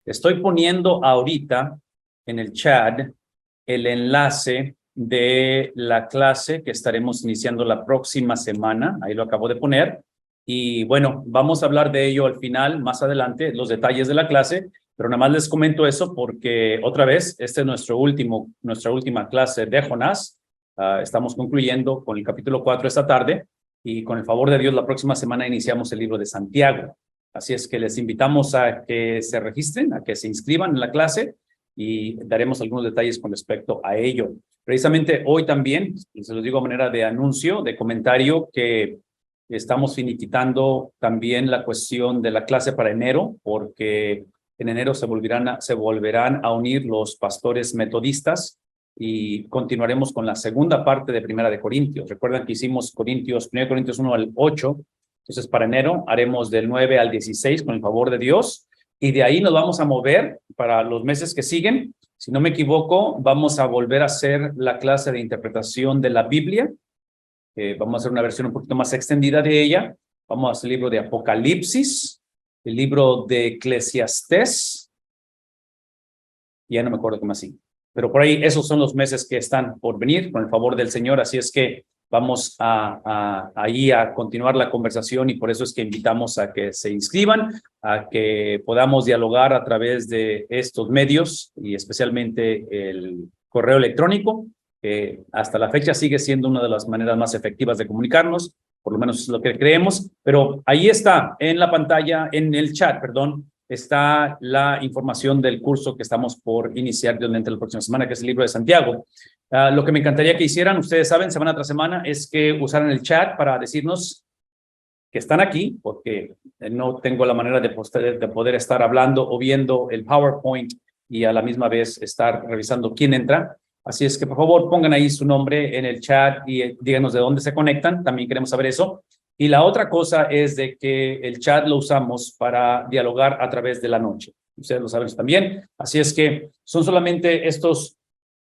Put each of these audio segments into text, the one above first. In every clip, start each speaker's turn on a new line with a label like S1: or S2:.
S1: Estoy poniendo ahorita en el chat el enlace de la clase que estaremos iniciando la próxima semana. Ahí lo acabo de poner. Y bueno, vamos a hablar de ello al final, más adelante, los detalles de la clase. Pero nada más les comento eso porque otra vez, este es nuestra última clase de Jonás. Estamos concluyendo con el capítulo 4 esta tarde y con el favor de Dios la próxima semana iniciamos el libro de Santiago. Así es que les invitamos a que se registren, a que se inscriban en la clase y daremos algunos detalles con respecto a ello. Precisamente hoy también, se los digo a manera de anuncio, de comentario, que estamos finiquitando también la cuestión de la clase para enero, porque en enero se volverán a unir los pastores metodistas y continuaremos con la segunda parte de Primera de Corintios. Recuerdan que hicimos 1 Corintios 1 al 8, entonces para enero haremos del 9 al 16 con el favor de Dios, y de ahí nos vamos a mover para los meses que siguen. Si no me equivoco, vamos a volver a hacer la clase de interpretación de la Biblia. Vamos a hacer una versión un poquito más extendida de ella. Vamos a hacer el libro de Apocalipsis, el libro de Eclesiastés, ya no me acuerdo qué más sí. Pero por ahí esos son los meses que están por venir, con el favor del Señor. Así es que vamos ahí a continuar la conversación y por eso es que invitamos a que se inscriban, a que podamos dialogar a través de estos medios y especialmente el correo electrónico, que hasta la fecha sigue siendo una de las maneras más efectivas de comunicarnos, por lo menos es lo que creemos. Pero ahí está, en la pantalla, en el chat, perdón, está la información del curso que estamos por iniciar durante la próxima semana, que es el libro de Santiago. Lo que me encantaría que hicieran, ustedes saben, semana tras semana, es que usaran el chat para decirnos que están aquí, porque no tengo la manera de poder estar hablando o viendo el PowerPoint y a la misma vez estar revisando quién entra. Así es que, por favor, pongan ahí su nombre en el chat y díganos de dónde se conectan. También queremos saber eso. Y la otra cosa es de que el chat lo usamos para dialogar a través de la noche. Ustedes lo saben también. Así es que son solamente estos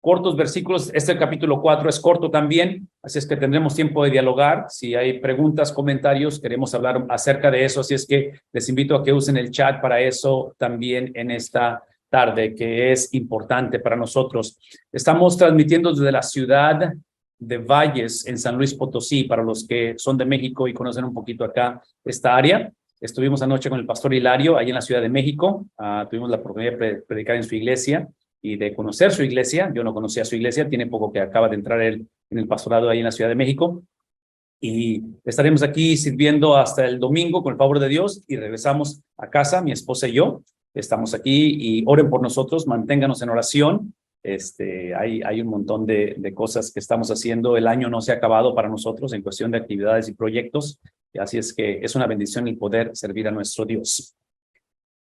S1: cortos versículos. Este capítulo 4 es corto también, así es que tendremos tiempo de dialogar. Si hay preguntas, comentarios, queremos hablar acerca de eso. Así es que les invito a que usen el chat para eso también en esta tarde, que es importante para nosotros. Estamos transmitiendo desde la ciudad de Valles, en San Luis Potosí, para los que son de México y conocen un poquito acá esta área. Estuvimos anoche con el pastor Hilario, ahí en la Ciudad de México. Tuvimos la oportunidad de predicar en su iglesia y de conocer su iglesia. Yo no conocía su iglesia, tiene poco que acaba de entrar él en el pastorado ahí en la Ciudad de México. Y estaremos aquí sirviendo hasta el domingo con el favor de Dios y regresamos a casa, mi esposa y yo. Estamos aquí y oren por nosotros, manténganos en oración. Hay un montón de cosas que estamos haciendo. El año no se ha acabado para nosotros en cuestión de actividades y proyectos. Así es que es una bendición el poder servir a nuestro Dios.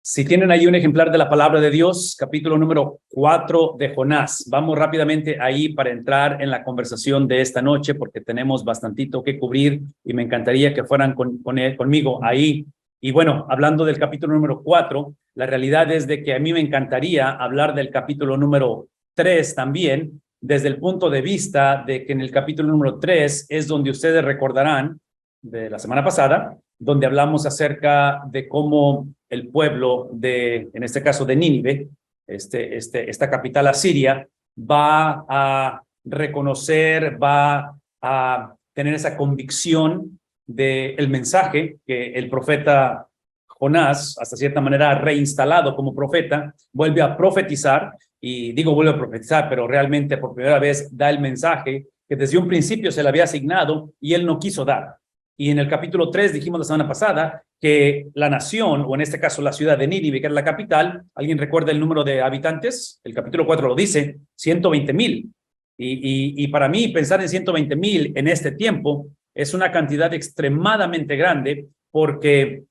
S1: Si tienen ahí un ejemplar de la palabra de Dios, capítulo número 4 de Jonás. Vamos rápidamente ahí para entrar en la conversación de esta noche, porque tenemos bastantito que cubrir y me encantaría que fueran conmigo ahí. Y bueno, hablando del capítulo número 4, la realidad es de que a mí me encantaría hablar del capítulo número 3 también, desde el punto de vista de que en el capítulo número 3 es donde ustedes recordarán de la semana pasada, donde hablamos acerca de cómo el pueblo de, en este caso de Nínive, esta capital asiria, va a reconocer, va a tener esa convicción del mensaje que el profeta Jonás, hasta cierta manera reinstalado como profeta, vuelve a profetizar, y digo vuelve a profetizar, pero realmente por primera vez da el mensaje que desde un principio se le había asignado y él no quiso dar. Y en el capítulo 3 dijimos la semana pasada que la nación, o en este caso la ciudad de Nínive, que era la capital, ¿alguien recuerda el número de habitantes? El capítulo 4 lo dice, 120,000. Y para mí pensar en 120,000 en este tiempo es una cantidad extremadamente grande, porque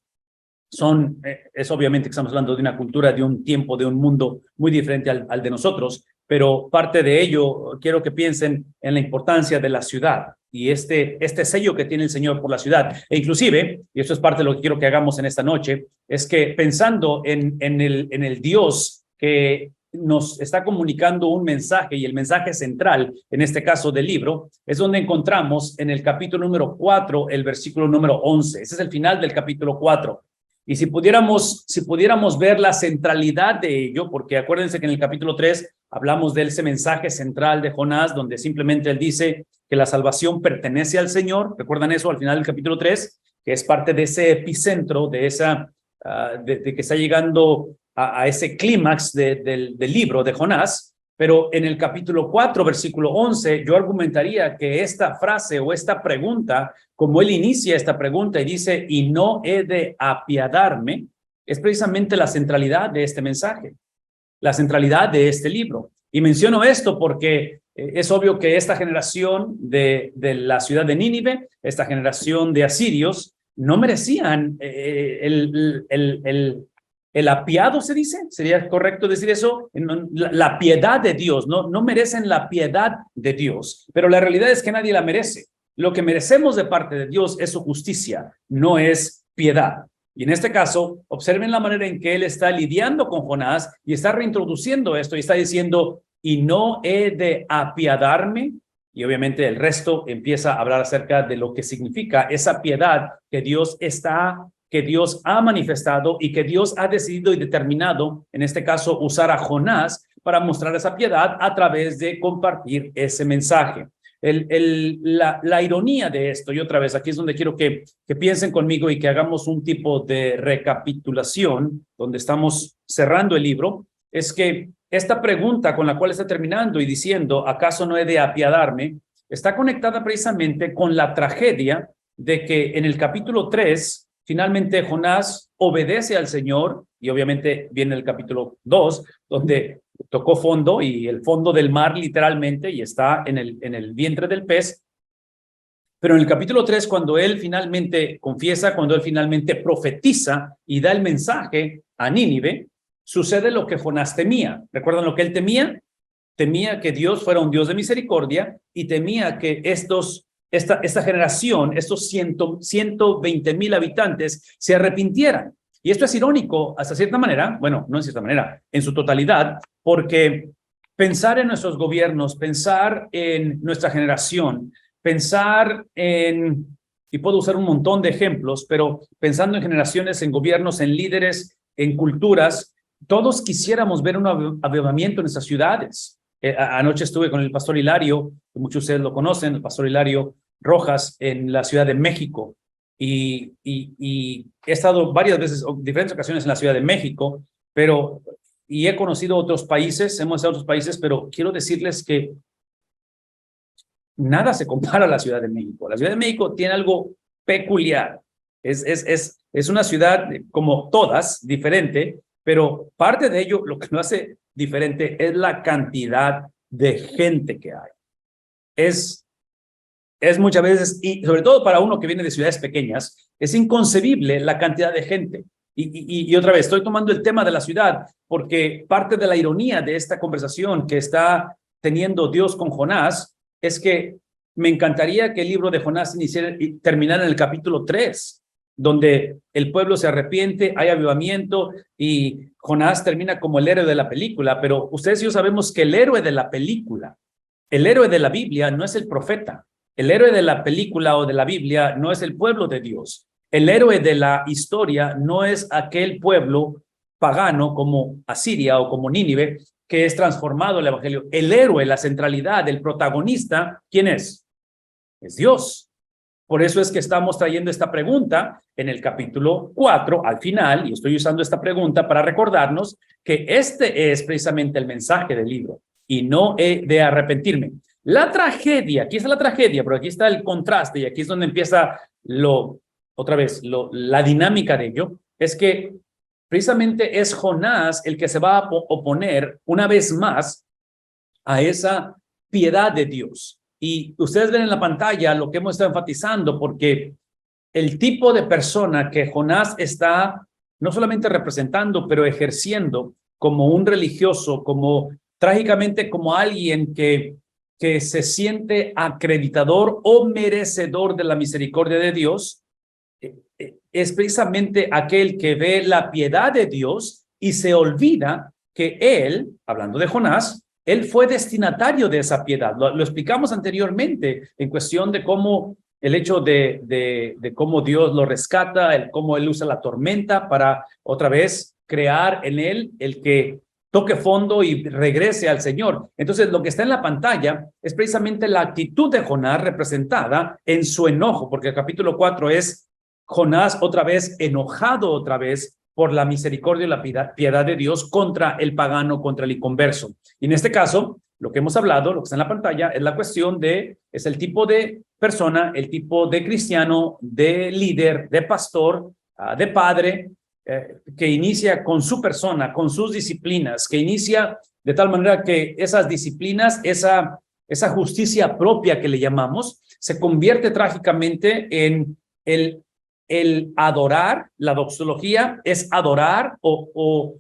S1: es obviamente que estamos hablando de una cultura, de un tiempo, de un mundo muy diferente al de nosotros, pero parte de ello quiero que piensen en la importancia de la ciudad y este sello que tiene el Señor por la ciudad. E inclusive, y esto es parte de lo que quiero que hagamos en esta noche, es que pensando en el Dios que nos está comunicando un mensaje, y el mensaje central, en este caso del libro, es donde encontramos en el capítulo número 4, el versículo número 11. Ese es el final del capítulo 4. Y si pudiéramos ver la centralidad de ello, porque acuérdense que en el capítulo 3 hablamos de ese mensaje central de Jonás, donde simplemente él dice que la salvación pertenece al Señor. ¿Recuerdan eso al final del capítulo 3? Que es parte de ese epicentro, de que está llegando a ese clímax del libro de Jonás. Pero en el capítulo 4, versículo 11, yo argumentaría que esta frase o esta pregunta, como él inicia esta pregunta y dice, y no he de apiadarme, es precisamente la centralidad de este mensaje, la centralidad de este libro. Y menciono esto porque es obvio que esta generación de la ciudad de Nínive, esta generación de asirios, no merecían el apiado, ¿se dice? ¿Sería correcto decir eso? La piedad de Dios, no merecen la piedad de Dios, pero la realidad es que nadie la merece. Lo que merecemos de parte de Dios es su justicia, no es piedad. Y en este caso, observen la manera en que él está lidiando con Jonás y está reintroduciendo esto y está diciendo, y no he de apiadarme. Y obviamente el resto empieza a hablar acerca de lo que significa esa piedad que Dios ha manifestado y que Dios ha decidido y determinado, en este caso, usar a Jonás para mostrar esa piedad a través de compartir ese mensaje. La ironía de esto, y otra vez, aquí es donde quiero que piensen conmigo y que hagamos un tipo de recapitulación, donde estamos cerrando el libro, es que esta pregunta con la cual está terminando y diciendo, ¿acaso no he de apiadarme?, está conectada precisamente con la tragedia de que en el capítulo 3, finalmente Jonás obedece al Señor, y obviamente viene el capítulo 2, donde tocó fondo, y el fondo del mar literalmente, y está en el vientre del pez. Pero en el capítulo 3, cuando él finalmente confiesa, cuando él finalmente profetiza y da el mensaje a Nínive, sucede lo que Jonás temía. ¿Recuerdan lo que él temía? Temía que Dios fuera un Dios de misericordia y temía que esta generación, estos 120,000 habitantes se arrepintieran. Y esto es irónico hasta cierta manera, bueno, no en cierta manera, en su totalidad, porque pensar en nuestros gobiernos, pensar en nuestra generación, pensar y puedo usar un montón de ejemplos, pero pensando en generaciones, en gobiernos, en líderes, en culturas, todos quisiéramos ver un avivamiento en nuestras ciudades. Anoche estuve con el pastor Hilario, que muchos de ustedes lo conocen, el pastor Hilario Rojas, en la Ciudad de México. Y he estado varias veces, diferentes ocasiones en la Ciudad de México, y he conocido otros países, hemos estado en otros países, pero quiero decirles que nada se compara a la Ciudad de México. La Ciudad de México tiene algo peculiar. Es una ciudad, como todas, diferente, pero parte de ello, lo que lo hace diferente es la cantidad de gente que hay. Es muchas veces, y sobre todo para uno que viene de ciudades pequeñas, es inconcebible la cantidad de gente. Y otra vez, estoy tomando el tema de la ciudad porque parte de la ironía de esta conversación que está teniendo Dios con Jonás es que me encantaría que el libro de Jonás terminara en el capítulo 3, donde el pueblo se arrepiente, hay avivamiento y Jonás termina como el héroe de la película, pero ustedes y yo sabemos que el héroe de la película, el héroe de la Biblia no es el profeta, el héroe de la película o de la Biblia no es el pueblo de Dios, el héroe de la historia no es aquel pueblo pagano como Asiria o como Nínive que es transformado el evangelio. El héroe, la centralidad, el protagonista, ¿quién es? Es Dios. Por eso es que estamos trayendo esta pregunta en el capítulo 4 al final, y estoy usando esta pregunta para recordarnos que este es precisamente el mensaje del libro, y no he de arrepentirme. La tragedia, aquí está la tragedia, pero aquí está el contraste, y aquí es donde empieza la dinámica de ello, es que precisamente es Jonás el que se va a oponer una vez más a esa piedad de Dios. Y ustedes ven en la pantalla lo que hemos estado enfatizando, porque el tipo de persona que Jonás está no solamente representando, pero ejerciendo como un religioso, como trágicamente como alguien que se siente acreditador o merecedor de la misericordia de Dios, es precisamente aquel que ve la piedad de Dios y se olvida que él, hablando de Jonás, él fue destinatario de esa piedad. Lo explicamos anteriormente en cuestión de cómo el hecho de cómo Dios lo rescata, cómo él usa la tormenta para otra vez crear en él el que toque fondo y regrese al Señor. Entonces, lo que está en la pantalla es precisamente la actitud de Jonás representada en su enojo, porque el capítulo 4 es Jonás otra vez enojado otra vez por la misericordia y la piedad de Dios contra el pagano, contra el inconverso. Y en este caso, lo que hemos hablado, lo que está en la pantalla, es la cuestión es el tipo de persona, el tipo de cristiano, de líder, de pastor, de padre, que inicia con su persona, con sus disciplinas, que inicia de tal manera que esas disciplinas, esa justicia propia que le llamamos, se convierte trágicamente en el adorar. La doxología es adorar o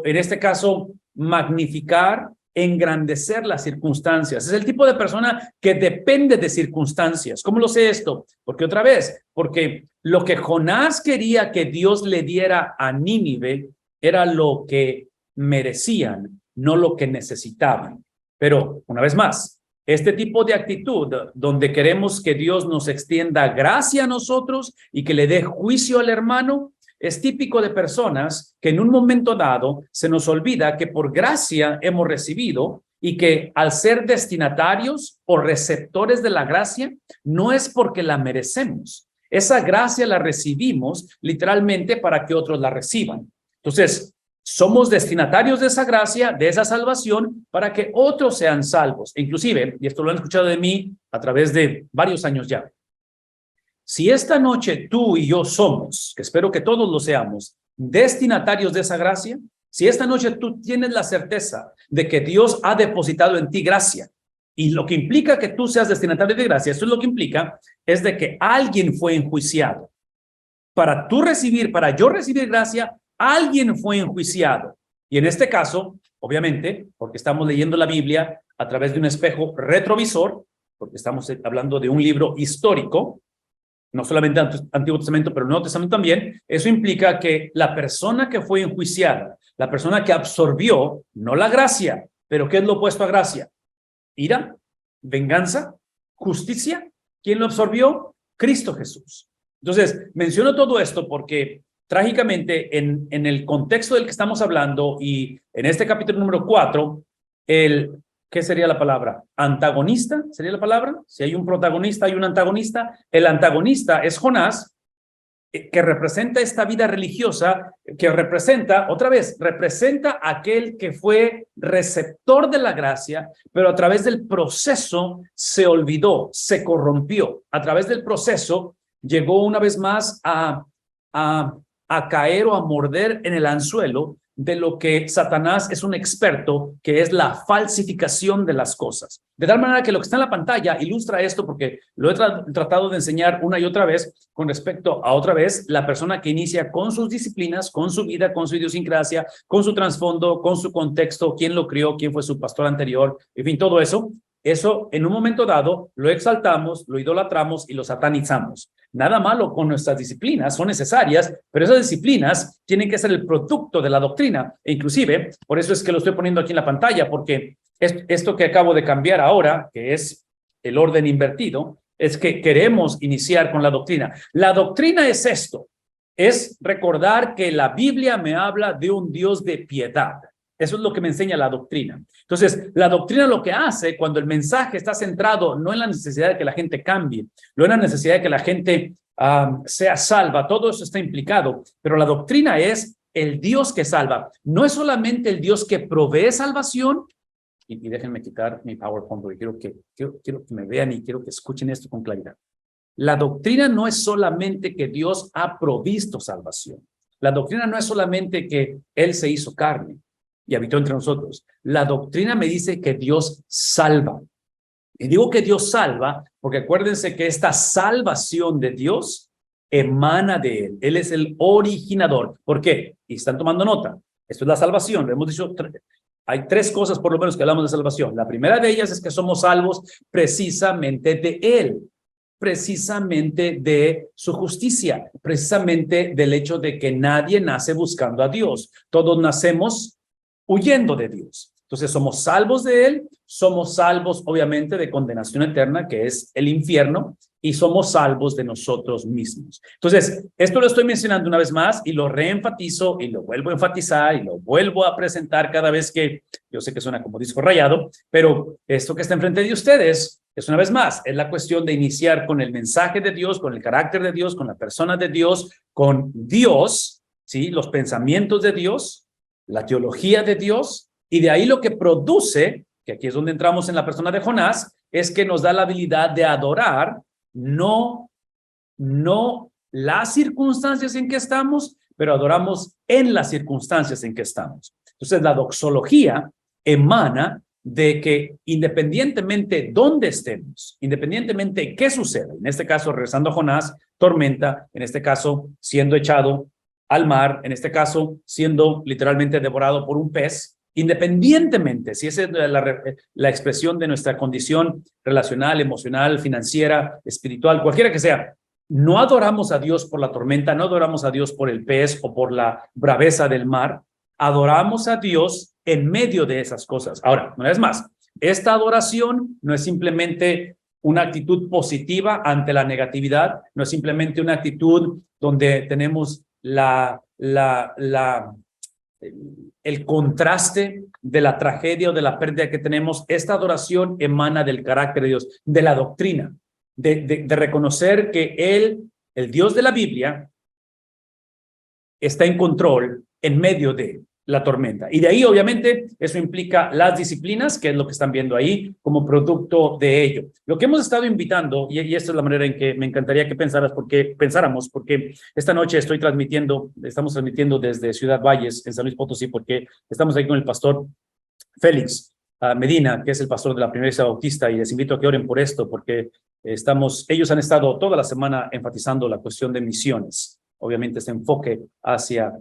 S1: en este caso magnificar, engrandecer las circunstancias. Es el tipo de persona que depende de circunstancias. ¿Cómo lo sé esto? Porque otra vez, porque lo que Jonás quería que Dios le diera a Nínive era lo que merecían, no lo que necesitaban. Pero una vez más, este tipo de actitud donde queremos que Dios nos extienda gracia a nosotros y que le dé juicio al hermano, es típico de personas que en un momento dado se nos olvida que por gracia hemos recibido y que al ser destinatarios o receptores de la gracia, no es porque la merecemos. Esa gracia la recibimos literalmente para que otros la reciban. Entonces, somos destinatarios de esa gracia, de esa salvación, para que otros sean salvos. E inclusive, y esto lo han escuchado de mí a través de varios años ya, si esta noche tú y yo somos, que espero que todos lo seamos, destinatarios de esa gracia, si esta noche tú tienes la certeza de que Dios ha depositado en ti gracia, y lo que implica que tú seas destinatario de gracia, eso es lo que implica, es de que alguien fue enjuiciado. Para yo recibir gracia, alguien fue enjuiciado. Y en este caso, obviamente, porque estamos leyendo la Biblia a través de un espejo retrovisor, porque estamos hablando de un libro histórico, no solamente Antiguo Testamento, pero Nuevo Testamento también, eso implica que la persona que fue enjuiciada, la persona que absorbió, no la gracia, pero ¿qué es lo opuesto a gracia? Ira, venganza, justicia. ¿Quién lo absorbió? Cristo Jesús. Entonces, menciono todo esto porque trágicamente en el contexto del que estamos hablando y en este capítulo número 4, ¿qué sería la palabra? ¿Antagonista sería la palabra? Si hay un protagonista, hay un antagonista. El antagonista es Jonás, que representa esta vida religiosa, que representa aquel que fue receptor de la gracia, pero a través del proceso se olvidó, se corrompió. A través del proceso llegó una vez más a caer o a morder en el anzuelo de lo que Satanás es un experto, que es la falsificación de las cosas. De tal manera que lo que está en la pantalla ilustra esto, porque lo he tratado de enseñar una y otra vez con respecto a otra vez la persona que inicia con sus disciplinas, con su vida, con su idiosincrasia, con su trasfondo, con su contexto, quién lo crió, quién fue su pastor anterior, en fin, todo eso. Eso en un momento dado lo exaltamos, lo idolatramos y lo satanizamos. Nada malo con nuestras disciplinas, son necesarias, pero esas disciplinas tienen que ser el producto de la doctrina. E inclusive, por eso es que lo estoy poniendo aquí en la pantalla, porque esto que acabo de cambiar ahora, que es el orden invertido, es que queremos iniciar con la doctrina. La doctrina es esto, es recordar que la Biblia me habla de un Dios de piedad. Eso es lo que me enseña la doctrina. Entonces, la doctrina lo que hace cuando el mensaje está centrado no en la necesidad de que la gente cambie, no en la necesidad de que la gente sea salva, todo eso está implicado, pero la doctrina es el Dios que salva. No es solamente el Dios que provee salvación, y déjenme quitar mi PowerPoint porque quiero que me vean y quiero que escuchen esto con claridad. La doctrina no es solamente que Dios ha provisto salvación. La doctrina no es solamente que Él se hizo carne y habitó entre nosotros. La doctrina me dice que Dios salva. Y digo que Dios salva porque acuérdense que esta salvación de Dios emana de Él. Él es el originador. ¿Por qué? Y están tomando nota. Esto es la salvación. Lo hemos dicho, hay tres cosas por lo menos que hablamos de salvación. La primera de ellas es que somos salvos precisamente de Él, precisamente de su justicia, precisamente del hecho de que nadie nace buscando a Dios. Todos nacemos huyendo de Dios. Entonces somos salvos de él, somos salvos obviamente de condenación eterna, que es el infierno, y somos salvos de nosotros mismos. Entonces, esto lo estoy mencionando una vez más y lo reenfatizo y lo vuelvo a enfatizar y lo vuelvo a presentar cada vez que, yo sé que suena como disco rayado, pero esto que está enfrente de ustedes es una vez más, es la cuestión de iniciar con el mensaje de Dios, con el carácter de Dios, con la persona de Dios, con Dios, ¿sí? Los pensamientos de Dios, la teología de Dios, y de ahí lo que produce, que aquí es donde entramos en la persona de Jonás, es que nos da la habilidad de adorar, no las circunstancias en que estamos, pero adoramos en las circunstancias en que estamos. Entonces, la doxología emana de que independientemente dónde estemos, independientemente qué suceda, en este caso, regresando a Jonás, tormenta, en este caso, siendo echado al mar, en este caso, siendo literalmente devorado por un pez, independientemente, si esa es la expresión de nuestra condición relacional, emocional, financiera, espiritual, cualquiera que sea, no adoramos a Dios por la tormenta, no adoramos a Dios por el pez o por la braveza del mar, adoramos a Dios en medio de esas cosas. Ahora, una vez más, esta adoración no es simplemente una actitud positiva ante la negatividad, no es simplemente una actitud donde tenemos el contraste de la tragedia o de la pérdida que tenemos. Esta adoración emana del carácter de Dios, de la doctrina, de reconocer que Él, el Dios de la Biblia, está en control en medio de la tormenta. Y de ahí, obviamente, eso implica las disciplinas, que es lo que están viendo ahí, como producto de ello. Lo que hemos estado invitando, y esta es la manera en que me encantaría que pensáramos, porque esta noche estamos transmitiendo desde Ciudad Valles, en San Luis Potosí, porque estamos ahí con el pastor Félix Medina, que es el pastor de la Primera Iglesia Bautista, y les invito a que oren por esto, porque ellos han estado toda la semana enfatizando la cuestión de misiones, obviamente este enfoque hacia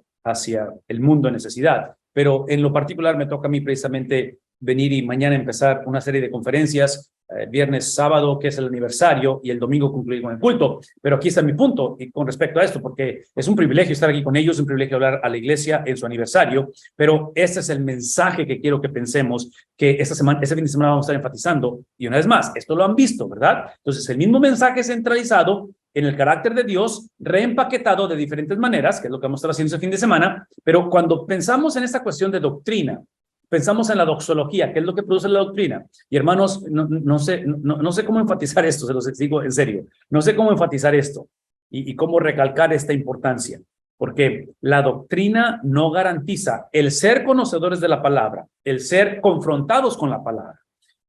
S1: el mundo en necesidad, pero en lo particular me toca a mí precisamente venir y mañana empezar una serie de conferencias, viernes, sábado, que es el aniversario, y el domingo concluir con el culto. Pero aquí está mi punto y con respecto a esto, porque es un privilegio estar aquí con ellos, es un privilegio hablar a la iglesia en su aniversario, pero este es el mensaje que quiero que pensemos, que este fin de semana vamos a estar enfatizando, y una vez más, esto lo han visto, ¿verdad? Entonces, el mismo mensaje centralizado en el carácter de Dios, reempaquetado de diferentes maneras, que es lo que vamos a estar haciendo ese fin de semana, pero cuando pensamos en esta cuestión de doctrina, pensamos en la doxología, que es lo que produce la doctrina. Y hermanos, no sé cómo enfatizar esto, se los digo en serio, no sé cómo enfatizar esto y cómo recalcar esta importancia, porque la doctrina no garantiza el ser conocedores de la palabra, el ser confrontados con la palabra,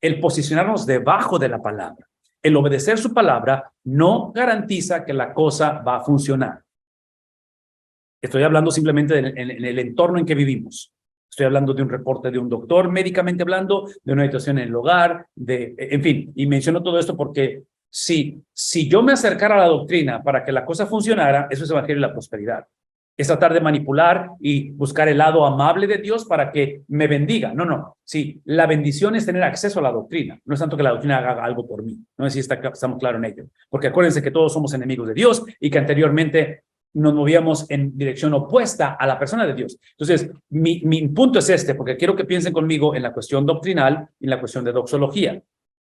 S1: el posicionarnos debajo de la palabra. El obedecer su palabra no garantiza que la cosa va a funcionar. Estoy hablando simplemente en el entorno en que vivimos. Estoy hablando de un reporte de un doctor, médicamente hablando, de una situación en el hogar, en fin, y menciono todo esto porque si yo me acercara a la doctrina para que la cosa funcionara, eso es el evangelio de la prosperidad. Es tratar de manipular y buscar el lado amable de Dios para que me bendiga. No. Sí, la bendición es tener acceso a la doctrina. No es tanto que la doctrina haga algo por mí. No sé si estamos claros en ello. Porque acuérdense que todos somos enemigos de Dios y que anteriormente nos movíamos en dirección opuesta a la persona de Dios. Entonces, mi punto es este, porque quiero que piensen conmigo en la cuestión doctrinal y en la cuestión de doxología.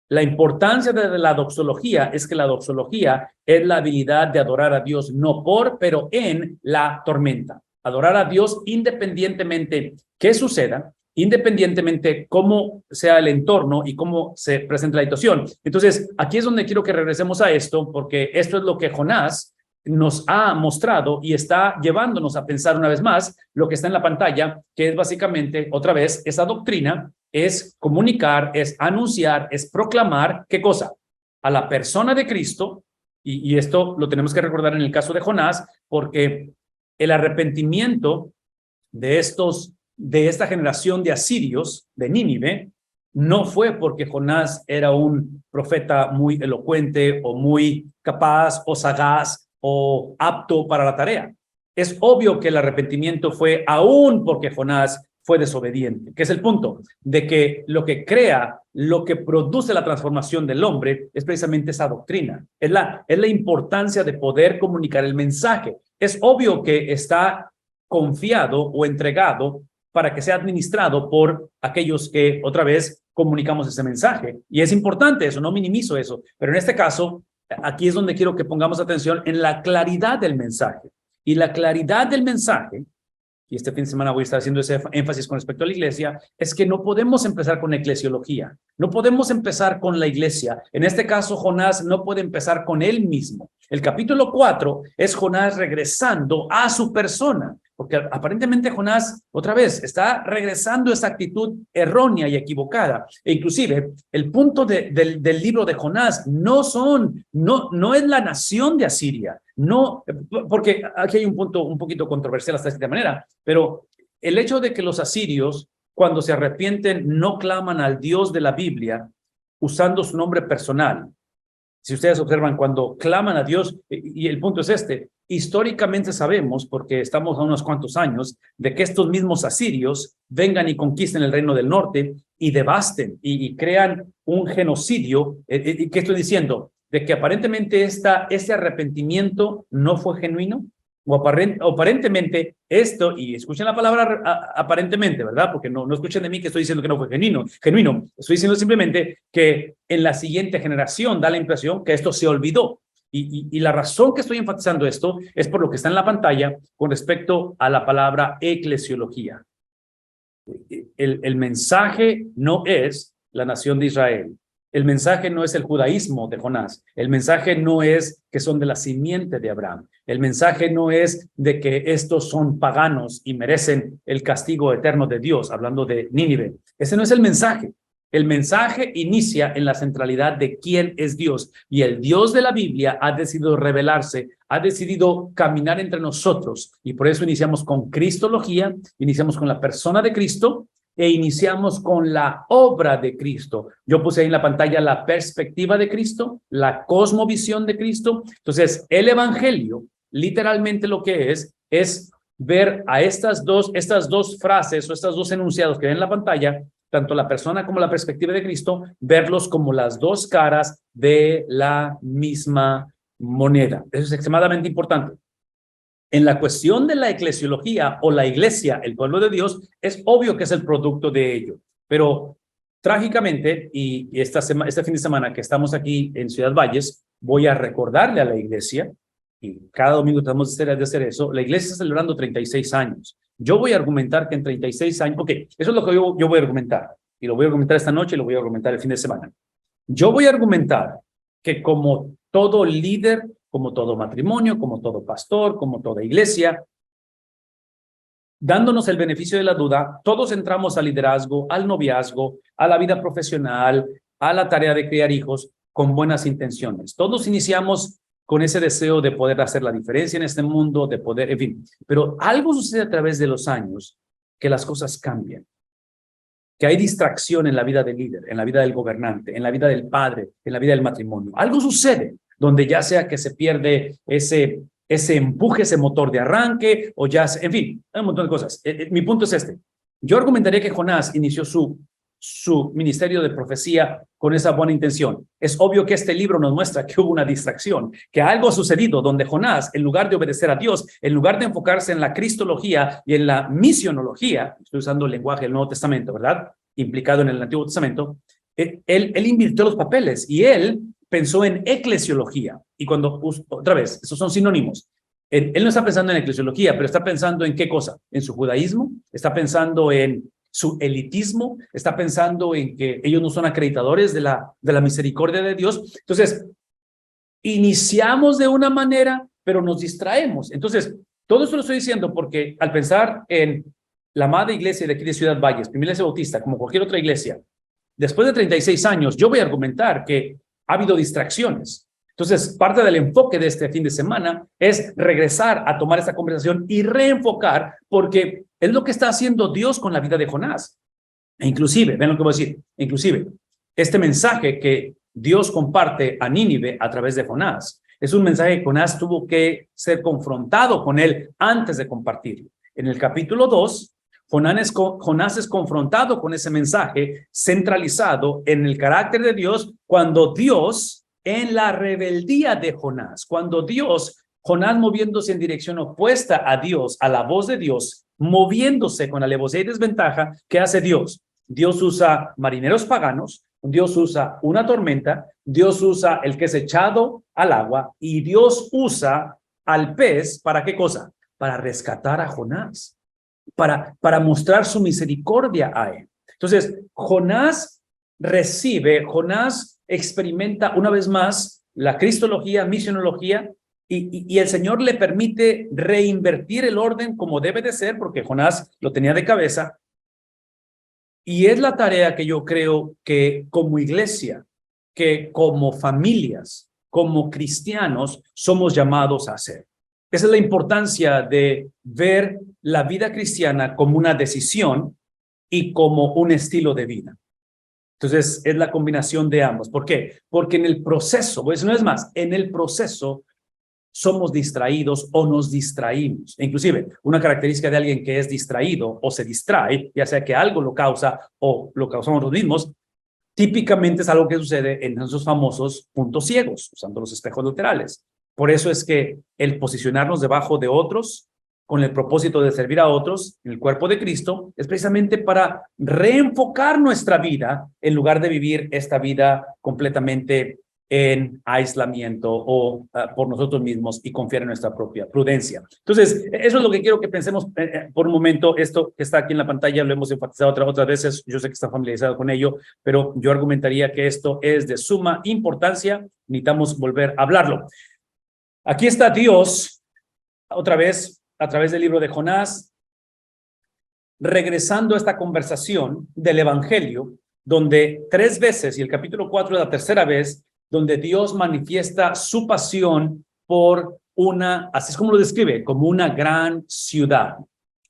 S1: La importancia de la doxología es que la doxología es la habilidad de adorar a Dios no por, pero en la tormenta. Adorar a Dios independientemente qué suceda, independientemente cómo sea el entorno y cómo se presente la situación. Entonces, aquí es donde quiero que regresemos a esto, porque esto es lo que Jonás nos ha mostrado y está llevándonos a pensar una vez más lo que está en la pantalla, que es básicamente, otra vez, esa doctrina es comunicar, es anunciar, es proclamar, ¿qué cosa? A la persona de Cristo, y esto lo tenemos que recordar en el caso de Jonás, porque el arrepentimiento de esta generación de asirios, de Nínive, no fue porque Jonás era un profeta muy elocuente o muy capaz o sagaz o apto para la tarea. Es obvio que el arrepentimiento fue aún porque Jonás fue desobediente, que es el punto de que lo que crea, lo que produce la transformación del hombre es precisamente esa doctrina, es la importancia de poder comunicar el mensaje. Es obvio que está confiado o entregado para que sea administrado por aquellos que, otra vez, comunicamos ese mensaje. Y es importante eso, no minimizo eso. Pero en este caso, aquí es donde quiero que pongamos atención en la claridad del mensaje. Y la claridad del mensaje, y este fin de semana voy a estar haciendo ese énfasis con respecto a la iglesia, es que no podemos empezar con eclesiología. No podemos empezar con la iglesia. En este caso, Jonás no puede empezar con él mismo. El capítulo 4 es Jonás regresando a su persona, porque aparentemente Jonás, otra vez, está regresando a esa actitud errónea y equivocada. E inclusive, el punto del libro de Jonás no es la nación de Asiria, no, porque aquí hay un punto un poquito controversial hasta de esta manera, pero el hecho de que los asirios, cuando se arrepienten, no claman al Dios de la Biblia usando su nombre personal. Si ustedes observan, cuando claman a Dios, y el punto es este, históricamente sabemos, porque estamos a unos cuantos años, de que estos mismos asirios vengan y conquisten el reino del norte y devasten y crean un genocidio. ¿Qué estoy diciendo? De que aparentemente ese arrepentimiento no fue genuino, o aparentemente esto, y escuchen la palabra aparentemente, ¿verdad? Porque no escuchen de mí que estoy diciendo que no fue genuino. Estoy diciendo simplemente que en la siguiente generación da la impresión que esto se olvidó. Y la razón que estoy enfatizando esto es por lo que está en la pantalla con respecto a la palabra eclesiología. El mensaje no es la nación de Israel. El mensaje no es el judaísmo de Jonás. El mensaje no es que son de la simiente de Abraham. El mensaje no es de que estos son paganos y merecen el castigo eterno de Dios, hablando de Nínive. Ese no es el mensaje. El mensaje inicia en la centralidad de quién es Dios. Y el Dios de la Biblia ha decidido revelarse, ha decidido caminar entre nosotros. Y por eso iniciamos con Cristología, iniciamos con la persona de Cristo, e iniciamos con la obra de Cristo. Yo puse ahí en la pantalla la perspectiva de Cristo, la cosmovisión de Cristo. Entonces, el evangelio, literalmente lo que es ver a estas dos frases o estos dos enunciados que ven en la pantalla, tanto la persona como la perspectiva de Cristo, verlos como las dos caras de la misma moneda. Eso es extremadamente importante. En la cuestión de la eclesiología o la iglesia, el pueblo de Dios, es obvio que es el producto de ello. Pero trágicamente, y este fin de semana que estamos aquí en Ciudad Valles, voy a recordarle a la iglesia, y cada domingo tenemos de hacer eso, la iglesia está celebrando 36 años. Yo voy a argumentar que en 36 años, ok, eso es lo que yo voy a argumentar, y lo voy a argumentar esta noche y lo voy a argumentar el fin de semana. Yo voy a argumentar que como todo líder, como todo matrimonio, como todo pastor, como toda iglesia, dándonos el beneficio de la duda, todos entramos al liderazgo, al noviazgo, a la vida profesional, a la tarea de criar hijos con buenas intenciones. Todos iniciamos con ese deseo de poder hacer la diferencia en este mundo, de poder, en fin. Pero algo sucede a través de los años que las cosas cambian. Que hay distracción en la vida del líder, en la vida del gobernante, en la vida del padre, en la vida del matrimonio. Algo sucede donde ya sea que se pierde ese empuje, ese motor de arranque, o ya, en fin, hay un montón de cosas. Mi punto es este. Yo argumentaría que Jonás inició su ministerio de profecía con esa buena intención. Es obvio que este libro nos muestra que hubo una distracción, que algo ha sucedido donde Jonás, en lugar de obedecer a Dios, en lugar de enfocarse en la cristología y en la misionología, estoy usando el lenguaje del Nuevo Testamento, ¿verdad? Implicado en el Antiguo Testamento, él invirtió los papeles y él pensó en eclesiología. Y cuando, otra vez, esos son sinónimos. Él no está pensando en eclesiología, pero está pensando en qué cosa, en su judaísmo, está pensando en su elitismo, está pensando en que ellos no son acreditadores de la misericordia de Dios. Entonces, iniciamos de una manera, pero nos distraemos. Entonces, todo esto lo estoy diciendo porque al pensar en la amada iglesia de aquí de Ciudad Valles, Primera Iglesia Bautista, como cualquier otra iglesia, después de 36 años, yo voy a argumentar que ha habido distracciones. Entonces, parte del enfoque de este fin de semana es regresar a tomar esta conversación y reenfocar, porque es lo que está haciendo Dios con la vida de Jonás. E inclusive, ven lo que voy a decir, inclusive, este mensaje que Dios comparte a Nínive a través de Jonás, es un mensaje que Jonás tuvo que ser confrontado con él antes de compartirlo. En el capítulo 2, Jonás es confrontado con ese mensaje centralizado en el carácter de Dios cuando Dios, en la rebeldía de Jonás, cuando Jonás moviéndose en dirección opuesta a Dios, a la voz de Dios, moviéndose con alevosía y desventaja, ¿qué hace Dios? Dios usa marineros paganos, Dios usa una tormenta, Dios usa el que es echado al agua y Dios usa al pez, ¿para qué cosa? Para rescatar a Jonás, para mostrar su misericordia a él. Entonces, Jonás experimenta una vez más la cristología, misionología, y el Señor le permite reinvertir el orden como debe de ser, porque Jonás lo tenía de cabeza, y es la tarea que yo creo que como iglesia, que como familias, como cristianos, somos llamados a hacer. Esa es la importancia de ver la vida cristiana como una decisión y como un estilo de vida. Entonces, es la combinación de ambos. ¿Por qué? Porque en el proceso, pues no es más, en el proceso somos distraídos o nos distraímos. E inclusive, una característica de alguien que es distraído o se distrae, ya sea que algo lo causa o lo causamos nosotros mismos, típicamente es algo que sucede en esos famosos puntos ciegos, usando los espejos laterales. Por eso es que el posicionarnos debajo de otros, con el propósito de servir a otros en el cuerpo de Cristo, es precisamente para reenfocar nuestra vida en lugar de vivir esta vida completamente en aislamiento o por nosotros mismos y confiar en nuestra propia prudencia. Entonces, eso es lo que quiero que pensemos por un momento. Esto que está aquí en la pantalla lo hemos enfatizado otras veces, yo sé que está familiarizado con ello, pero yo argumentaría que esto es de suma importancia, necesitamos volver a hablarlo. Aquí está Dios, otra vez, a través del libro de Jonás, regresando a esta conversación del Evangelio, donde 3 veces, y el capítulo 4 es la tercera vez, donde Dios manifiesta su pasión por una, así es como lo describe, como una gran ciudad.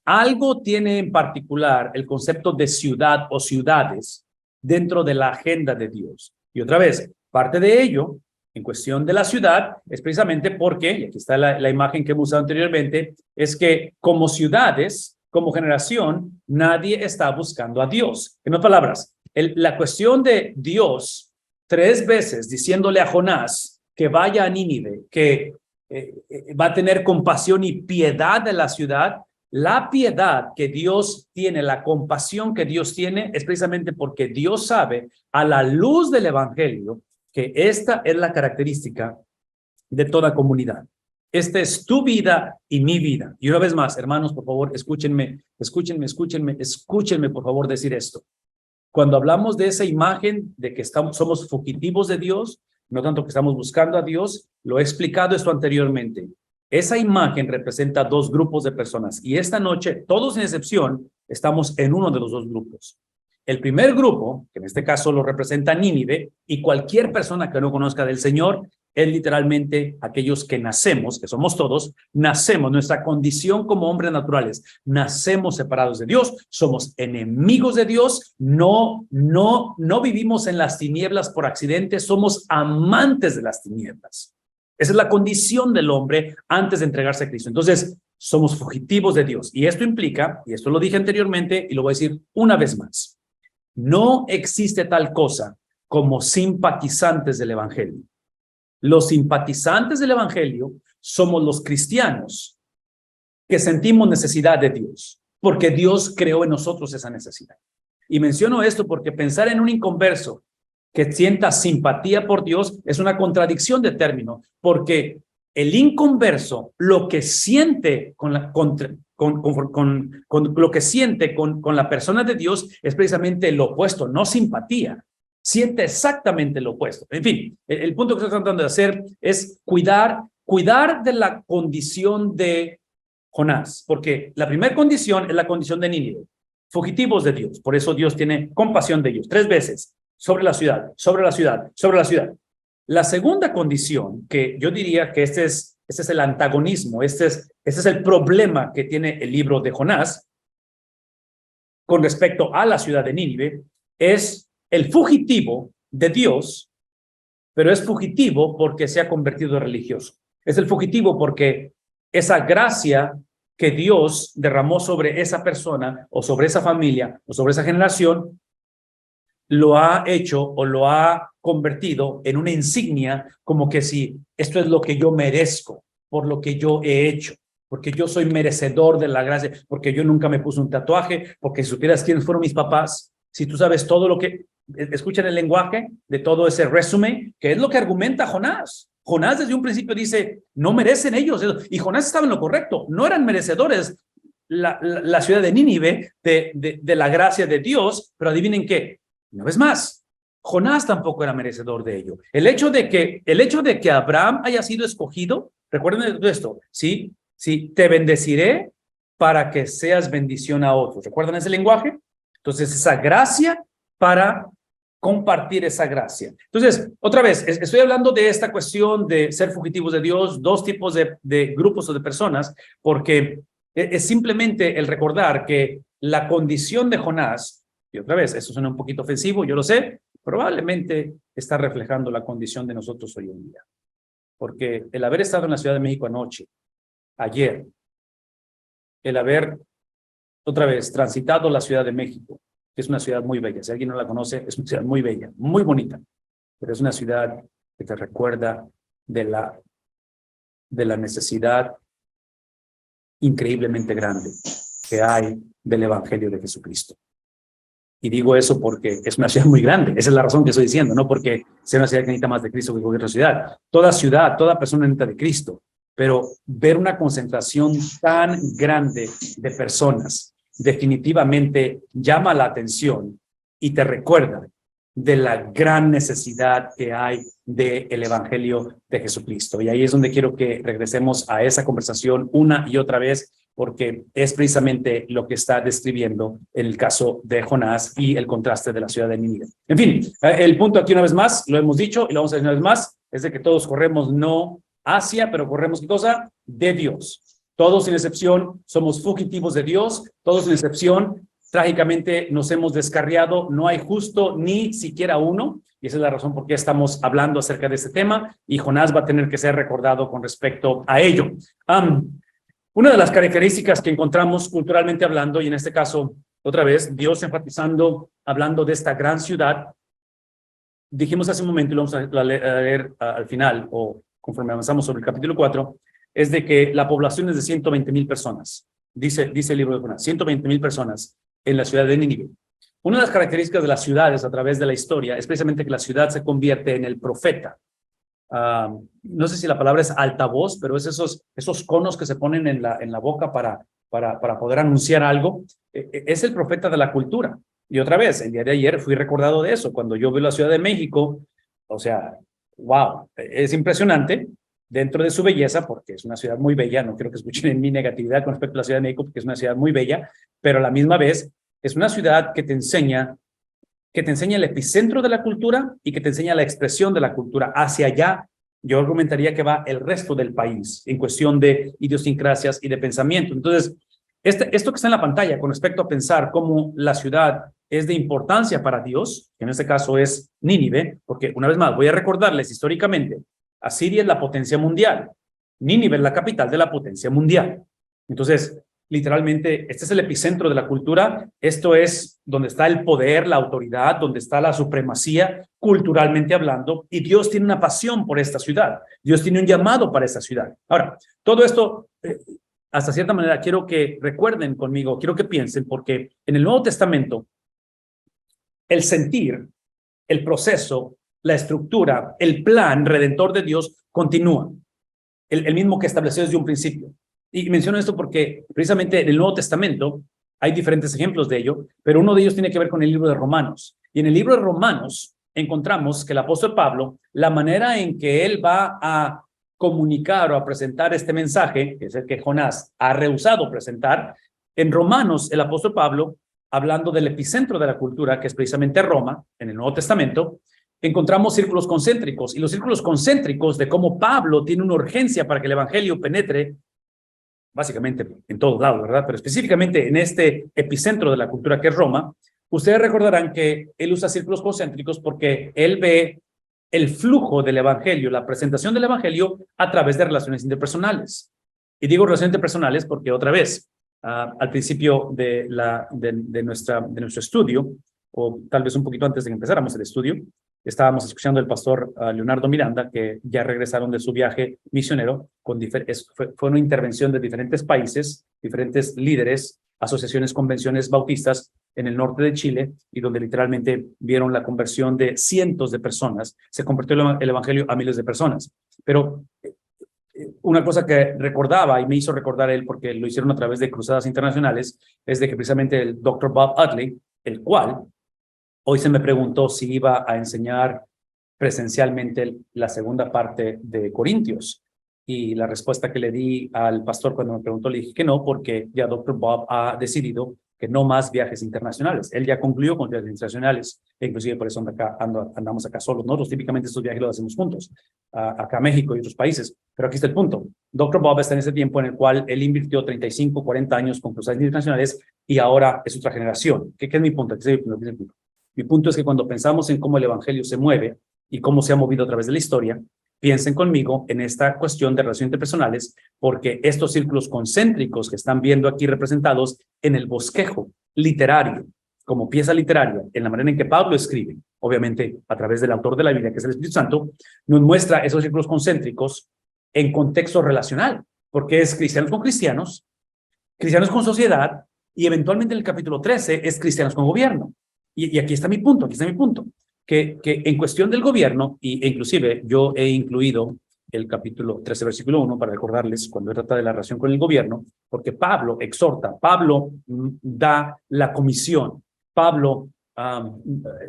S1: Algo tiene en particular el concepto de ciudad o ciudades dentro de la agenda de Dios. Y otra vez, parte de ello, en cuestión de la ciudad, es precisamente porque, y aquí está la imagen que hemos usado anteriormente, es que como ciudades, como generación, nadie está buscando a Dios. En otras palabras, la cuestión de Dios 3 veces diciéndole a Jonás que vaya a Nínive, que va a tener compasión y piedad de la ciudad. La piedad que Dios tiene, la compasión que Dios tiene, es precisamente porque Dios sabe, a la luz del Evangelio, que esta es la característica de toda comunidad. Esta es tu vida y mi vida. Y una vez más, hermanos, por favor, escúchenme, por favor, decir esto. Cuando hablamos de esa imagen de que somos fugitivos de Dios, no tanto que estamos buscando a Dios, lo he explicado esto anteriormente. Esa imagen representa 2 grupos de personas y esta noche, todos sin excepción, estamos en uno de los 2 grupos. El primer grupo, que en este caso lo representa Nínive, y cualquier persona que no conozca del Señor, es literalmente aquellos que nacemos, que somos todos, nacemos, nuestra condición como hombres naturales, nacemos separados de Dios, somos enemigos de Dios, no vivimos en las tinieblas por accidente, somos amantes de las tinieblas. Esa es la condición del hombre antes de entregarse a Cristo. Entonces, somos fugitivos de Dios. Y esto implica, y esto lo dije anteriormente y lo voy a decir una vez más, no existe tal cosa como simpatizantes del Evangelio. Los simpatizantes del Evangelio somos los cristianos que sentimos necesidad de Dios, porque Dios creó en nosotros esa necesidad. Y menciono esto porque pensar en un inconverso que sienta simpatía por Dios es una contradicción de término, porque el inconverso lo que siente con lo que siente con la persona de Dios es precisamente lo opuesto, no simpatía. Siente exactamente lo opuesto. En fin, el punto que estoy tratando de hacer es cuidar de la condición de Jonás, porque la primera condición es la condición de Nínive, fugitivos de Dios. Por eso Dios tiene compasión de ellos 3 veces, sobre la ciudad, sobre la ciudad, sobre la ciudad. La segunda condición, que yo diría que este es el antagonismo, este es el problema que tiene el libro de Jonás con respecto a la ciudad de Nínive, es el fugitivo de Dios, pero es fugitivo porque se ha convertido en religioso. Es el fugitivo porque esa gracia que Dios derramó sobre esa persona o sobre esa familia o sobre esa generación lo ha hecho o lo ha convertido en una insignia, como que si esto es lo que yo merezco por lo que yo he hecho. porque yo soy merecedor de la gracia, porque yo nunca me puse un tatuaje, porque si supieras quiénes fueron mis papás, si tú sabes todo lo que, escuchan el lenguaje de todo ese resumen, que es lo que argumenta Jonás. Jonás desde un principio dice, no merecen ellos, y Jonás estaba en lo correcto, no eran merecedores la ciudad de Nínive de la gracia de Dios, pero adivinen qué, una vez más, Jonás tampoco era merecedor de ello. El hecho de que Abraham haya sido escogido, recuerden esto, ¿sí? Sí, te bendeciré para que seas bendición a otros. ¿Recuerdan ese lenguaje? Entonces, esa gracia para compartir esa gracia. Entonces, otra vez, estoy hablando de esta cuestión de ser fugitivos de Dios, dos tipos de grupos o de personas, porque es simplemente el recordar que la condición de Jonás, y otra vez, eso suena un poquito ofensivo, yo lo sé, probablemente está reflejando la condición de nosotros hoy en día. Porque el haber estado en la Ciudad de México anoche, ayer, el haber, otra vez, transitado la Ciudad de México, que es una ciudad muy bella, si alguien no la conoce, es una ciudad muy bella, muy bonita, pero es una ciudad que te recuerda de la necesidad increíblemente grande que hay del Evangelio de Jesucristo. Y digo eso porque es una ciudad muy grande, esa es la razón que estoy diciendo, no porque sea una ciudad que necesita más de Cristo que cualquier otra ciudad, toda persona necesita de Cristo, pero ver una concentración tan grande de personas definitivamente llama la atención y te recuerda de la gran necesidad que hay del Evangelio de Jesucristo. Y ahí es donde quiero que regresemos a esa conversación una y otra vez, porque es precisamente lo que está describiendo en el caso de Jonás y el contraste de la ciudad de Nínive. En fin, el punto aquí una vez más, lo hemos dicho y lo vamos a decir una vez más, es de que todos corremos no hacia, pero corremos ¿qué cosa? De Dios. Todos sin excepción somos fugitivos de Dios, todos sin excepción trágicamente nos hemos descarriado, no hay justo ni siquiera uno, y esa es la razón por qué estamos hablando acerca de este tema, y Jonás va a tener que ser recordado con respecto a ello. Una de las características que encontramos culturalmente hablando, y en este caso, otra vez, Dios enfatizando, hablando de esta gran ciudad, dijimos hace un momento, y lo vamos a leer al final, o conforme avanzamos sobre el capítulo 4, es de que la población es de 120,000 personas. Dice el libro de Jonás, 120,000 personas en la ciudad de Nínive. Una de las características de las ciudades a través de la historia es precisamente que la ciudad se convierte en el profeta. No sé si la palabra es altavoz, pero es esos conos que se ponen en la boca para poder anunciar algo. Es el profeta de la cultura. Y otra vez, el día de ayer fui recordado de eso. Cuando yo veo la Ciudad de México, o sea, wow, es impresionante dentro de su belleza, porque es una ciudad muy bella. No quiero que escuchen en mi negatividad con respecto a la Ciudad de México, porque es una ciudad muy bella, pero a la misma vez es una ciudad que te enseña el epicentro de la cultura y que te enseña la expresión de la cultura. Hacia allá, yo argumentaría que va el resto del país en cuestión de idiosincrasias y de pensamiento. Entonces, esto que está en la pantalla con respecto a pensar cómo la ciudad es de importancia para Dios, que en este caso es Nínive, porque una vez más voy a recordarles históricamente, Asiria es la potencia mundial, Nínive es la capital de la potencia mundial. Entonces, literalmente, este es el epicentro de la cultura, esto es donde está el poder, la autoridad, donde está la supremacía, culturalmente hablando, y Dios tiene una pasión por esta ciudad, Dios tiene un llamado para esta ciudad. Ahora, todo esto, hasta cierta manera, quiero que recuerden conmigo, quiero que piensen, porque en el Nuevo Testamento, el sentir, el proceso, la estructura, el plan redentor de Dios continúa, el mismo que estableció desde un principio. Y menciono esto porque precisamente en el Nuevo Testamento hay diferentes ejemplos de ello, pero uno de ellos tiene que ver con el libro de Romanos. Y en el libro de Romanos encontramos que el apóstol Pablo, la manera en que él va a comunicar o a presentar este mensaje, que es el que Jonás ha rehusado presentar, en Romanos el apóstol Pablo, hablando del epicentro de la cultura, que es precisamente Roma, en el Nuevo Testamento, encontramos círculos concéntricos, y los círculos concéntricos de cómo Pablo tiene una urgencia para que el evangelio penetre básicamente en todos lados, ¿verdad? Pero específicamente en este epicentro de la cultura que es Roma, ustedes recordarán que él usa círculos concéntricos porque él ve el flujo del evangelio, la presentación del evangelio a través de relaciones interpersonales. Y digo relaciones interpersonales porque otra vez, al principio de nuestro estudio, o tal vez un poquito antes de que empezáramos el estudio, estábamos escuchando al pastor Leonardo Miranda, que ya regresaron de su viaje misionero, fue una intervención de diferentes países, diferentes líderes, asociaciones, convenciones bautistas en el norte de Chile, y donde literalmente vieron la conversión de cientos de personas. Se convirtió el evangelio a miles de personas. Pero una cosa que recordaba y me hizo recordar él, porque lo hicieron a través de cruzadas internacionales, es de que precisamente el Dr. Bob Utley, el cual hoy se me preguntó si iba a enseñar presencialmente la segunda parte de Corintios. Y la respuesta que le di al pastor cuando me preguntó, le dije que no, porque ya Dr. Bob ha decidido que no más viajes internacionales. Él ya concluyó con viajes internacionales, e inclusive por eso andamos acá solos. Nosotros típicamente estos viajes los hacemos juntos, acá a México y otros países. Pero aquí está el punto. Dr. Bob está en ese tiempo en el cual él invirtió 35, 40 años con cruzadas internacionales, y ahora es otra generación. ¿Qué es mi punto? Mi punto es que cuando pensamos en cómo el evangelio se mueve y cómo se ha movido a través de la historia, piensen conmigo en esta cuestión de relaciones interpersonales, porque estos círculos concéntricos que están viendo aquí representados en el bosquejo literario, como pieza literaria, en la manera en que Pablo escribe, obviamente a través del autor de la Biblia, que es el Espíritu Santo, nos muestra esos círculos concéntricos en contexto relacional, porque es cristianos con cristianos, cristianos con sociedad, y eventualmente en el capítulo 13 es cristianos con gobierno. Y aquí está mi punto, que en cuestión del gobierno, e inclusive yo he incluido el capítulo 13, versículo 1, para recordarles cuando trata de la relación con el gobierno, porque Pablo exhorta, Pablo da la comisión, Pablo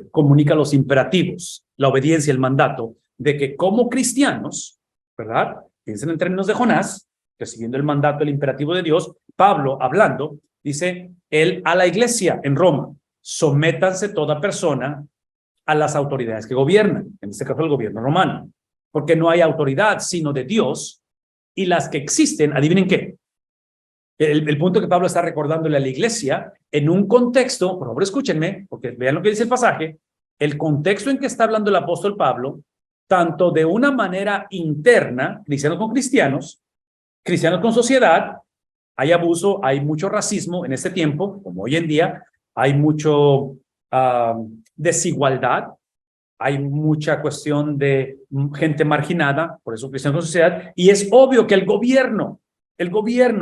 S1: comunica los imperativos, la obediencia, el mandato, de que como cristianos, ¿verdad? Piensen en términos de Jonás, recibiendo el mandato, el imperativo de Dios, Pablo hablando, dice él a la iglesia en Roma: sométanse toda persona a las autoridades que gobiernan, en este caso el gobierno romano, porque no hay autoridad sino de Dios, y las que existen, adivinen qué. El punto que Pablo está recordándole a la iglesia en un contexto, por favor escúchenme, porque vean lo que dice el pasaje, el contexto en que está hablando el apóstol Pablo, tanto de una manera interna, cristianos con cristianos, cristianos con sociedad. Hay abuso, hay mucho racismo en este tiempo, como hoy en día, hay mucho desigualdad, hay mucha cuestión de gente marginada, por eso cristianos con sociedad, y es obvio que el gobierno,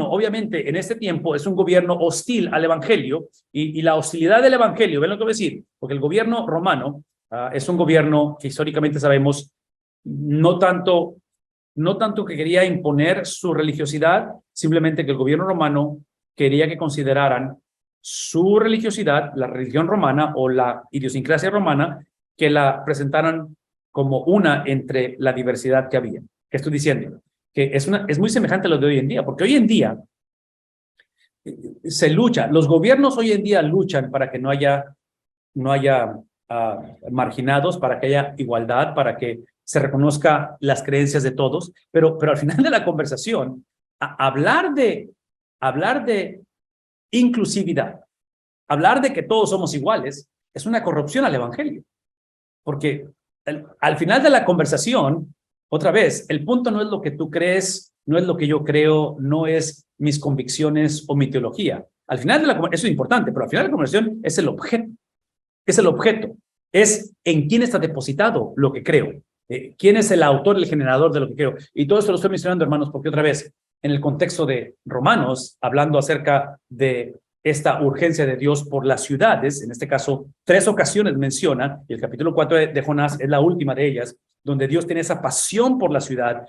S1: obviamente, en este tiempo es un gobierno hostil al evangelio, y la hostilidad del evangelio, ven lo que voy a decir, porque el gobierno romano es un gobierno que históricamente sabemos no tanto que quería imponer su religiosidad, simplemente que el gobierno romano quería que consideraran su religiosidad, la religión romana o la idiosincrasia romana, que la presentaran como una entre la diversidad que había. ¿Qué estoy diciendo? Que es muy semejante a lo de hoy en día, porque hoy en día se lucha, los gobiernos hoy en día luchan para que no haya marginados, para que haya igualdad, para que se reconozca las creencias de todos, pero al final de la conversación, hablar de inclusividad, hablar de que todos somos iguales, es una corrupción al evangelio, porque al final de la conversación, otra vez, el punto no es lo que tú crees, no es lo que yo creo, no es mis convicciones o mi teología. Al final de la conversación, eso es importante, pero al final de la conversación es el objeto. Es el objeto, es en quién está depositado lo que creo, quién es el autor, el generador de lo que creo. Y todo esto lo estoy mencionando, hermanos, porque otra vez, en el contexto de Romanos, hablando acerca de esta urgencia de Dios por las ciudades, en este caso, 3 ocasiones menciona, y el capítulo 4 de Jonás es la última de ellas, donde Dios tiene esa pasión por la ciudad.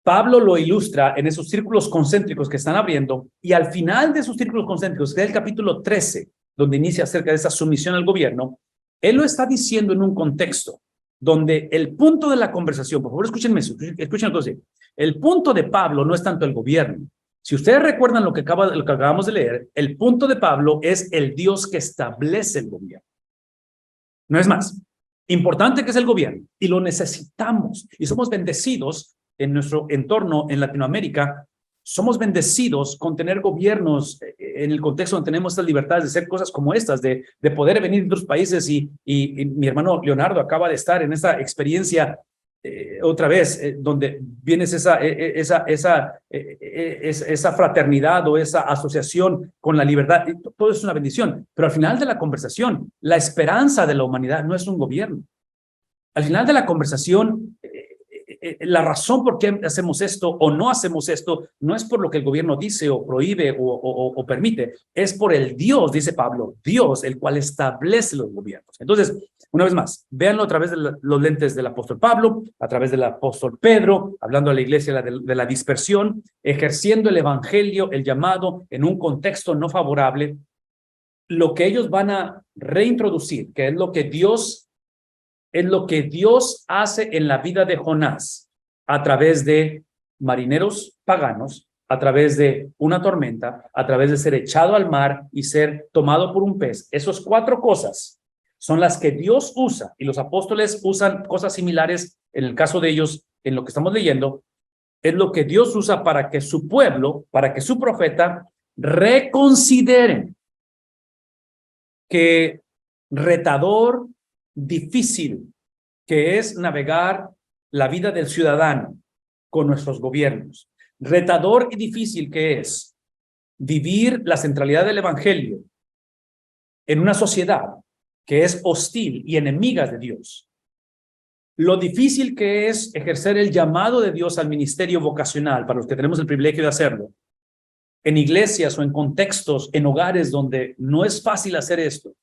S1: Pablo lo ilustra en esos círculos concéntricos que están abriendo, y al final de esos círculos concéntricos, que es el capítulo 13, donde inicia acerca de esa sumisión al gobierno, él lo está diciendo en un contexto donde el punto de la conversación, por favor escúchenme, escuchen lo que dice, el punto de Pablo no es tanto el gobierno. Si ustedes recuerdan lo que acabamos de leer, el punto de Pablo es el Dios que establece el gobierno. No es más. Importante que es el gobierno, y lo necesitamos, y somos bendecidos en nuestro entorno en Latinoamérica. Somos bendecidos con tener gobiernos en el contexto donde tenemos estas libertades de hacer cosas como estas, de poder venir de otros países, y mi hermano Leonardo acaba de estar en esta experiencia otra vez, donde vienes esa fraternidad o esa asociación con la libertad, todo es una bendición. Pero al final de la conversación, la esperanza de la humanidad no es un gobierno. Al final de la conversación, la razón por qué hacemos esto o no hacemos esto no es por lo que el gobierno dice o prohíbe o permite, es por el Dios, dice Pablo, Dios, el cual establece los gobiernos. Entonces, una vez más, véanlo a través de los lentes del apóstol Pablo, a través del apóstol Pedro, hablando a la iglesia de la dispersión, ejerciendo el evangelio, el llamado en un contexto no favorable. Lo que ellos van a reintroducir, que es lo que Dios hace en la vida de Jonás a través de marineros paganos, a través de una tormenta, a través de ser echado al mar y ser tomado por un pez. Esas 4 cosas son las que Dios usa, y los apóstoles usan cosas similares en el caso de ellos, en lo que estamos leyendo, es lo que Dios usa para que su pueblo, para que su profeta reconsideren que retador, difícil que es navegar la vida del ciudadano con nuestros gobiernos, retador y difícil que es vivir la centralidad del evangelio en una sociedad que es hostil y enemiga de Dios, lo difícil que es ejercer el llamado de Dios al ministerio vocacional para los que tenemos el privilegio de hacerlo, en iglesias o en contextos, en hogares donde no es fácil hacer esto.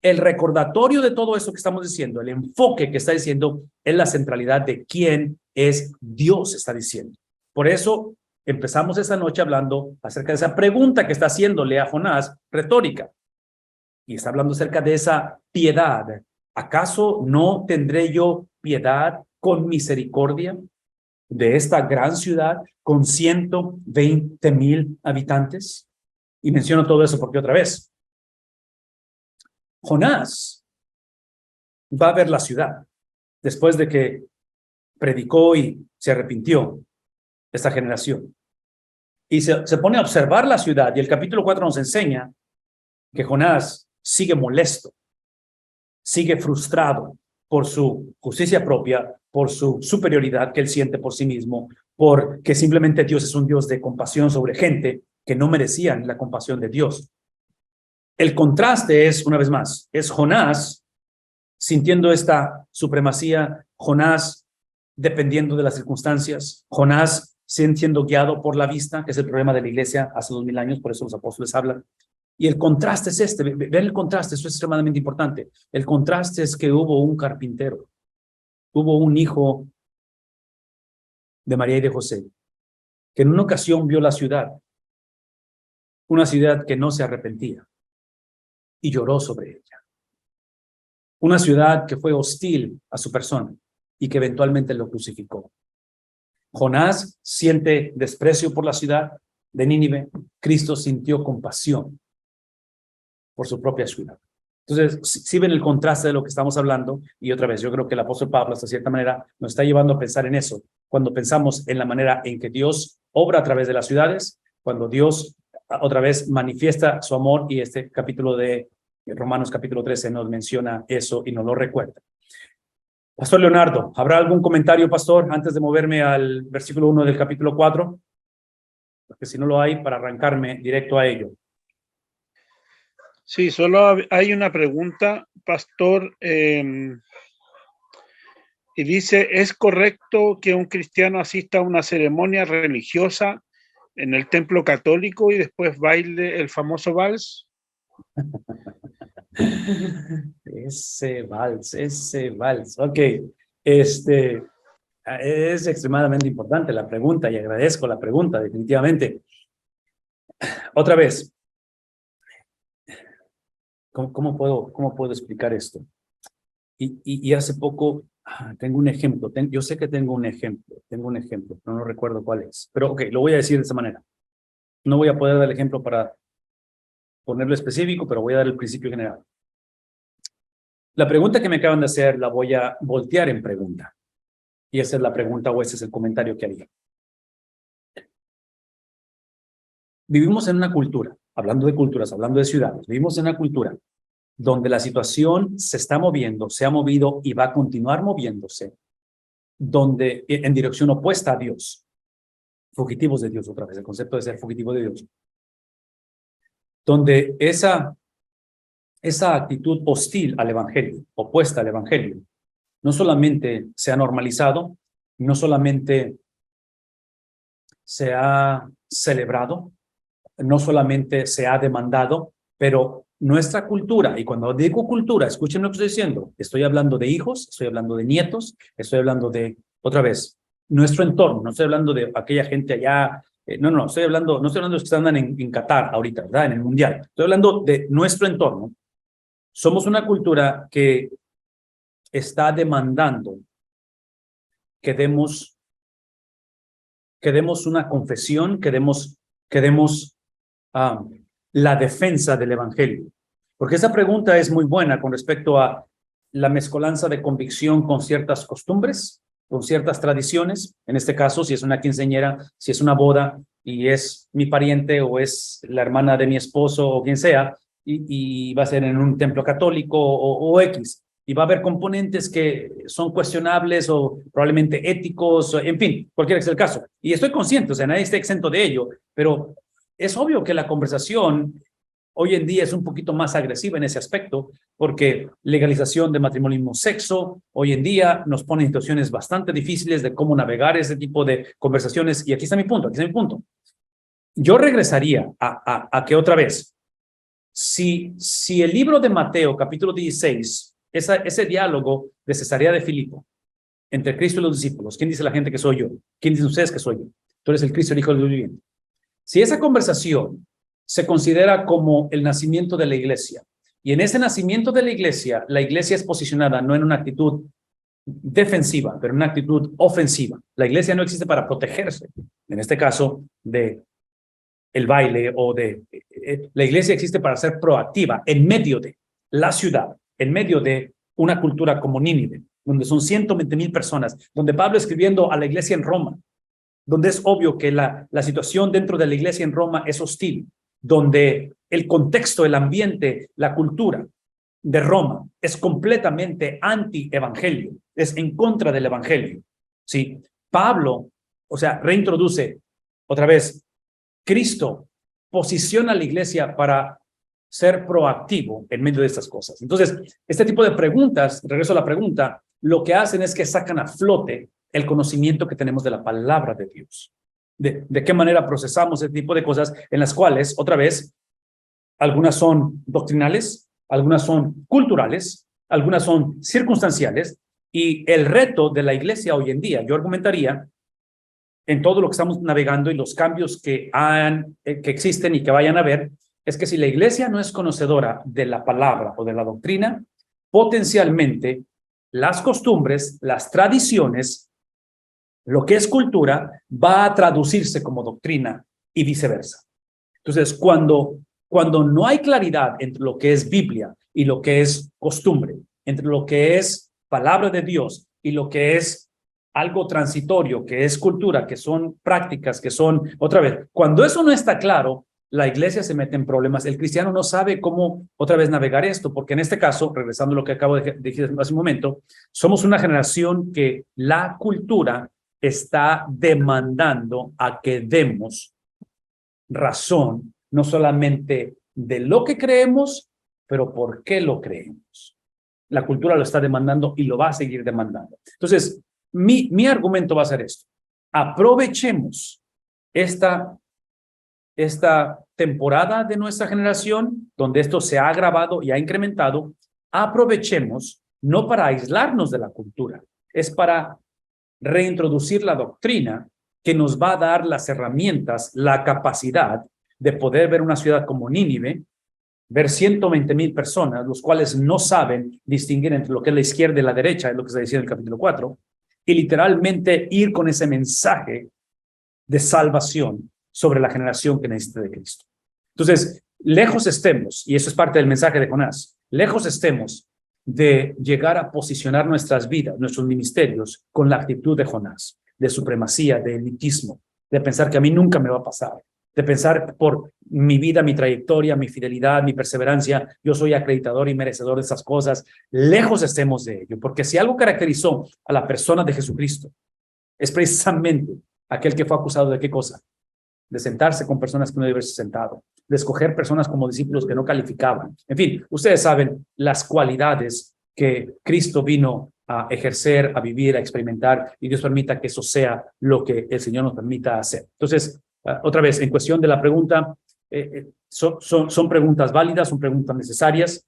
S1: El recordatorio de todo eso que estamos diciendo, el enfoque que está diciendo, es la centralidad de quién es Dios, está diciendo. Por eso empezamos esta noche hablando acerca de esa pregunta que está haciéndole a Jonás, retórica. Y está hablando acerca de esa piedad. ¿Acaso no tendré yo piedad con misericordia de esta gran ciudad con 120,000 habitantes? Y menciono todo eso porque otra vez, Jonás va a ver la ciudad después de que predicó y se arrepintió esta generación. Y se pone a observar la ciudad, y el capítulo 4 nos enseña que Jonás sigue molesto, sigue frustrado por su justicia propia, por su superioridad que él siente por sí mismo, porque simplemente Dios es un Dios de compasión sobre gente que no merecían la compasión de Dios. El contraste es, una vez más, es Jonás sintiendo esta supremacía, Jonás dependiendo de las circunstancias, Jonás siendo guiado por la vista, que es el problema de la iglesia hace 2000 años, por eso los apóstoles hablan. Y el contraste es este, ven el contraste, eso es extremadamente importante. El contraste es que hubo un carpintero, hubo un hijo de María y de José, que en una ocasión vio la ciudad, una ciudad que no se arrepentía, y lloró sobre ella. Una ciudad que fue hostil a su persona y que eventualmente lo crucificó. Jonás siente desprecio por la ciudad de Nínive. Cristo sintió compasión por su propia ciudad. Entonces, si ven el contraste de lo que estamos hablando, y otra vez, yo creo que el apóstol Pablo, hasta cierta manera, nos está llevando a pensar en eso, cuando pensamos en la manera en que Dios obra a través de las ciudades, cuando Dios otra vez manifiesta su amor, y este capítulo de Romanos capítulo 13 nos menciona eso y nos lo recuerda. Pastor Leonardo, ¿habrá algún comentario, pastor, antes de moverme al versículo 1 del capítulo 4? Porque si no lo hay, para arrancarme directo a ello.
S2: Sí, solo hay una pregunta, pastor, y dice, ¿es correcto que un cristiano asista a una ceremonia religiosa en el templo católico y después baile el famoso vals?
S1: Ese vals. Ok, es extremadamente importante la pregunta y agradezco la pregunta, definitivamente. Otra vez, ¿cómo puedo explicar esto? Y hace poco tengo un ejemplo, yo sé que tengo un ejemplo, pero no recuerdo cuál es. Pero ok, lo voy a decir de esa manera. No voy a poder dar el ejemplo para ponerlo específico, pero voy a dar el principio general. La pregunta que me acaban de hacer la voy a voltear en pregunta. Y esa es la pregunta o ese es el comentario que haría. Vivimos en una cultura, hablando de culturas, hablando de ciudades, vivimos en una cultura donde la situación se está moviendo, se ha movido y va a continuar moviéndose donde en dirección opuesta a Dios. Fugitivos de Dios, otra vez, el concepto de ser fugitivo de Dios. Donde esa actitud hostil al evangelio, opuesta al evangelio, no solamente se ha normalizado, no solamente se ha celebrado, no solamente se ha demandado, pero nuestra cultura, y cuando digo cultura, escuchen lo que estoy diciendo, estoy hablando de hijos, estoy hablando de nietos, estoy hablando de, otra vez, nuestro entorno, no estoy hablando de aquella gente allá, no estoy hablando de los que andan en Qatar ahorita, ¿verdad? En el Mundial. Estoy hablando de nuestro entorno. Somos una cultura que está demandando que demos una confesión, que demos la defensa del evangelio. Porque esa pregunta es muy buena con respecto a la mezcolanza de convicción con ciertas costumbres, con ciertas tradiciones. En este caso, si es una quinceañera, si es una boda y es mi pariente o es la hermana de mi esposo o quien sea, y va a ser en un templo católico o X. Y va a haber componentes que son cuestionables o probablemente éticos, en fin, cualquiera que sea el caso. Y estoy consciente, o sea, nadie está exento de ello, pero es obvio que la conversación hoy en día es un poquito más agresiva en ese aspecto, porque legalización de matrimonio mismo sexo, hoy en día nos pone en situaciones bastante difíciles de cómo navegar ese tipo de conversaciones. Y aquí está mi punto, Yo regresaría a que otra vez, si el libro de Mateo, capítulo 16, ese diálogo de Cesarea de Filipo, entre Cristo y los discípulos, ¿quién dice la gente que soy yo? ¿Quién dicen ustedes que soy yo? Tú eres el Cristo, el Hijo del Dios viviente. Si esa conversación se considera como el nacimiento de la iglesia, y en ese nacimiento de la iglesia es posicionada no en una actitud defensiva, pero en una actitud ofensiva. La iglesia no existe para protegerse, en este caso, de el baile o la iglesia existe para ser proactiva en medio de la ciudad, en medio de una cultura como Nínive, donde son 120,000 personas, donde Pablo escribiendo a la iglesia en Roma, donde es obvio que la situación dentro de la iglesia en Roma es hostil, donde el contexto, el ambiente, la cultura de Roma es completamente anti-evangelio, es en contra del evangelio. ¿Sí? Pablo, o sea, reintroduce otra vez, Cristo posiciona a la iglesia para ser proactivo en medio de estas cosas. Entonces, este tipo de preguntas, regreso a la pregunta, lo que hacen es que sacan a flote el conocimiento que tenemos de la palabra de Dios. De qué manera procesamos ese tipo de cosas en las cuales, otra vez, algunas son doctrinales, algunas son culturales, algunas son circunstanciales, y el reto de la iglesia hoy en día, yo argumentaría, en todo lo que estamos navegando y los cambios que existen y que vayan a haber, es que si la iglesia no es conocedora de la palabra o de la doctrina, potencialmente las costumbres, las tradiciones, lo que es cultura, va a traducirse como doctrina y viceversa. Entonces, cuando no hay claridad entre lo que es Biblia y lo que es costumbre, entre lo que es palabra de Dios y lo que es algo transitorio, que es cultura, que son prácticas, que son, otra vez, cuando eso no está claro, la iglesia se mete en problemas. El cristiano no sabe cómo, otra vez, navegar esto, porque en este caso, regresando a lo que acabo de decir hace un momento, somos una generación que la cultura está demandando a que demos razón, no solamente de lo que creemos, pero por qué lo creemos. La cultura lo está demandando y lo va a seguir demandando. Entonces, mi argumento va a ser esto. Aprovechemos esta temporada de nuestra generación, donde esto se ha agravado y ha incrementado. Aprovechemos, no para aislarnos de la cultura, es para reintroducir la doctrina que nos va a dar las herramientas, la capacidad de poder ver una ciudad como Nínive, ver 120,000 personas, los cuales no saben distinguir entre lo que es la izquierda y la derecha, es lo que se decía en el capítulo 4, y literalmente ir con ese mensaje de salvación sobre la generación que necesita de Cristo. Entonces, lejos estemos, y eso es parte del mensaje de Jonás, lejos estemos de llegar a posicionar nuestras vidas, nuestros ministerios, con la actitud de Jonás, de supremacía, de elitismo, de pensar que a mí nunca me va a pasar, de pensar por mi vida, mi trayectoria, mi fidelidad, mi perseverancia, yo soy acreditador y merecedor de esas cosas. Lejos estemos de ello, porque si algo caracterizó a la persona de Jesucristo, es precisamente aquel que fue acusado de qué cosa, de sentarse con personas que no debe haberse sentado, de escoger personas como discípulos que no calificaban. En fin, ustedes saben las cualidades que Cristo vino a ejercer, a vivir, a experimentar, y Dios permita que eso sea lo que el Señor nos permita hacer. Entonces, otra vez, en cuestión de la pregunta, son preguntas válidas, son preguntas necesarias,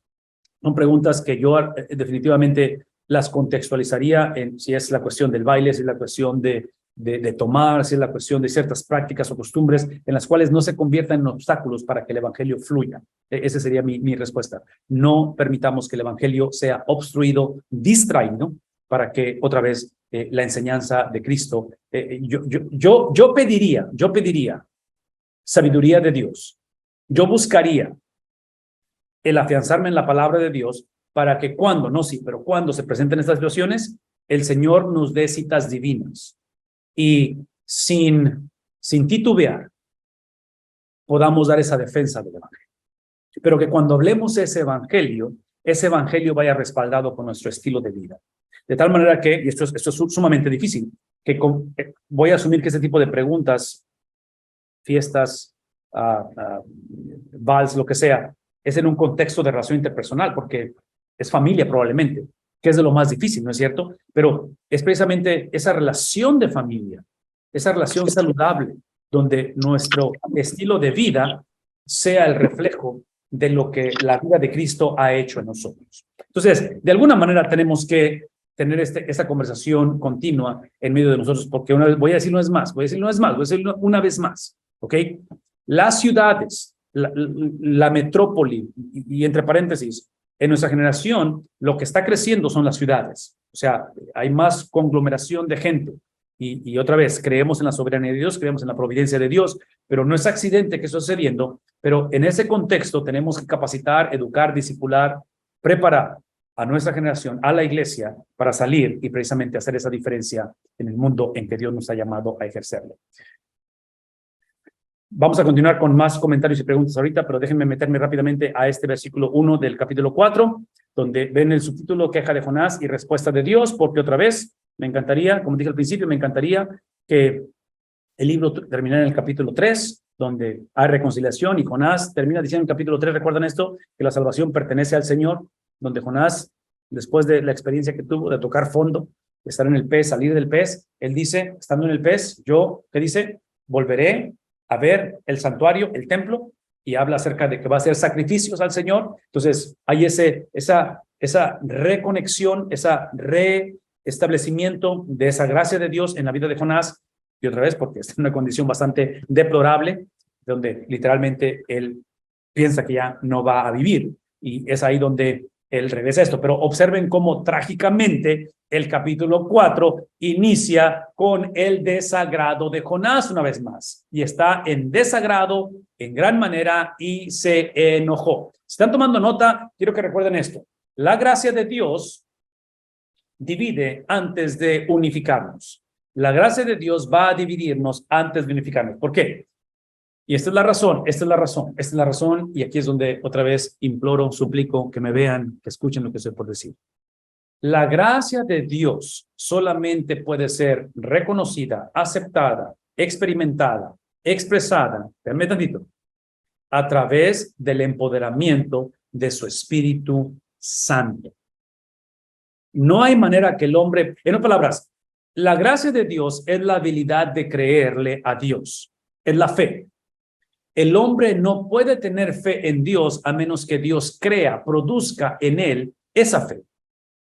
S1: son preguntas que yo definitivamente las contextualizaría en si es la cuestión del baile, si es la cuestión de tomar, si es la cuestión de ciertas prácticas o costumbres en las cuales no se conviertan en obstáculos para que el evangelio fluya. Esa sería mi respuesta. No permitamos que el evangelio sea obstruido, distraído, para que otra vez la enseñanza de Cristo, yo pediría sabiduría de Dios. Yo buscaría el afianzarme en la palabra de Dios para que cuando se presenten estas situaciones, el Señor nos dé citas divinas y sin titubear podamos dar esa defensa del evangelio. Pero que cuando hablemos de ese evangelio vaya respaldado con nuestro estilo de vida. De tal manera que, y esto es sumamente difícil, que voy a asumir que ese tipo de preguntas, fiestas, vals, lo que sea, es en un contexto de relación interpersonal, porque es familia probablemente, que es de lo más difícil, ¿no es cierto? Pero es precisamente esa relación de familia, esa relación saludable, donde nuestro estilo de vida sea el reflejo de lo que la vida de Cristo ha hecho en nosotros. Entonces, de alguna manera tenemos que tener esta conversación continua en medio de nosotros, porque voy a decir una vez más, ¿ok? Las ciudades, la metrópoli, y entre paréntesis, en nuestra generación, lo que está creciendo son las ciudades. O sea, hay más conglomeración de gente. Y otra vez, creemos en la soberanía de Dios, creemos en la providencia de Dios, pero no es accidente que eso esté sucediendo. Pero en ese contexto tenemos que capacitar, educar, discipular, preparar a nuestra generación, a la iglesia, para salir y precisamente hacer esa diferencia en el mundo en que Dios nos ha llamado a ejercerlo. Vamos a continuar con más comentarios y preguntas ahorita, pero déjenme meterme rápidamente a este versículo 1 del capítulo 4, donde ven el subtítulo Queja de Jonás y respuesta de Dios, porque otra vez me encantaría, como dije al principio, me encantaría que el libro terminara en el capítulo 3, donde hay reconciliación, y Jonás termina diciendo en el capítulo 3, ¿recuerdan esto? Que la salvación pertenece al Señor, donde Jonás, después de la experiencia que tuvo de tocar fondo, de estar en el pez, salir del pez, él dice, estando en el pez, ¿qué dice? Volveré a ver el santuario, el templo, y habla acerca de que va a hacer sacrificios al Señor. Entonces, hay esa reconexión, ese reestablecimiento de esa gracia de Dios en la vida de Jonás, y otra vez porque está en una condición bastante deplorable, donde literalmente él piensa que ya no va a vivir, y es ahí donde él regresa a esto. Pero observen cómo trágicamente el capítulo 4 inicia con el desagrado de Jonás una vez más, y está en desagrado en gran manera y se enojó. Si están tomando nota, quiero que recuerden esto: la gracia de Dios divide antes de unificarnos. La gracia de Dios va a dividirnos antes de unificarnos. ¿Por qué? Y esta es la razón, y aquí es donde otra vez imploro, suplico que me vean, que escuchen lo que estoy por decir. La gracia de Dios solamente puede ser reconocida, aceptada, experimentada, expresada, espérame tantito, a través del empoderamiento de su Espíritu Santo. No hay manera que el hombre, en otras palabras, la gracia de Dios es la habilidad de creerle a Dios, es la fe. El hombre no puede tener fe en Dios a menos que Dios produzca en él esa fe.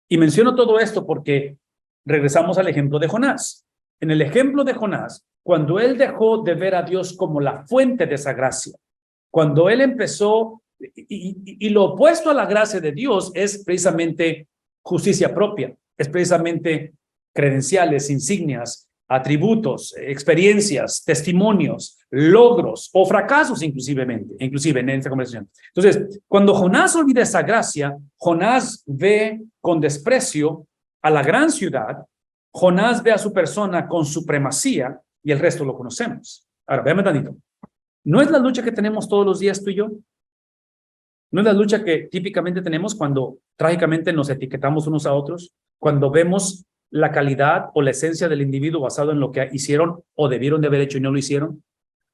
S1: Y menciono todo esto porque regresamos al ejemplo de Jonás. En el ejemplo de Jonás, cuando él dejó de ver a Dios como la fuente de esa gracia, cuando él empezó, y lo opuesto a la gracia de Dios es precisamente justicia propia, es precisamente credenciales, insignias, atributos, experiencias, testimonios, logros o fracasos inclusive en esta conversación. Entonces, cuando Jonás olvida esa gracia, Jonás ve con desprecio a la gran ciudad, Jonás ve a su persona con supremacía, y el resto lo conocemos. Ahora, véanme tantito. ¿No es la lucha que tenemos todos los días tú y yo? ¿No es la lucha que típicamente tenemos cuando trágicamente nos etiquetamos unos a otros? Cuando vemos la calidad o la esencia del individuo basado en lo que hicieron o debieron de haber hecho y no lo hicieron.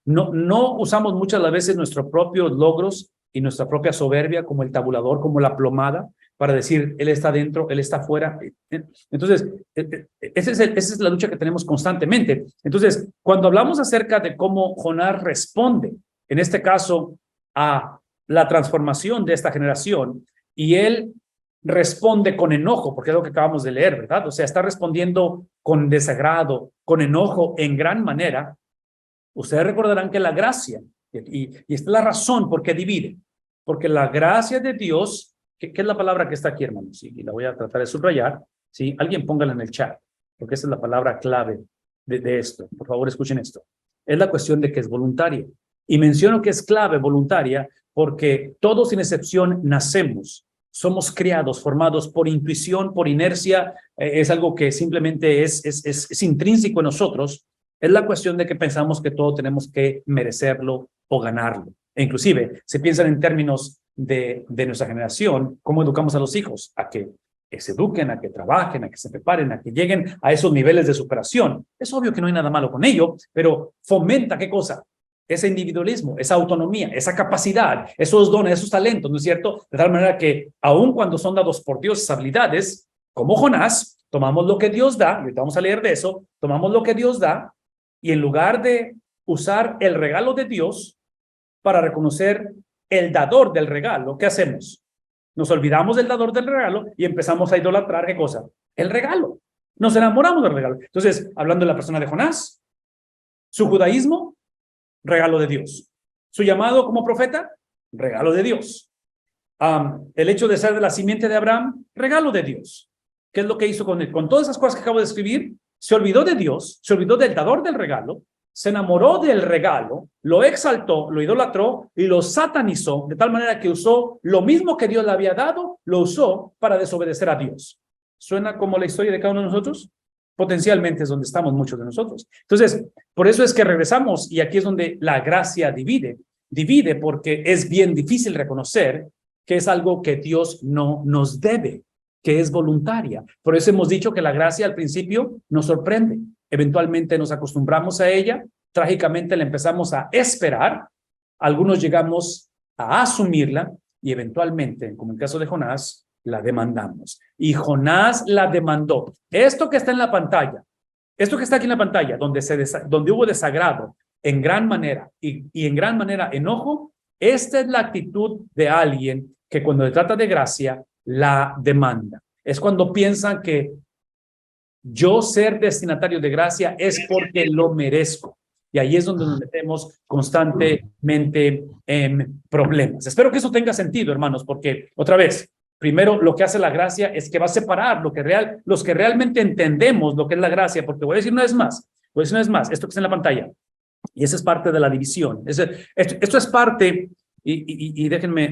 S1: No usamos muchas las veces nuestros propios logros y nuestra propia soberbia como el tabulador, como la plomada, para decir, él está dentro, él está fuera. Entonces, esa es la lucha que tenemos constantemente. Entonces, cuando hablamos acerca de cómo Jonás responde, en este caso, a la transformación de esta generación, y él responde con enojo, porque es lo que acabamos de leer, ¿verdad? O sea, está respondiendo con desagrado, con enojo en gran manera. Ustedes recordarán que la gracia, y esta es la razón por qué divide, porque la gracia de Dios, ¿qué es la palabra que está aquí, hermanos? Y la voy a tratar de subrayar, ¿sí? Alguien póngala en el chat, porque esa es la palabra clave de esto. Por favor, escuchen esto. Es la cuestión de que es voluntaria. Y menciono que es clave voluntaria porque todos sin excepción nacemos, somos criados, formados por intuición, por inercia, es algo que simplemente es intrínseco en nosotros. Es la cuestión de que pensamos que todo tenemos que merecerlo o ganarlo. E inclusive, se piensan en términos de nuestra generación, ¿cómo educamos a los hijos? A que se eduquen, a que trabajen, a que se preparen, a que lleguen a esos niveles de superación. Es obvio que no hay nada malo con ello, pero fomenta, ¿qué cosa? Ese individualismo, esa autonomía, esa capacidad, esos dones, esos talentos, ¿no es cierto? De tal manera que, aun cuando son dados por Dios esas habilidades, como Jonás, tomamos lo que Dios da, y ahorita vamos a leer de eso, tomamos lo que Dios da, y en lugar de usar el regalo de Dios para reconocer el dador del regalo, ¿qué hacemos? Nos olvidamos del dador del regalo y empezamos a idolatrar, ¿qué cosa? El regalo. Nos enamoramos del regalo. Entonces, hablando de la persona de Jonás, su judaísmo, regalo de Dios. Su llamado como profeta, regalo de Dios. El hecho de ser de la simiente de Abraham, regalo de Dios. ¿Qué es lo que hizo con él? Con todas esas cosas que acabo de escribir, se olvidó de Dios, se olvidó del dador del regalo, se enamoró del regalo, lo exaltó, lo idolatró y lo satanizó, de tal manera que usó lo mismo que Dios le había dado, lo usó para desobedecer a Dios. ¿Suena como la historia de cada uno de nosotros? Potencialmente es donde estamos muchos de nosotros. Entonces, por eso es que regresamos, y aquí es donde la gracia divide. Divide porque es bien difícil reconocer que es algo que Dios no nos debe, que es voluntaria. Por eso hemos dicho que la gracia al principio nos sorprende. Eventualmente nos acostumbramos a ella, trágicamente la empezamos a esperar, algunos llegamos a asumirla y eventualmente, como en el caso de Jonás, la demandamos. Y Jonás la demandó. Esto que está en la pantalla, esto que está aquí en la pantalla, donde hubo desagrado en gran manera y en gran manera enojo, esta es la actitud de alguien que cuando se trata de gracia, la demanda. Es cuando piensan que yo ser destinatario de gracia es porque lo merezco. Y ahí es donde nos metemos constantemente en problemas. Espero que eso tenga sentido, hermanos, porque otra vez, primero lo que hace la gracia es que va a separar los que realmente entendemos lo que es la gracia, porque voy a decir una vez más, esto que está en la pantalla, y esa es parte de la división. Esto es parte. Y déjenme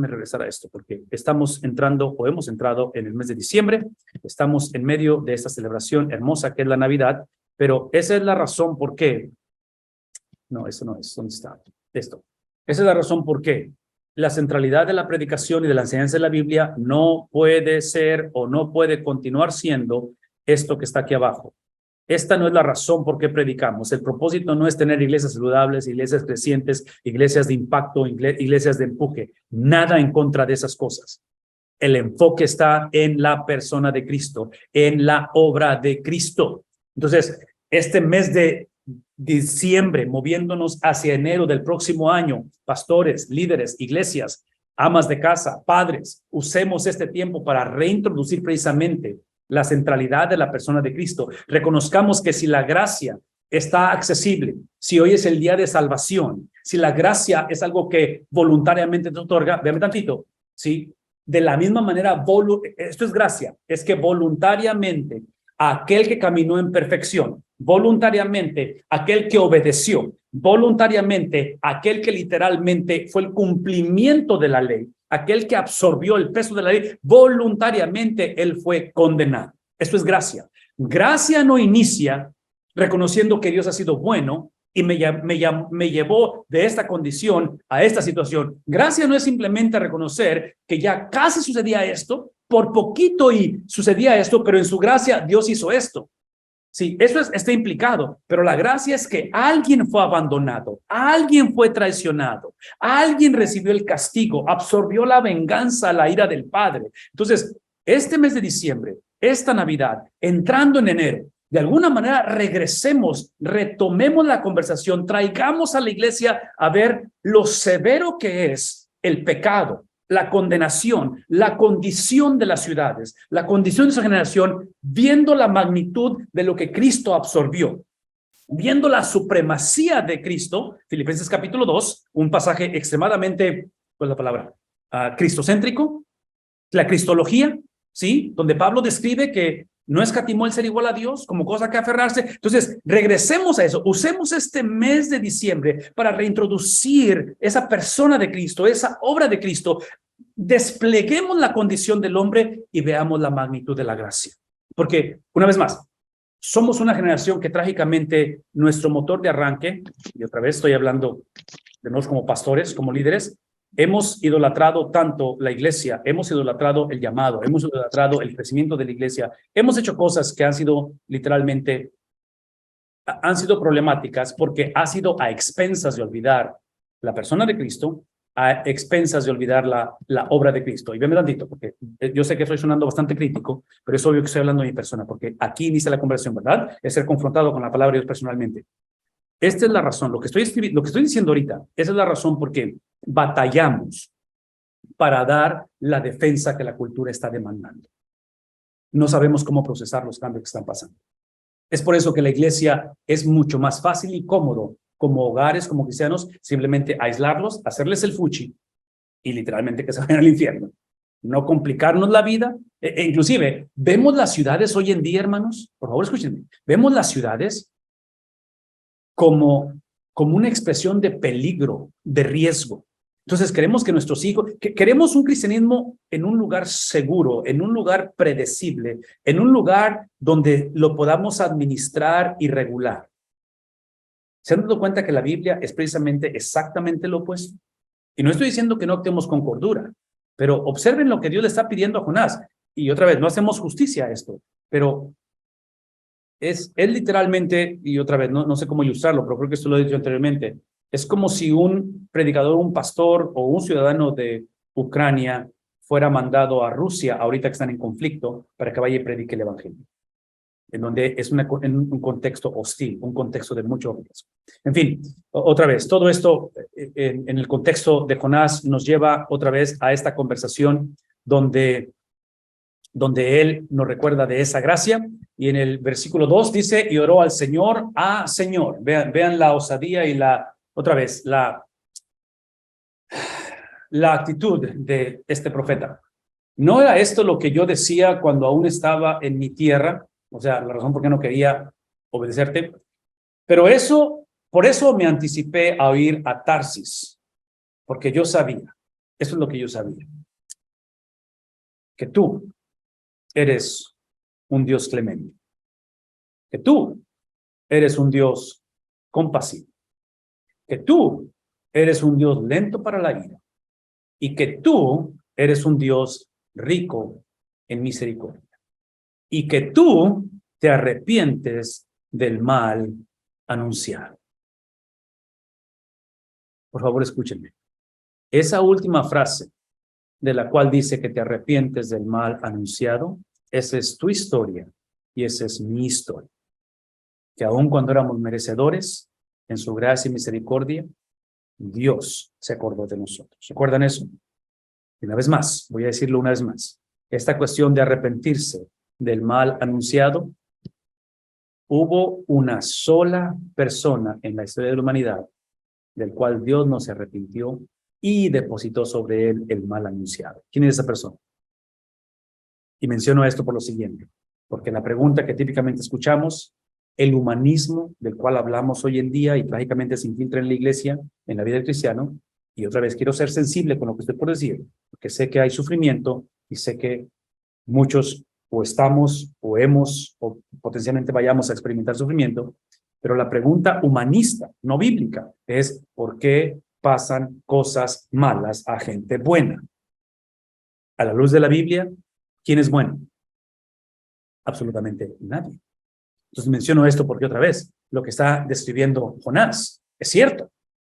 S1: regresar a esto, porque estamos entrando o hemos entrado en el mes de diciembre, estamos en medio de esta celebración hermosa que es la Navidad, pero esa es la razón por qué, no, eso no es, ¿dónde está? Esto. Esa es la razón por qué la centralidad de la predicación y de la enseñanza de la Biblia no puede ser o no puede continuar siendo esto que está aquí abajo. Esta no es la razón por qué predicamos. El propósito no es tener iglesias saludables, iglesias crecientes, iglesias de impacto, iglesias de empuje. Nada en contra de esas cosas. El enfoque está en la persona de Cristo, en la obra de Cristo. Entonces, este mes de diciembre, moviéndonos hacia enero del próximo año, pastores, líderes, iglesias, amas de casa, padres, usemos este tiempo para reintroducir precisamente la centralidad de la persona de Cristo. Reconozcamos que si la gracia está accesible, si hoy es el día de salvación, si la gracia es algo que voluntariamente te otorga, véame tantito, ¿sí? De la misma manera, esto es gracia, es que voluntariamente aquel que caminó en perfección, voluntariamente aquel que obedeció, voluntariamente aquel que literalmente fue el cumplimiento de la ley, aquel que absorbió el peso de la ley, voluntariamente él fue condenado. Eso es gracia. Gracia no inicia reconociendo que Dios ha sido bueno y me llevó de esta condición a esta situación. Gracia no es simplemente reconocer que ya casi sucedía esto, por poquito y sucedía esto, pero en su gracia Dios hizo esto. Sí, eso está implicado, pero la gracia es que alguien fue abandonado, alguien fue traicionado, alguien recibió el castigo, absorbió la venganza, la ira del Padre. Entonces, este mes de diciembre, esta Navidad, entrando en enero, de alguna manera regresemos, retomemos la conversación, traigamos a la iglesia a ver lo severo que es el pecado, la condenación, la condición de las ciudades, la condición de esa generación, viendo la magnitud de lo que Cristo absorbió, viendo la supremacía de Cristo. Filipenses capítulo 2, un pasaje extremadamente, ¿cuál es la palabra? Cristocéntrico, la cristología, ¿sí? Donde Pablo describe que no escatimó el ser igual a Dios como cosa que aferrarse. Entonces, regresemos a eso. Usemos este mes de diciembre para reintroducir esa persona de Cristo, esa obra de Cristo. Despleguemos la condición del hombre y veamos la magnitud de la gracia. Porque, una vez más, somos una generación que trágicamente nuestro motor de arranque, y otra vez estoy hablando de nosotros como pastores, como líderes, hemos idolatrado tanto la iglesia, hemos idolatrado el llamado, hemos idolatrado el crecimiento de la iglesia, hemos hecho cosas que han sido literalmente, han sido problemáticas porque ha sido a expensas de olvidar la persona de Cristo, a expensas de olvidar la obra de Cristo. Y véanme tantito, porque yo sé que estoy sonando bastante crítico, pero es obvio que estoy hablando de mi persona, porque aquí inicia la conversación, ¿verdad? Es ser confrontado con la palabra de Dios personalmente. Esta es la razón, lo que estoy diciendo ahorita, esa es la razón por qué batallamos para dar la defensa que la cultura está demandando. No sabemos cómo procesar los cambios que están pasando. Es por eso que la iglesia es mucho más fácil y cómodo, como hogares, como cristianos, simplemente aislarlos, hacerles el fuchi y literalmente que se vayan al infierno. No complicarnos la vida. Inclusive, vemos las ciudades hoy en día, hermanos, por favor escúchenme, vemos las ciudades como una expresión de peligro, de riesgo. Entonces queremos que nuestros hijos, queremos un cristianismo en un lugar seguro, en un lugar predecible, en un lugar donde lo podamos administrar y regular. ¿Se han dado cuenta que la Biblia es precisamente exactamente lo opuesto? Y no estoy diciendo que no actuemos con cordura, pero observen lo que Dios le está pidiendo a Jonás. Y otra vez, no hacemos justicia a esto, pero es literalmente, y otra vez, no sé cómo ilustrarlo, pero creo que esto lo he dicho anteriormente, es como si un predicador, un pastor o un ciudadano de Ucrania fuera mandado a Rusia, ahorita que están en conflicto, para que vaya y predique el evangelio, en donde es en un contexto hostil, un contexto de mucho riesgo. En fin, otra vez, todo esto en el contexto de Jonás nos lleva otra vez a esta conversación donde él nos recuerda de esa gracia, y en el versículo 2 dice, y oró al Señor, Señor. Vean la osadía y otra vez, la actitud de este profeta. ¿No era esto lo que yo decía cuando aún estaba en mi tierra? O sea, la razón por qué no quería obedecerte. Pero por eso me anticipé a ir a Tarsis, porque yo sabía, eso es lo que yo sabía, que tú eres un Dios clemente, que tú eres un Dios compasivo, que tú eres un Dios lento para la ira y que tú eres un Dios rico en misericordia y que tú te arrepientes del mal anunciado. Por favor, escúchenme. Esa última frase de la cual dice que te arrepientes del mal anunciado, esa es tu historia y esa es mi historia. Que aun cuando éramos merecedores, en su gracia y misericordia, Dios se acordó de nosotros. ¿Recuerdan eso? Y una vez más, voy a decirlo una vez más. Esta cuestión de arrepentirse del mal anunciado, hubo una sola persona en la historia de la humanidad del cual Dios no se arrepintió y depositó sobre él el mal anunciado. ¿Quién es esa persona? Y menciono esto por lo siguiente, porque la pregunta que típicamente escuchamos, el humanismo del cual hablamos hoy en día y trágicamente se infiltra en la iglesia, en la vida del cristiano, y otra vez quiero ser sensible con lo que estoy por decir, porque sé que hay sufrimiento y sé que muchos o estamos o hemos o potencialmente vayamos a experimentar sufrimiento, Pero la pregunta humanista, no bíblica, es ¿por qué pasan cosas malas a gente buena? A la luz de la Biblia, ¿quién es bueno? Absolutamente nadie. Entonces menciono esto porque otra vez, lo que está describiendo Jonás es cierto.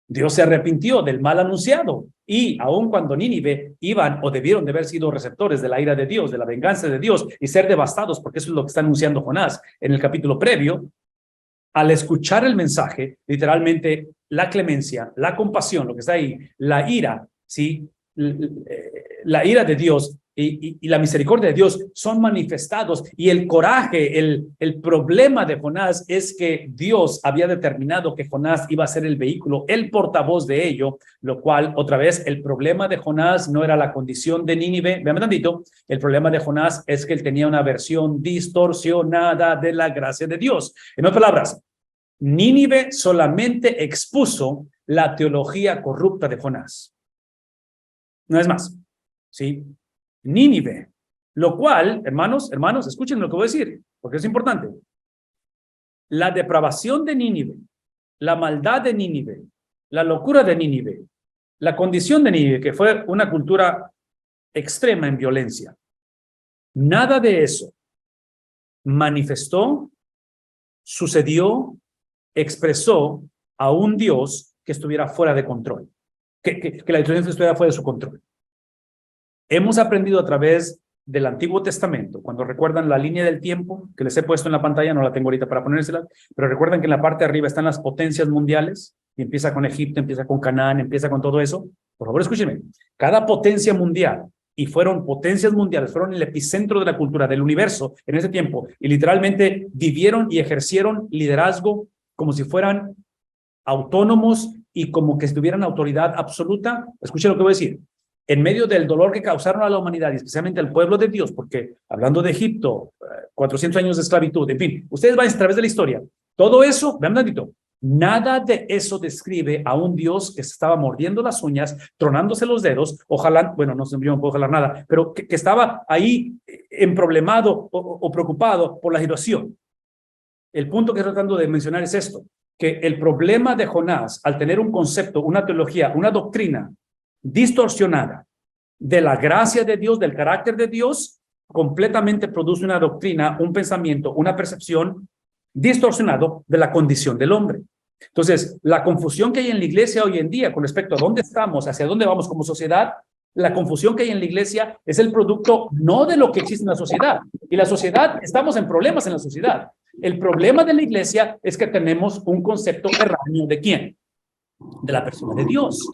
S1: Dios se arrepintió del mal anunciado y aun cuando Nínive iban o debieron de haber sido receptores de la ira de Dios, de la venganza de Dios y ser devastados, porque eso es lo que está anunciando Jonás en el capítulo previo, al escuchar el mensaje, literalmente la clemencia, la compasión, lo que está ahí, la ira, ¿sí? La ira de Dios y la misericordia de Dios son manifestados y el coraje, el problema de Jonás es que Dios había determinado que Jonás iba a ser el vehículo, el portavoz de ello, lo cual, otra vez, el problema de Jonás no era la condición de Nínive, vean tantito, el problema de Jonás es que él tenía una versión distorsionada de la gracia de Dios. En otras palabras, Nínive solamente expuso la teología corrupta de Jonás. No es más, ¿sí? Nínive, lo cual, hermanos, escuchen lo que voy a decir, porque es importante. La depravación de Nínive, la maldad de Nínive, la locura de Nínive, la condición de Nínive, que fue una cultura extrema en violencia, nada de eso manifestó, sucedió, expresó a un Dios que estuviera fuera de control, que la destrucción estuviera fuera de su control. Hemos aprendido a través del Antiguo Testamento, cuando recuerdan la línea del tiempo que les he puesto en la pantalla, no la tengo ahorita para ponérsela, pero recuerdan que en la parte de arriba están las potencias mundiales, y empieza con Egipto, empieza con Canaán, empieza con todo eso. Por favor, escúchenme. Cada potencia mundial, y fueron potencias mundiales, fueron el epicentro de la cultura, del universo en ese tiempo, y literalmente vivieron y ejercieron liderazgo como si fueran autónomos y como que tuvieran autoridad absoluta. Escuchen lo que voy a decir. En medio del dolor que causaron a la humanidad y especialmente al pueblo de Dios, porque hablando de Egipto, 400 años de esclavitud, en fin, ustedes van a través de la historia. Todo eso, vean un ratito, nada de eso describe a un Dios que se estaba mordiendo las uñas, tronándose los dedos, ojalá, bueno, no yo no puedo jalar nada, pero que estaba ahí emproblemado o preocupado por la situación. El punto que estoy tratando de mencionar es esto, que el problema de Jonás, al tener un concepto, una teología, una doctrina distorsionada de la gracia de Dios, del carácter de Dios, completamente produce una doctrina, un pensamiento, una percepción distorsionado de la condición del hombre. Entonces, la confusión que hay en la iglesia hoy en día con respecto a dónde estamos, hacia dónde vamos como sociedad, la confusión que hay en la iglesia es el producto no de lo que existe en la sociedad. Y la sociedad, estamos en problemas en la sociedad. El problema de la iglesia es que tenemos un concepto erróneo ¿de quién? De la persona de Dios.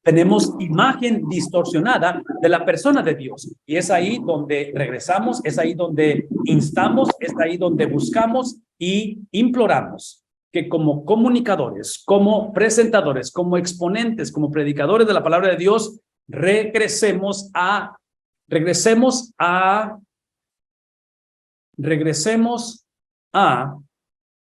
S1: Tenemos imagen distorsionada de la persona de Dios. Y es ahí donde regresamos, es ahí donde instamos, es ahí donde buscamos y imploramos que como comunicadores, como presentadores, como exponentes, como predicadores de la palabra de Dios, regresemos a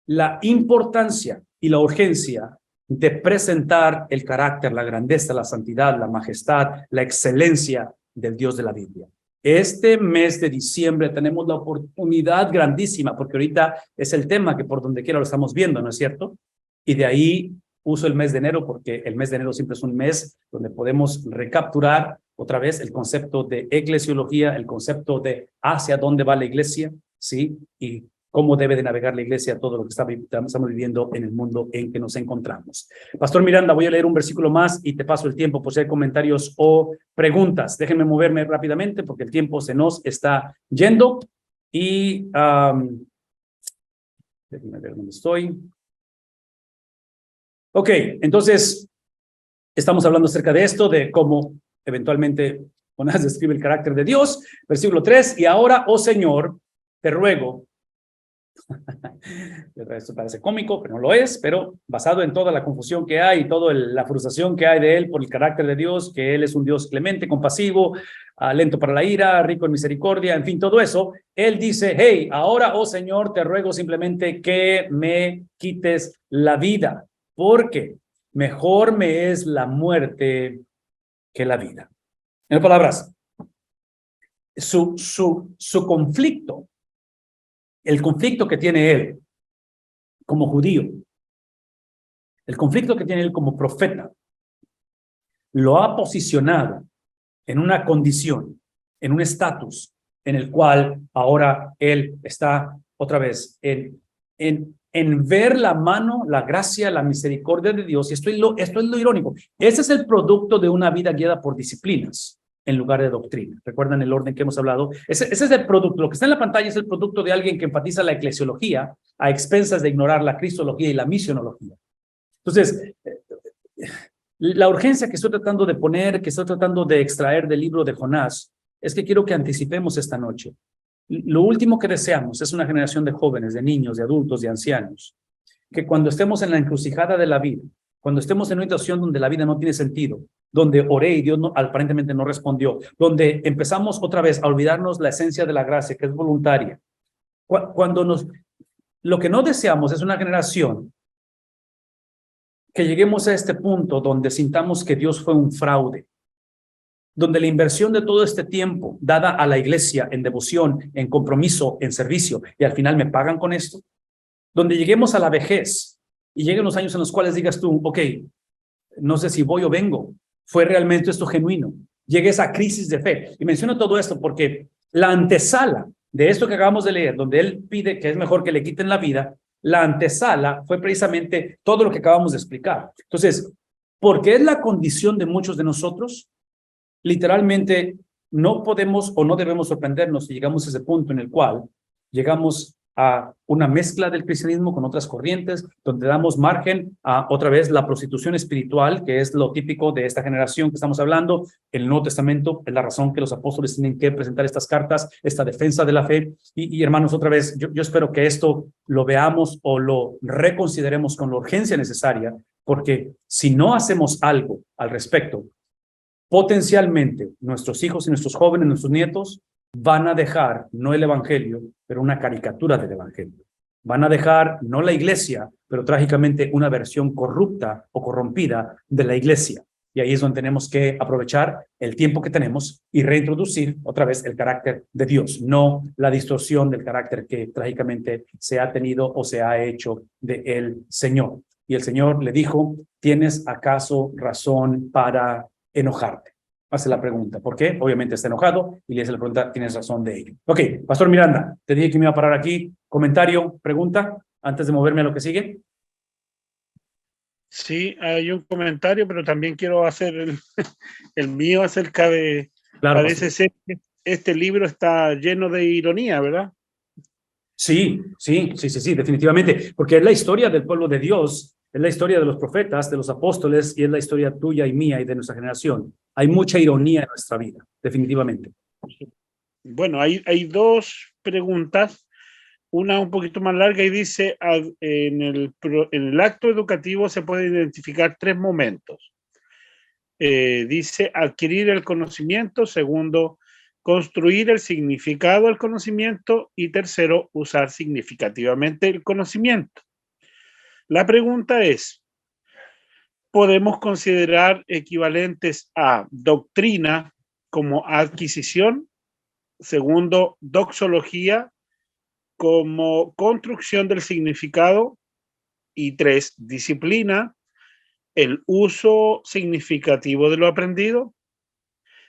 S1: la importancia y la urgencia de presentar el carácter, la grandeza, la santidad, la majestad, la excelencia del Dios de la Biblia. Este mes de diciembre tenemos la oportunidad grandísima, porque ahorita es el tema que por donde quiera lo estamos viendo, ¿no es cierto? Y de ahí uso el mes de enero, porque el mes de enero siempre es un mes donde podemos recapturar otra vez el concepto de eclesiología, el concepto de hacia dónde va la iglesia, ¿sí? Y cómo debe de navegar la iglesia todo lo que estamos viviendo en el mundo en que nos encontramos. Pastor Miranda, voy a leer un versículo más y te paso el tiempo por si hay comentarios o preguntas. Déjenme moverme rápidamente porque el tiempo se nos está yendo. Y déjenme ver dónde estoy. Ok, entonces estamos hablando acerca de esto, de cómo eventualmente Jonás describe el carácter de Dios. Versículo 3, y ahora, oh Señor, te ruego. Esto parece cómico, pero no lo es, pero basado en toda la confusión que hay y toda la frustración que hay de él por el carácter de Dios, que él es un Dios clemente, compasivo, lento para la ira, rico en misericordia, en fin, todo eso, él dice, hey, ahora, oh Señor, te ruego simplemente que me quites la vida, porque mejor me es la muerte que la vida. En otras palabras, su conflicto, el conflicto que tiene él como judío, El conflicto que tiene él como profeta lo ha posicionado en una condición, en un estatus en el cual ahora él está otra vez en ver la mano, la gracia, la misericordia de Dios. Y esto es lo irónico. Ese es el producto de una vida guiada por disciplinas en lugar de doctrina. ¿Recuerdan el orden que hemos hablado? Ese es el producto. Lo que está en la pantalla es el producto de alguien que enfatiza la eclesiología a expensas de ignorar la cristología y la misionología. Entonces, la urgencia que estoy tratando de poner, que estoy tratando de extraer del libro de Jonás, es que quiero que anticipemos esta noche. Lo último que deseamos es una generación de jóvenes, de niños, de adultos, de ancianos, que cuando estemos en la encrucijada de la vida, cuando estemos en una situación donde la vida no tiene sentido, donde oré y Dios aparentemente no respondió, donde empezamos otra vez a olvidarnos la esencia de la gracia, que es voluntaria. Lo que no deseamos es una generación que lleguemos a este punto donde sintamos que Dios fue un fraude, donde la inversión de todo este tiempo dada a la iglesia en devoción, en compromiso, en servicio, y al final me pagan con esto, donde lleguemos a la vejez y lleguen los años en los cuales digas tú, ok, no sé si voy o vengo, ¿fue realmente esto genuino? Llegue a esa crisis de fe. Y menciono todo esto porque la antesala de esto que acabamos de leer, donde él pide que es mejor que le quiten la vida, la antesala fue precisamente todo lo que acabamos de explicar. Entonces, porque es la condición de muchos de nosotros, literalmente no podemos o no debemos sorprendernos si llegamos a ese punto en el cual llegamos a una mezcla del cristianismo con otras corrientes, donde damos margen a otra vez la prostitución espiritual, que es lo típico de esta generación que estamos hablando. El Nuevo Testamento es la razón que los apóstoles tienen que presentar estas cartas, esta defensa de la fe. Y hermanos, otra vez, yo espero que esto lo veamos o lo reconsideremos con la urgencia necesaria, porque si no hacemos algo al respecto, potencialmente nuestros hijos y nuestros jóvenes, nuestros nietos, van a dejar no el evangelio, pero una caricatura del evangelio. Van a dejar no la iglesia, pero trágicamente una versión corrupta o corrompida de la iglesia. Y ahí es donde tenemos que aprovechar el tiempo que tenemos y reintroducir otra vez el carácter de Dios, no la distorsión del carácter que trágicamente se ha tenido o se ha hecho de el Señor. Y el Señor le dijo, ¿tienes acaso razón para enojarte? Hace la pregunta, ¿por qué? Obviamente está enojado y le hace la pregunta, ¿tienes razón de ello? Ok, Pastor Miranda, te dije que me iba a parar aquí. Comentario, pregunta, antes de moverme a lo que sigue.
S2: Sí, hay un comentario, pero también quiero hacer el mío acerca de...
S1: Claro,
S2: parece ser que este libro está lleno de ironía, ¿verdad?
S1: Sí, definitivamente, porque es la historia del pueblo de Dios, es la historia de los profetas, de los apóstoles, y es la historia tuya y mía y de nuestra generación. Hay mucha ironía en nuestra vida, definitivamente.
S2: Bueno, hay dos preguntas, una un poquito más larga y dice, en el acto educativo se pueden identificar tres momentos. Dice, adquirir el conocimiento, segundo, construir el significado del conocimiento y tercero, usar significativamente el conocimiento. La pregunta es, ¿podemos considerar equivalentes a doctrina como adquisición? Segundo, doxología como construcción del significado. Y tres, disciplina, el uso significativo de lo aprendido.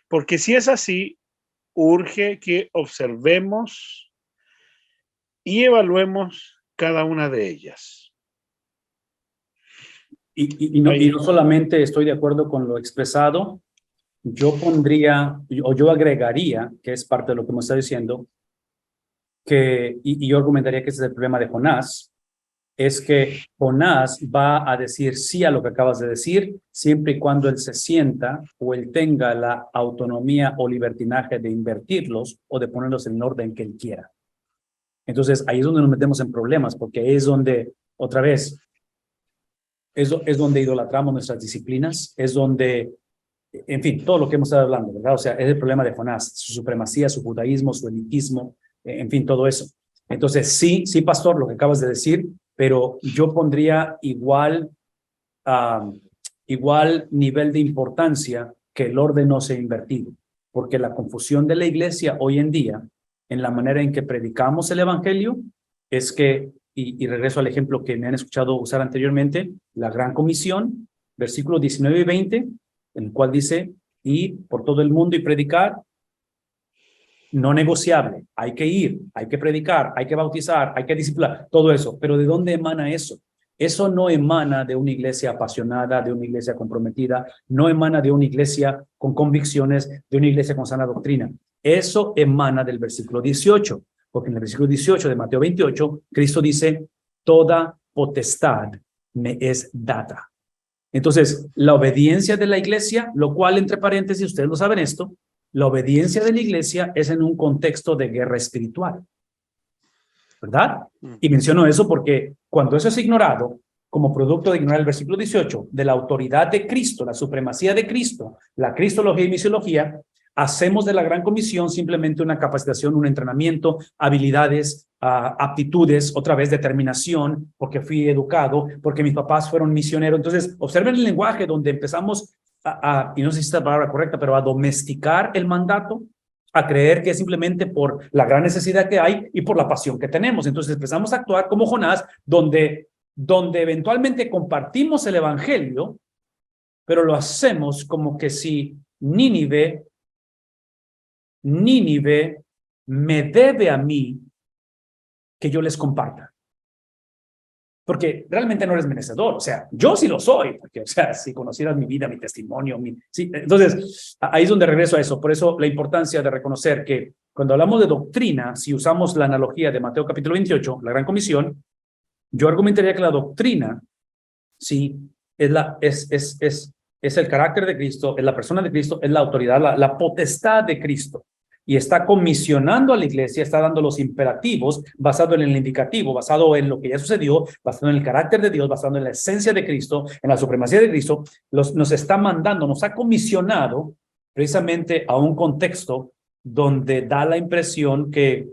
S2: Porque si es así, urge que observemos y evaluemos cada una de ellas.
S1: Y no solamente estoy de acuerdo con lo expresado, yo pondría, o yo agregaría, que es parte de lo que me está diciendo, y yo argumentaría que ese es el problema de Jonás, es que Jonás va a decir sí a lo que acabas de decir, siempre y cuando él se sienta o él tenga la autonomía o libertinaje de invertirlos o de ponerlos en el orden que él quiera. Entonces, ahí es donde nos metemos en problemas, porque es donde, otra vez, es donde idolatramos nuestras disciplinas, es donde, en fin, todo lo que hemos estado hablando, ¿verdad? O sea, es el problema de Jonás, su supremacía, su judaísmo, su elitismo, en fin, todo eso. Entonces, sí, pastor, lo que acabas de decir, pero yo pondría igual nivel de importancia que el orden no sea invertido, porque la confusión de la iglesia hoy en día, en la manera en que predicamos el evangelio, es que y regreso al ejemplo que me han escuchado usar anteriormente, la Gran Comisión, versículos 19 y 20, en el cual dice, ir por todo el mundo y predicar, no negociable, hay que ir, hay que predicar, hay que bautizar, hay que discipular, todo eso. Pero ¿de dónde emana eso? Eso no emana de una iglesia apasionada, de una iglesia comprometida, no emana de una iglesia con convicciones, de una iglesia con sana doctrina. Eso emana del versículo 18, porque en el versículo 18 de Mateo 28, Cristo dice, toda potestad me es dada. Entonces, la obediencia de la iglesia, lo cual, entre paréntesis, ustedes lo saben esto, la obediencia de la iglesia es en un contexto de guerra espiritual, ¿verdad? Y menciono eso porque cuando eso es ignorado, como producto de ignorar el versículo 18, de la autoridad de Cristo, la supremacía de Cristo, la cristología y misiología, hacemos de la Gran Comisión simplemente una capacitación, un entrenamiento, habilidades, aptitudes, otra vez determinación, porque fui educado, porque mis papás fueron misioneros. Entonces, observen el lenguaje donde empezamos y no sé si es la palabra correcta, pero a domesticar el mandato, a creer que es simplemente por la gran necesidad que hay y por la pasión que tenemos. Entonces empezamos a actuar como Jonás, donde eventualmente compartimos el evangelio, pero lo hacemos como que si Nínive me debe a mí que yo les comparta. Porque realmente no eres merecedor, o sea, yo sí lo soy, porque, o sea, si conocieras mi vida, mi testimonio, sí. Entonces, ahí es donde regreso a eso. Por eso la importancia de reconocer que cuando hablamos de doctrina, si usamos la analogía de Mateo capítulo 28, la Gran Comisión, yo argumentaría que la doctrina, sí, es el carácter de Cristo, es la persona de Cristo, es la autoridad, la potestad de Cristo. Y está comisionando a la iglesia, está dando los imperativos basado en el indicativo, basado en lo que ya sucedió, basado en el carácter de Dios, basado en la esencia de Cristo, en la supremacía de Cristo, nos está mandando, nos ha comisionado precisamente a un contexto donde da la impresión que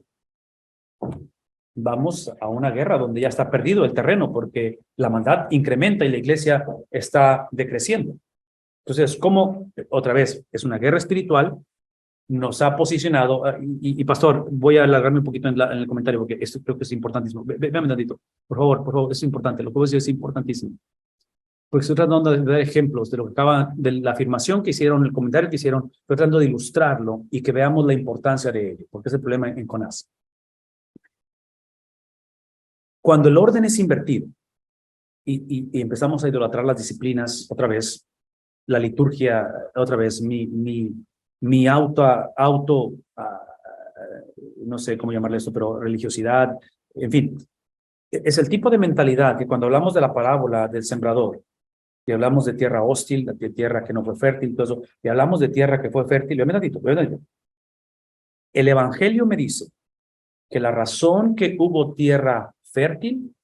S1: vamos a una guerra donde ya está perdido el terreno porque la maldad incrementa y la iglesia está decreciendo. Entonces, ¿cómo? Otra vez, es una guerra espiritual. Nos ha posicionado, y pastor, voy a alargarme un poquito en el comentario porque esto creo que es importantísimo. Véame un tantito, por favor, es importante, lo que voy a decir es importantísimo. Porque estoy tratando de dar ejemplos de lo que acaba, de la afirmación que hicieron, el comentario que hicieron, estoy tratando de ilustrarlo y que veamos la importancia de ello, porque es el problema en Jonás. Cuando el orden es invertido y empezamos a idolatrar las disciplinas otra vez, la liturgia otra vez, mi no sé cómo llamarle esto, pero religiosidad, en fin, es el tipo de mentalidad que cuando hablamos de la parábola del sembrador, y hablamos de tierra hostil, de tierra que no fue fértil, todo eso, y hablamos de tierra que fue fértil, el evangelio me dice que la razón que hubo tierra fértil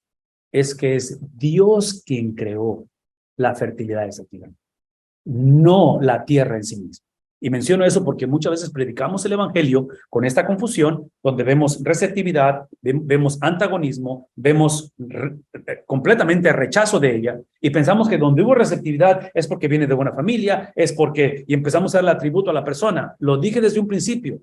S1: es que es Dios quien creó la fertilidad de esa tierra, no la tierra en sí misma. Y menciono eso porque muchas veces predicamos el evangelio con esta confusión, donde vemos receptividad, vemos antagonismo, vemos completamente rechazo de ella, y pensamos que donde hubo receptividad es porque viene de buena familia, y empezamos a darle atributo a la persona. Lo dije desde un principio,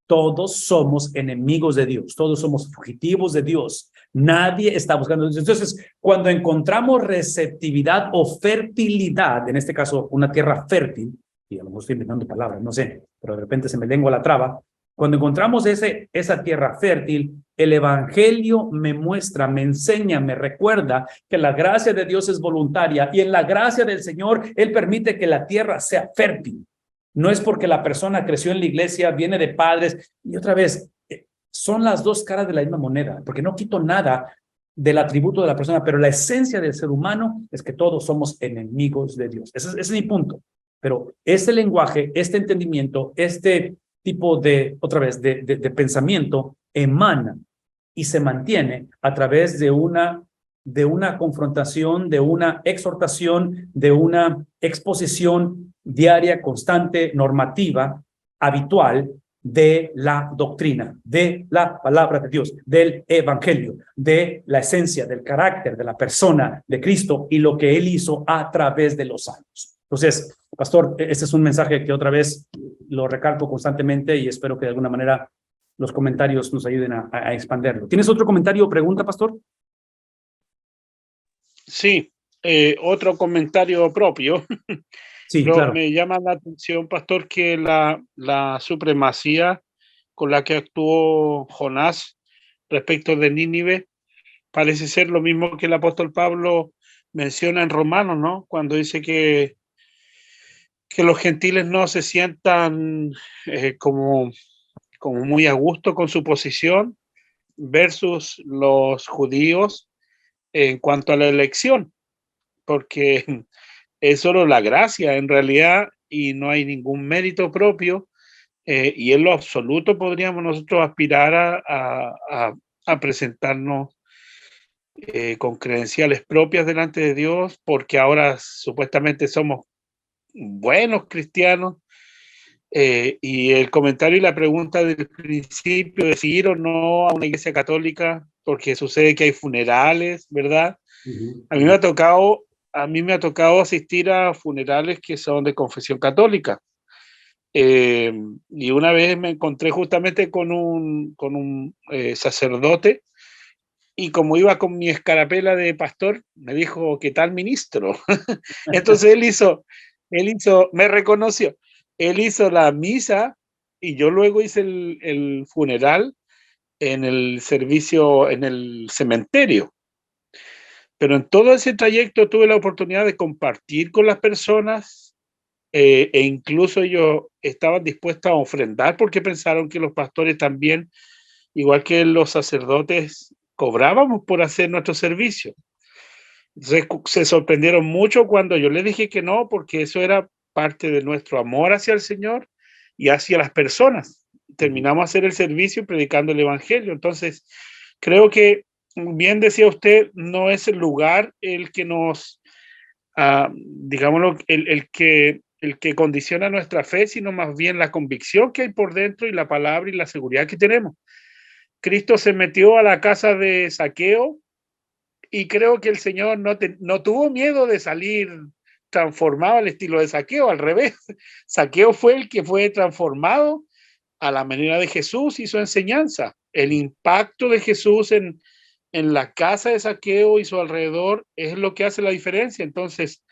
S1: todos somos enemigos de Dios, todos somos fugitivos de Dios, nadie está buscando. Entonces, cuando encontramos receptividad o fertilidad, en este caso una tierra fértil, y a lo mejor estoy inventando palabras, no sé, pero de repente se me lengua la traba, cuando encontramos esa tierra fértil, el evangelio me muestra, me enseña, me recuerda que la gracia de Dios es voluntaria y en la gracia del Señor, Él permite que la tierra sea fértil. No es porque la persona creció en la iglesia, viene de padres, y otra vez, son las dos caras de la misma moneda, porque no quito nada del atributo de la persona, pero la esencia del ser humano es que todos somos enemigos de Dios. Ese es mi punto. Pero este lenguaje, este entendimiento, este tipo de, otra vez, de pensamiento emana y se mantiene a través de una confrontación, de una exhortación, de una exposición diaria, constante, normativa, habitual de la doctrina, de la palabra de Dios, del evangelio, de la esencia, del carácter de la persona de Cristo y lo que Él hizo a través de los años. Entonces, pastor, este es un mensaje que otra vez lo recalco constantemente y espero que de alguna manera los comentarios nos ayuden a expanderlo. ¿Tienes otro comentario o pregunta, pastor?
S2: Sí, otro comentario propio.
S1: Sí,
S2: Pero
S1: claro.
S2: me llama la atención, pastor, que la supremacía con la que actuó Jonás respecto de Nínive parece ser lo mismo que el apóstol Pablo menciona en Romanos, ¿no? Cuando dice que los gentiles no se sientan como, como muy a gusto con su posición versus los judíos en cuanto a la elección, porque es solo la gracia en realidad y no hay ningún mérito propio, y en lo absoluto podríamos nosotros aspirar a presentarnos con credenciales propias delante de Dios, porque ahora supuestamente somos buenos cristianos. Y el comentario y la pregunta del principio de si ir o no a una iglesia católica, porque sucede que hay funerales, ¿verdad?
S1: Ujú,
S2: A mí me
S1: ujú.
S2: ha tocado, a mí me ha tocado asistir a funerales que son de confesión católica. Eh, y una vez me encontré justamente con un sacerdote, y como iba con mi escarapela de pastor, me dijo, ¿qué tal, ministro? Entonces me reconoció, él hizo la misa y yo luego hice el funeral en el servicio, en el cementerio. Pero en todo ese trayecto tuve la oportunidad de compartir con las personas, e incluso ellos estaban dispuestos a ofrendar porque pensaron que los pastores también, igual que los sacerdotes, cobrábamos por hacer nuestro servicio. Entonces se sorprendieron mucho cuando yo les dije que no, porque eso era parte de nuestro amor hacia el Señor y hacia las personas.
S1: Ujú.
S2: Terminamos a hacer el servicio predicando el Evangelio. Entonces, creo que, bien decía usted, no es el lugar el que nos, digámoslo, el que condiciona nuestra fe, sino más bien la convicción que hay por dentro y la palabra y la seguridad que tenemos. Cristo se metió a la casa de Saqueo y creo que el Señor no tuvo miedo de salir transformado al estilo de Saqueo, al revés. Saqueo fue el que fue transformado a la manera de Jesús y su enseñanza. El impacto de Jesús en la casa de Saqueo y su alrededor es lo que hace la diferencia. Entonces,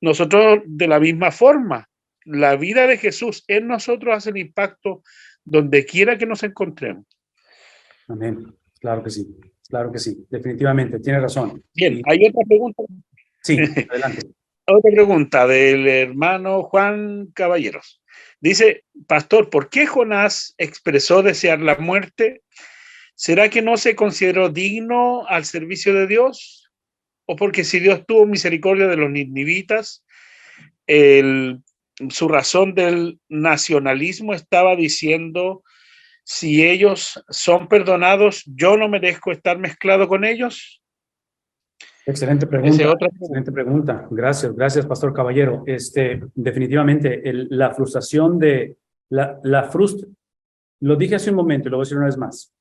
S2: nosotros de la misma forma, la vida de Jesús en nosotros hace el impacto donde quiera que nos encontremos.
S1: Amén. Claro que sí, definitivamente, tiene razón.
S2: Bien,
S1: Y
S2: hay
S1: sí, adelante.
S2: otra pregunta del hermano Juan Caballeros. Dice, pastor, ¿por qué Jonás expresó desear la muerte? ¿Será que no se consideró digno al servicio de Dios? ¿O porque si Dios tuvo misericordia de los ninivitas, el, su razón del nacionalismo estaba diciendo, si ellos son perdonados, yo no merezco estar mezclado con ellos?
S1: Excelente
S2: Esa es
S1: pregunta,
S2: otra pregunta.
S1: excelente pregunta. Gracias, Pastor Caballero. Definitivamente, la frustración de lo dije hace un momento y lo voy a decir una vez más.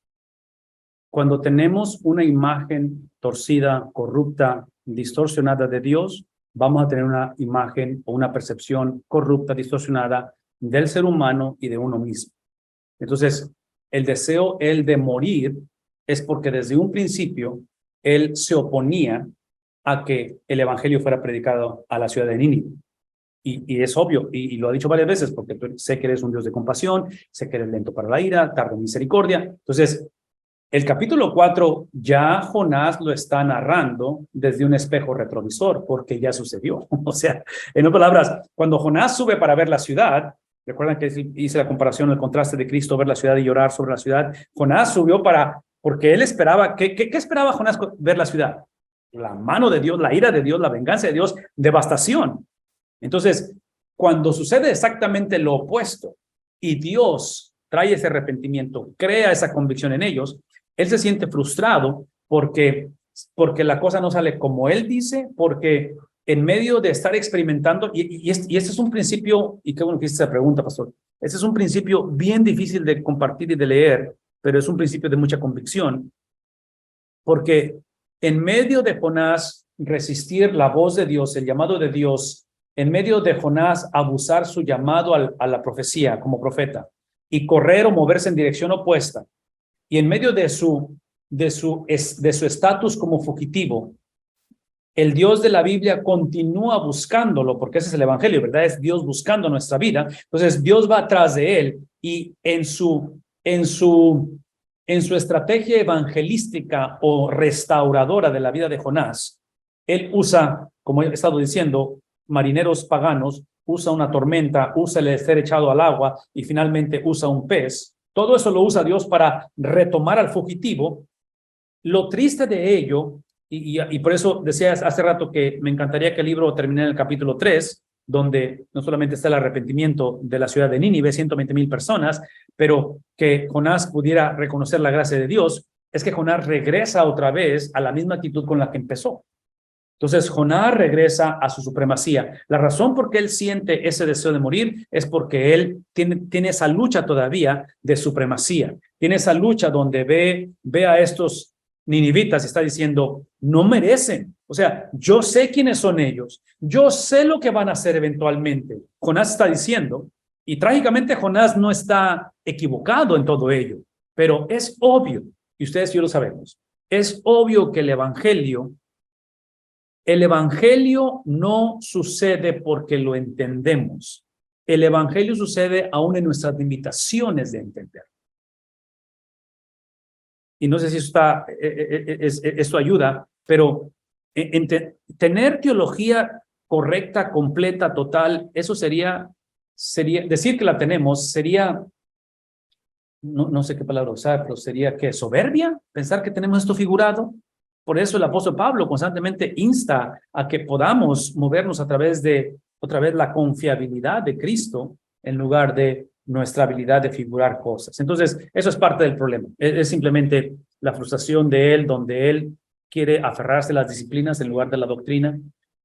S1: Cuando tenemos una imagen torcida, corrupta, distorsionada de Dios, vamos a tener una imagen o una percepción corrupta, distorsionada del ser humano y de uno mismo. Entonces, el deseo, el de morir, es porque desde un principio él se oponía a que el evangelio fuera predicado a la ciudad de Nínive. Y es obvio, y lo ha dicho varias veces, porque sé que eres un Dios de compasión, sé que eres lento para la ira, tardo en misericordia. Entonces, el capítulo 4 ya Jonás lo está narrando desde un espejo retrovisor, porque ya sucedió. O sea, en otras palabras, cuando Jonás sube para ver la ciudad, recuerdan que hice la comparación, el contraste de Cristo, ver la ciudad y llorar sobre la ciudad. Jonás subió porque él esperaba, ¿qué esperaba Jonás ver la ciudad? La mano de Dios, la ira de Dios, la venganza de Dios, devastación. Entonces, cuando sucede exactamente lo opuesto y Dios trae ese arrepentimiento, crea esa convicción en ellos, él se siente frustrado porque la cosa no sale como él dice, porque en medio de estar experimentando, y este es un principio, y qué bueno que hice esa pregunta, pastor, este es un principio bien difícil de compartir y de leer, pero es un principio de mucha convicción, porque en medio de Jonás resistir la voz de Dios, el llamado de Dios, en medio de Jonás abusar su llamado a la profecía como profeta y correr o moverse en dirección opuesta, y en medio de su estatus como fugitivo, El Dios de la Biblia continúa buscándolo, porque ese es el evangelio, ¿verdad? Es Dios buscando nuestra vida. Entonces Dios va atrás de él y en su estrategia evangelística o restauradora de la vida de Jonás, él usa, como he estado diciendo, marineros paganos, usa una tormenta, usa el ser echado al agua y finalmente usa un pez. Todo eso lo usa Dios para retomar al fugitivo. Lo triste de ello, y por eso decía hace rato que me encantaría que el libro terminara en el capítulo 3, donde no solamente está el arrepentimiento de la ciudad de Nínive, 120,000 personas, pero que Jonás pudiera reconocer la gracia de Dios, es que Jonás regresa otra vez a la misma actitud con la que empezó. Entonces, Jonás regresa a su supremacía. La razón por qué él siente ese deseo de morir es porque él tiene esa lucha todavía de supremacía. Tiene esa lucha donde ve a estos ninivitas y está diciendo, no merecen. O sea, yo sé quiénes son ellos. Yo sé lo que van a hacer eventualmente. Jonás está diciendo, y trágicamente Jonás no está equivocado en todo ello, pero es obvio, y ustedes y yo lo sabemos, es obvio que el evangelio no sucede porque lo entendemos. El evangelio sucede aún en nuestras limitaciones de entender. Y no sé si esto ayuda, pero tener teología correcta, completa, total, eso sería decir que la tenemos, sería, no sé qué palabra usar, pero sería que soberbia, pensar que tenemos esto figurado. Por eso el apóstol Pablo constantemente insta a que podamos movernos a través de, otra vez, la confiabilidad de Cristo en lugar de nuestra habilidad de figurar cosas. Entonces, eso es parte del problema. Es simplemente la frustración de él, donde él quiere aferrarse a las disciplinas en lugar de la doctrina,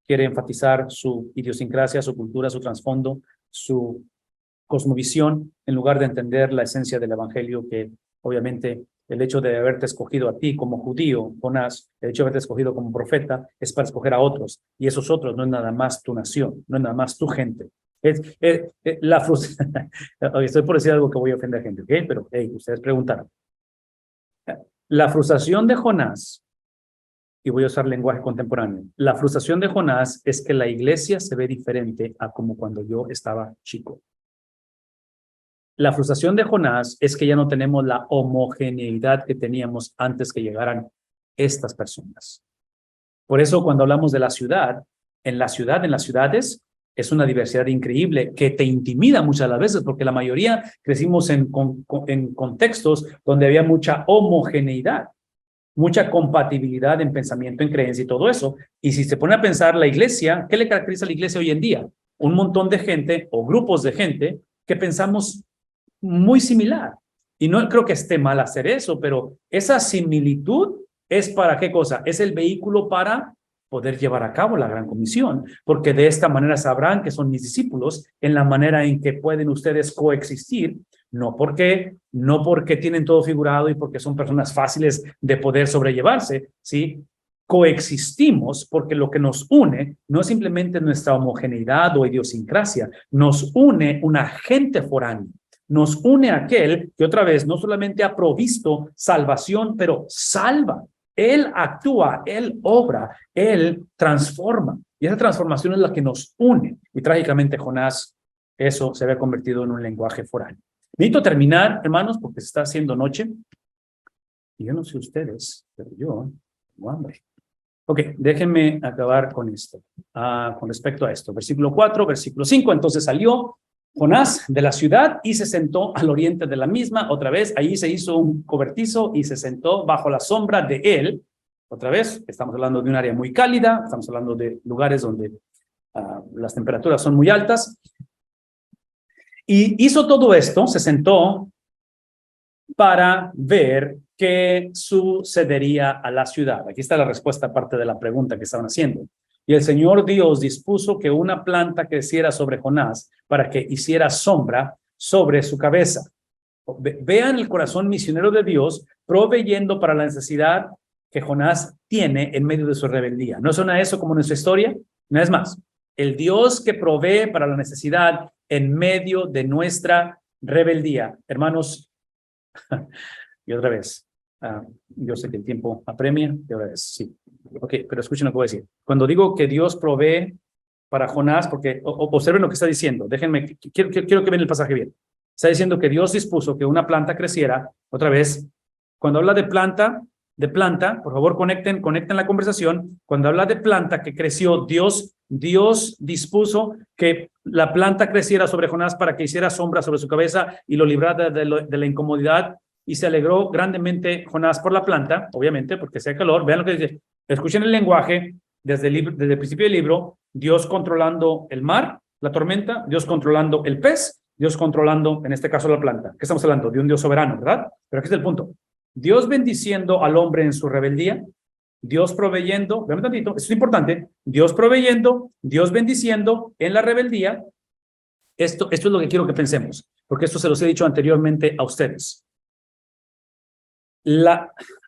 S1: quiere enfatizar su idiosincrasia, su cultura, su trasfondo, su cosmovisión, en lugar de entender la esencia del evangelio, que obviamente el hecho de haberte escogido a ti como judío, Jonás, el hecho de haberte escogido como profeta, es para escoger a otros. Y esos otros no es nada más tu nación, no es nada más tu gente. La frustración. Estoy por decir algo que voy a ofender a gente, ¿ok? Pero, hey, ustedes preguntaron. La frustración de Jonás, y voy a usar lenguaje contemporáneo, la frustración de Jonás es que la iglesia se ve diferente a como cuando yo estaba chico. La frustración de Jonás es que ya no tenemos la homogeneidad que teníamos antes que llegaran estas personas. Por eso cuando hablamos de la ciudad, en las ciudades, es una diversidad increíble que te intimida muchas de las veces, porque la mayoría crecimos en contextos donde había mucha homogeneidad, mucha compatibilidad en pensamiento, en creencia y todo eso. Y si se pone a pensar la iglesia, ¿qué le caracteriza a la iglesia hoy en día? Un montón de gente o grupos de gente que pensamos muy similar. Y no creo que esté mal hacer eso, pero esa similitud es para qué cosa? Es el vehículo para poder llevar a cabo la gran comisión, porque de esta manera sabrán que son mis discípulos en la manera en que pueden ustedes coexistir, no porque tienen todo figurado y porque son personas fáciles de poder sobrellevarse, ¿sí? Coexistimos porque lo que nos une no es simplemente nuestra homogeneidad o idiosincrasia, nos une un agente foráneo. Nos une aquel que otra vez no solamente ha provisto salvación, pero salva. Él actúa, él obra, él transforma. Y esa transformación es la que nos une. Y trágicamente Jonás, eso se había convertido en un lenguaje foráneo. Necesito terminar, hermanos, porque se está haciendo noche. Y yo no sé ustedes, pero yo tengo hambre. Ok, déjenme acabar con esto, con respecto a esto. Versículo 4, versículo 5. Entonces salió Jonás de la ciudad y se sentó al oriente de la misma. Otra vez, ahí se hizo un cobertizo y se sentó bajo la sombra de él. Otra vez, estamos hablando de un área muy cálida, estamos hablando de lugares donde las temperaturas son muy altas. Y hizo todo esto, se sentó para ver qué sucedería a la ciudad. Aquí está la respuesta aparte de la pregunta que estaban haciendo. Y el Señor Dios dispuso que una planta creciera sobre Jonás para que hiciera sombra sobre su cabeza. Vean el corazón misionero de Dios proveyendo para la necesidad que Jonás tiene en medio de su rebeldía. ¿No suena eso como nuestra historia? No es más. El Dios que provee para la necesidad en medio de nuestra rebeldía. Hermanos, y otra vez, Yo sé que el tiempo apremia, y ahora es, sí. Ok, pero escuchen lo que voy a decir. Cuando digo que Dios provee para Jonás, porque observen lo que está diciendo, déjenme, quiero que vean el pasaje bien. Está diciendo que Dios dispuso que una planta creciera, otra vez, cuando habla de planta, por favor conecten la conversación. Cuando habla de planta que creció, Dios dispuso que la planta creciera sobre Jonás para que hiciera sombra sobre su cabeza y lo librara de la incomodidad, y se alegró grandemente Jonás por la planta, obviamente, porque hacía calor. Vean lo que dice. Escuchen el lenguaje desde el principio del libro. Dios controlando el mar, la tormenta, Dios controlando el pez, Dios controlando, en este caso, la planta. ¿Qué estamos hablando? De un Dios soberano, ¿verdad? Pero aquí está el punto. Dios bendiciendo al hombre en su rebeldía, Dios proveyendo, vean tantito, esto es importante, Dios proveyendo, Dios bendiciendo en la rebeldía. Esto es lo que quiero que pensemos, porque esto se los he dicho anteriormente a ustedes.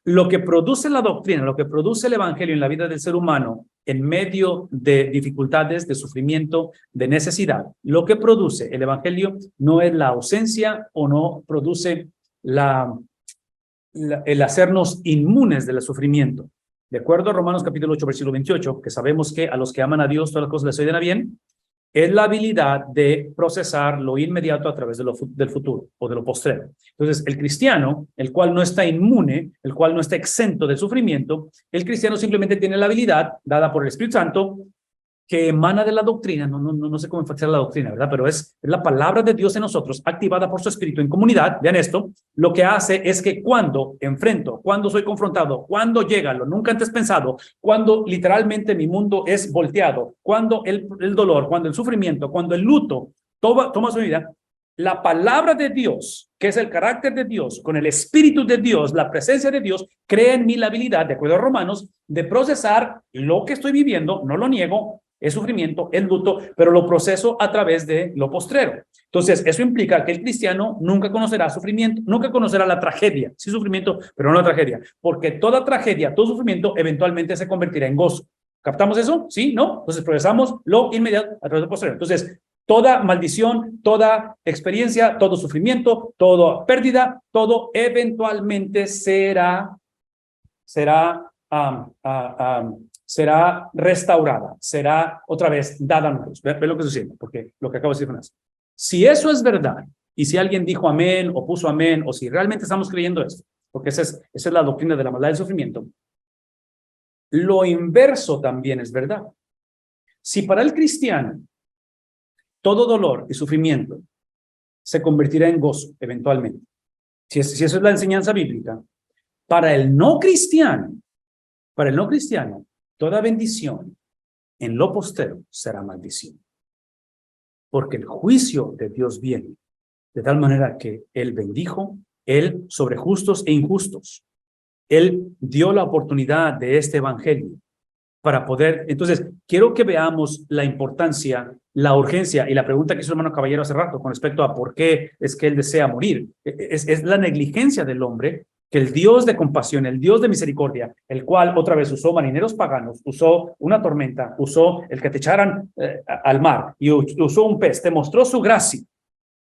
S1: Lo que produce la doctrina, lo que produce el evangelio en la vida del ser humano en medio de dificultades, de sufrimiento, de necesidad, lo que produce el evangelio no es la ausencia o no produce el hacernos inmunes del sufrimiento. De acuerdo a Romanos capítulo 8, versículo 28, que sabemos que a los que aman a Dios todas las cosas les ayudan a bien, es la habilidad de procesar lo inmediato a través del futuro o de lo postrero. Entonces, el cristiano, el cual no está inmune, el cual no está exento del sufrimiento, el cristiano simplemente tiene la habilidad dada por el Espíritu Santo que emana de la doctrina, no sé cómo enfatizar la doctrina, ¿verdad? Pero es la palabra de Dios en nosotros, activada por su Espíritu en comunidad. Vean esto, lo que hace es que cuando enfrento, cuando soy confrontado, cuando llega lo nunca antes pensado, cuando literalmente mi mundo es volteado, cuando el dolor, cuando el sufrimiento, cuando el luto toma su vida, la palabra de Dios, que es el carácter de Dios, con el Espíritu de Dios, la presencia de Dios, crea en mí la habilidad, de acuerdo a Romanos, de procesar lo que estoy viviendo, no lo niego, es sufrimiento, es luto, pero lo proceso a través de lo postrero. Entonces, eso implica que el cristiano nunca conocerá sufrimiento, nunca conocerá la tragedia, sí sufrimiento, pero no la tragedia, porque toda tragedia, todo sufrimiento eventualmente se convertirá en gozo. ¿Captamos eso? ¿Sí? ¿No? Entonces, procesamos lo inmediato a través de lo postrero. Entonces, toda maldición, toda experiencia, todo sufrimiento, toda pérdida, todo eventualmente será restaurada, será otra vez dada a nosotros. Ve lo que estoy diciendo, porque lo que acabo de decir Jonás. Si eso es verdad, y si alguien dijo amén o puso amén, o si realmente estamos creyendo esto, porque esa es la doctrina de la maldad del sufrimiento, lo inverso también es verdad. Si para el cristiano todo dolor y sufrimiento se convertirá en gozo eventualmente, si eso es la enseñanza bíblica, para el no cristiano, toda bendición en lo postero será maldición. Porque el juicio de Dios viene de tal manera que Él bendijo, Él sobre justos e injustos. Él dio la oportunidad de este evangelio para poder. Entonces, quiero que veamos la importancia, la urgencia y la pregunta que hizo el hermano Caballero hace rato con respecto a por qué es que él desea morir. Es la negligencia del hombre, que el Dios de compasión, el Dios de misericordia, el cual otra vez usó marineros paganos, usó una tormenta, usó el que te echaran al mar y usó un pez, te mostró su gracia,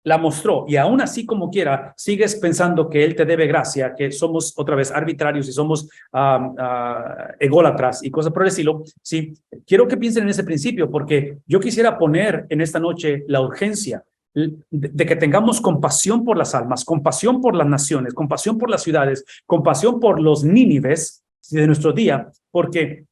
S1: la mostró, y aún así como quiera, sigues pensando que Él te debe gracia, que somos otra vez arbitrarios y somos ególatras y cosas por el estilo. Sí, quiero que piensen en ese principio, porque yo quisiera poner en esta noche la urgencia de que tengamos compasión por las almas, compasión por las naciones, compasión por las ciudades, compasión por los Nínives de nuestro día, porque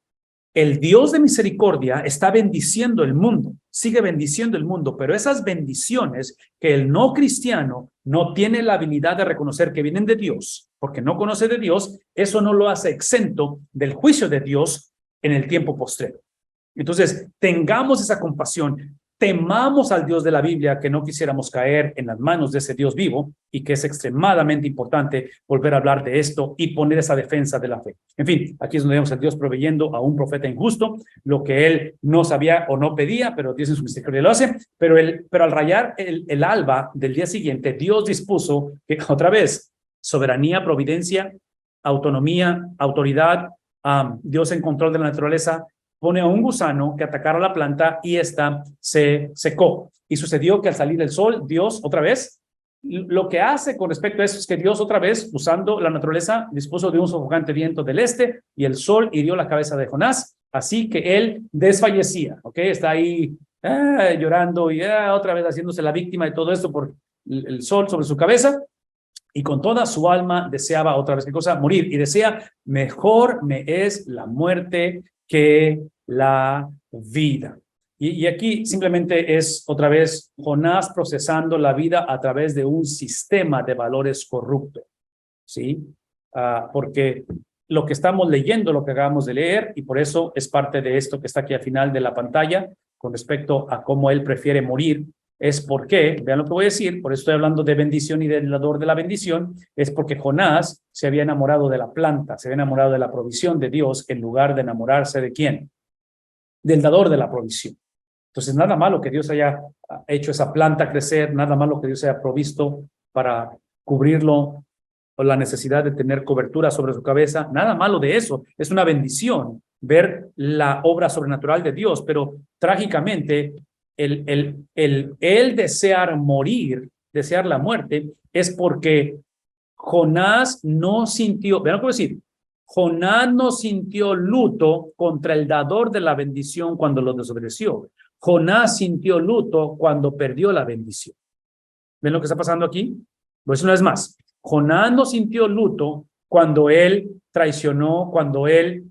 S1: el Dios de misericordia está bendiciendo el mundo, sigue bendiciendo el mundo, pero esas bendiciones que el no cristiano no tiene la habilidad de reconocer que vienen de Dios, porque no conoce de Dios, eso no lo hace exento del juicio de Dios en el tiempo postrero. Entonces, tengamos esa compasión, temamos al Dios de la Biblia, que no quisiéramos caer en las manos de ese Dios vivo, y que es extremadamente importante volver a hablar de esto y poner esa defensa de la fe. En fin, aquí es donde vemos a Dios proveyendo a un profeta injusto lo que él no sabía o no pedía, pero Dios en su misericordia lo hace. Pero al rayar el alba del día siguiente, Dios dispuso que otra vez soberanía, providencia, autonomía, autoridad, Dios en control de la naturaleza, pone a un gusano que atacara la planta y ésta se secó. Y sucedió que al salir el sol, Dios otra vez lo que hace con respecto a eso es que Dios otra vez, usando la naturaleza, dispuso de un sofocante viento del este y el sol hirió la cabeza de Jonás, así que él desfallecía, ¿ok? Está ahí llorando y otra vez haciéndose la víctima de todo esto por el sol sobre su cabeza y con toda su alma deseaba otra vez, ¿qué cosa? Morir y decía, mejor me es la muerte que la vida. Y aquí simplemente es otra vez Jonás procesando la vida a través de un sistema de valores corrupto, ¿sí? Porque lo que estamos leyendo, lo que acabamos de leer, y por eso es parte de esto que está aquí al final de la pantalla, con respecto a cómo él prefiere morir, es porque, vean lo que voy a decir, por eso estoy hablando de bendición y del dador de la bendición, es porque Jonás se había enamorado de la planta, se había enamorado de la provisión de Dios, en lugar de enamorarse de ¿quién? Del dador de la provisión. Entonces, nada malo que Dios haya hecho esa planta crecer, nada malo que Dios haya provisto para cubrirlo o la necesidad de tener cobertura sobre su cabeza, nada malo de eso. Es una bendición ver la obra sobrenatural de Dios, pero trágicamente el desear morir, desear la muerte, es porque Jonás no sintió, vean lo que voy a decir, Jonás no sintió luto contra el dador de la bendición cuando lo desobedeció. Jonás sintió luto cuando perdió la bendición. ¿Ven lo que está pasando aquí? Pues una vez más, Jonás no sintió luto cuando él traicionó, cuando él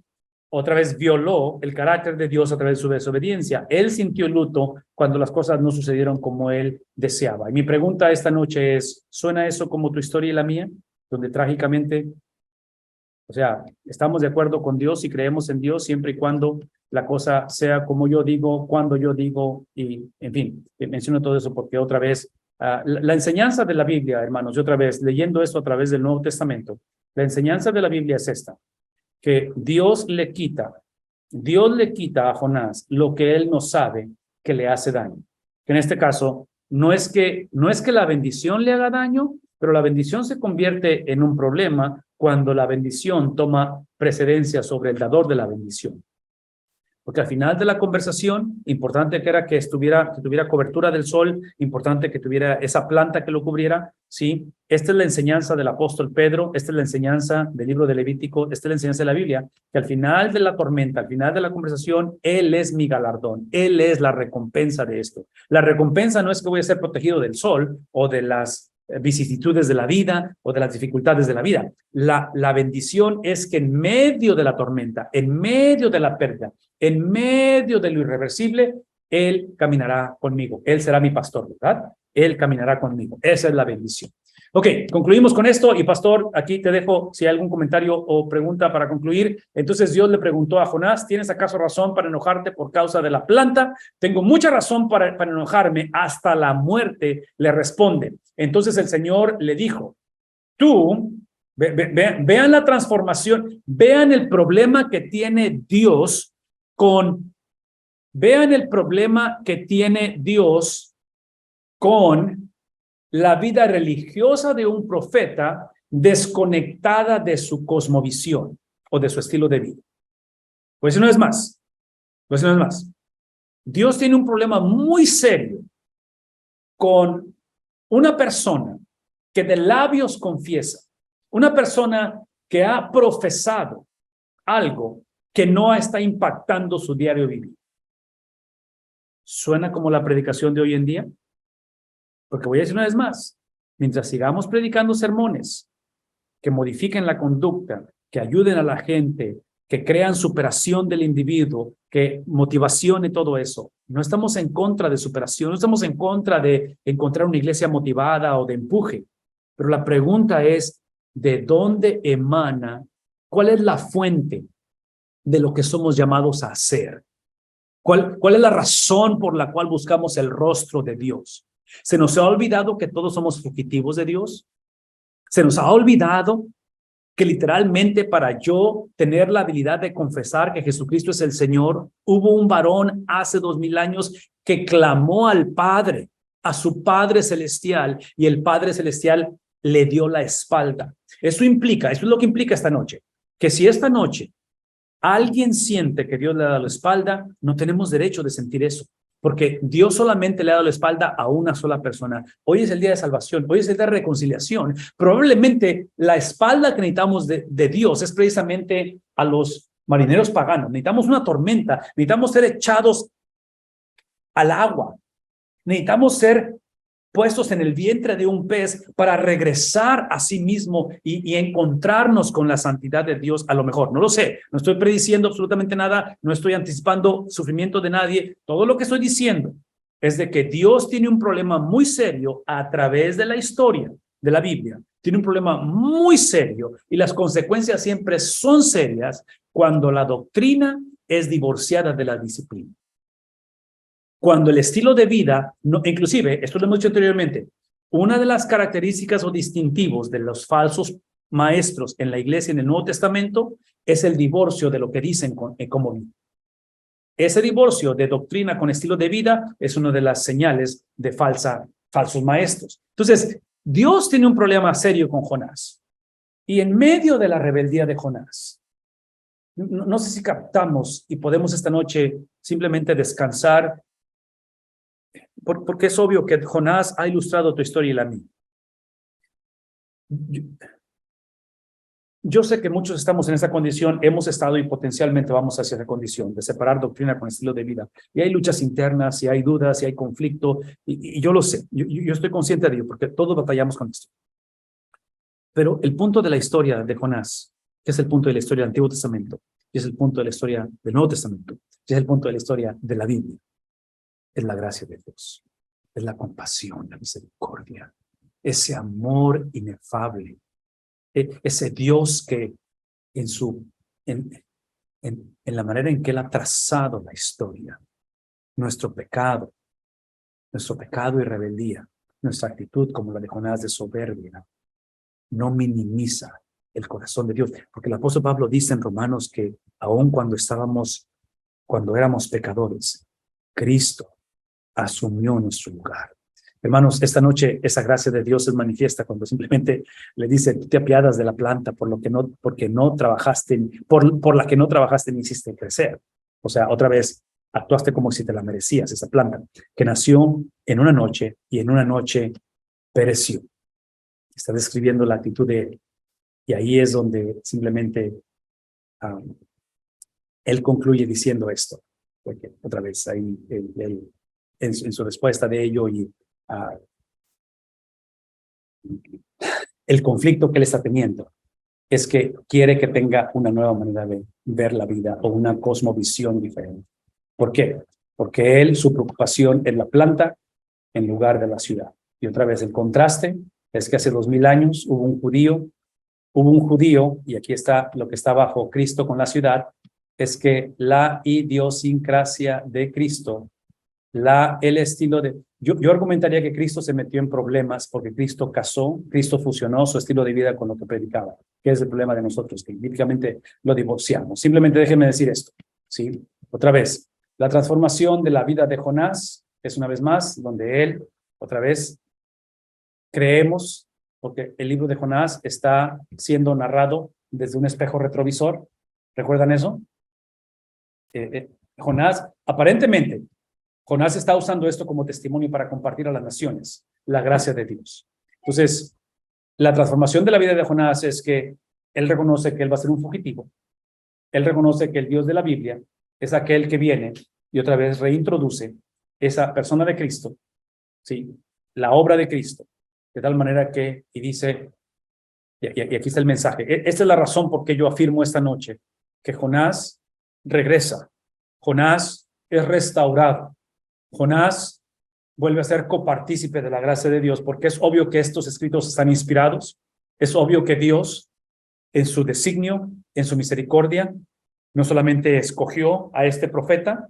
S1: otra vez violó el carácter de Dios a través de su desobediencia. Él sintió luto cuando las cosas no sucedieron como él deseaba. Y mi pregunta esta noche es, ¿suena eso como tu historia y la mía? Donde trágicamente, o sea, estamos de acuerdo con Dios y creemos en Dios siempre y cuando la cosa sea como yo digo, cuando yo digo, y en fin, menciono todo eso porque otra vez, la enseñanza de la Biblia, hermanos, y otra vez, leyendo esto a través del Nuevo Testamento, la enseñanza de la Biblia es esta, que Dios le quita a Jonás lo que él no sabe que le hace daño. Que en este caso, no es que la bendición le haga daño, pero la bendición se convierte en un problema cuando la bendición toma precedencia sobre el dador de la bendición. Porque al final de la conversación, importante que era que tuviera cobertura del sol, importante que tuviera esa planta que lo cubriera, ¿sí? Esta es la enseñanza del apóstol Pedro, esta es la enseñanza del libro de Levítico, esta es la enseñanza de la Biblia, que al final de la tormenta, al final de la conversación, Él es mi galardón, Él es la recompensa de esto. La recompensa no es que voy a ser protegido del sol o de las vicisitudes de la vida o de las dificultades de la vida. La bendición es que en medio de la tormenta, en medio de la pérdida, en medio de lo irreversible, Él caminará conmigo. Él será mi pastor, ¿verdad? Él caminará conmigo. Esa es la bendición. Ok, concluimos con esto y pastor, aquí te dejo si hay algún comentario o pregunta para concluir. Entonces Dios le preguntó a Jonás, ¿tienes acaso razón para enojarte por causa de la planta? Tengo mucha razón para enojarme, hasta la muerte, le responde. Entonces el Señor le dijo, tú, vean la transformación, vean el problema que tiene Dios vean el problema que tiene Dios con la vida religiosa de un profeta desconectada de su cosmovisión o de su estilo de vida. Pues no es más. Dios tiene un problema muy serio con una persona que de labios confiesa, una persona que ha profesado algo que no está impactando su diario vivir. ¿Suena como la predicación de hoy en día? Porque voy a decir una vez más, mientras sigamos predicando sermones que modifiquen la conducta, que ayuden a la gente, que crean superación del individuo, que motivación y todo eso, no estamos en contra de superación, no estamos en contra de encontrar una iglesia motivada o de empuje, pero la pregunta es, ¿de dónde emana? ¿Cuál es la fuente de lo que somos llamados a hacer? ¿Cuál es la razón por la cual buscamos el rostro de Dios? ¿Se nos ha olvidado que todos somos fugitivos de Dios? ¿Se nos ha olvidado que literalmente para yo tener la habilidad de confesar que Jesucristo es el Señor, hubo un varón hace 2000 años que clamó al Padre, a su Padre Celestial, y el Padre Celestial le dio la espalda? Eso es lo que implica esta noche, que si esta noche alguien siente que Dios le da la espalda, no tenemos derecho de sentir eso. porque Dios solamente le ha dado la espalda a una sola persona. Hoy es el día de salvación, hoy es el día de reconciliación. Probablemente la espalda que necesitamos de Dios es precisamente a los marineros paganos. Necesitamos una tormenta, necesitamos ser echados al agua, necesitamos ser puestos en el vientre de un pez para regresar a sí mismo y encontrarnos con la santidad de Dios. A lo mejor, no lo sé, no estoy prediciendo absolutamente nada, no estoy anticipando sufrimiento de nadie. Todo lo que estoy diciendo es de que Dios tiene un problema muy serio a través de la historia de la Biblia. Tiene un problema muy serio y las consecuencias siempre son serias cuando la doctrina es divorciada de la disciplina. Cuando el estilo de vida, no, inclusive, esto lo hemos dicho anteriormente, una de las características o distintivos de los falsos maestros en la iglesia en el Nuevo Testamento es el divorcio de lo que dicen como vida. Ese divorcio de doctrina con estilo de vida es una de las señales de falsos maestros. Entonces, Dios tiene un problema serio con Jonás. Y en medio de la rebeldía de Jonás, no sé si captamos y podemos esta noche simplemente descansar, porque es obvio que Jonás ha ilustrado tu historia y la mía. Yo sé que muchos estamos en esa condición, hemos estado y potencialmente vamos hacia esa condición de separar doctrina con estilo de vida. Y hay luchas internas, y hay dudas, y hay conflicto, y yo lo sé, yo estoy consciente de ello, porque todos batallamos con esto. Pero el punto de la historia de Jonás, que es el punto de la historia del Antiguo Testamento, y es el punto de la historia del Nuevo Testamento, y es el punto de la historia de la Biblia, es la gracia de Dios, es la compasión, la misericordia, ese amor inefable, ese Dios que en la manera en que Él ha trazado la historia, nuestro pecado y rebeldía, nuestra actitud como la de Jonás de soberbia, no minimiza el corazón de Dios, porque el apóstol Pablo dice en Romanos que aun cuando éramos pecadores, Cristo asumió nuestro lugar. Hermanos, esta noche esa gracia de Dios es manifiesta cuando simplemente le dice, tú te apiadas de la planta porque no trabajaste, por la que no trabajaste ni hiciste crecer. O sea, otra vez, actuaste como si te la merecías, esa planta, que nació en una noche y en una noche pereció. Está describiendo la actitud de él. Y ahí es donde simplemente él concluye diciendo esto. Porque otra vez ahí en su respuesta de ello y el conflicto que él está teniendo es que quiere que tenga una nueva manera de ver la vida o una cosmovisión diferente. ¿Por qué? Porque su preocupación es la planta en lugar de la ciudad. Y otra vez el contraste es que hace 2000 años hubo un judío, y aquí está lo que está bajo Cristo con la ciudad, es que la idiosincrasia de Cristo, el estilo de... Yo argumentaría que Cristo se metió en problemas porque Cristo fusionó su estilo de vida con lo que predicaba, que es el problema de nosotros, que bíblicamente lo divorciamos. Simplemente déjenme decir esto, ¿sí? Otra vez, la transformación de la vida de Jonás es una vez más donde él, otra vez, creemos, porque el libro de Jonás está siendo narrado desde un espejo retrovisor. ¿Recuerdan eso? Jonás, aparentemente, Jonás está usando esto como testimonio para compartir a las naciones la gracia de Dios. Entonces, la transformación de la vida de Jonás es que él reconoce que él va a ser un fugitivo. Él reconoce que el Dios de la Biblia es aquel que viene y otra vez reintroduce esa persona de Cristo, ¿sí? La obra de Cristo, de tal manera que, y dice, y aquí está el mensaje, esta es la razón por qué yo afirmo esta noche que Jonás regresa, Jonás es restaurado, Jonás vuelve a ser copartícipe de la gracia de Dios, porque es obvio que estos escritos están inspirados, es obvio que Dios, en su designio, en su misericordia, no solamente escogió a este profeta,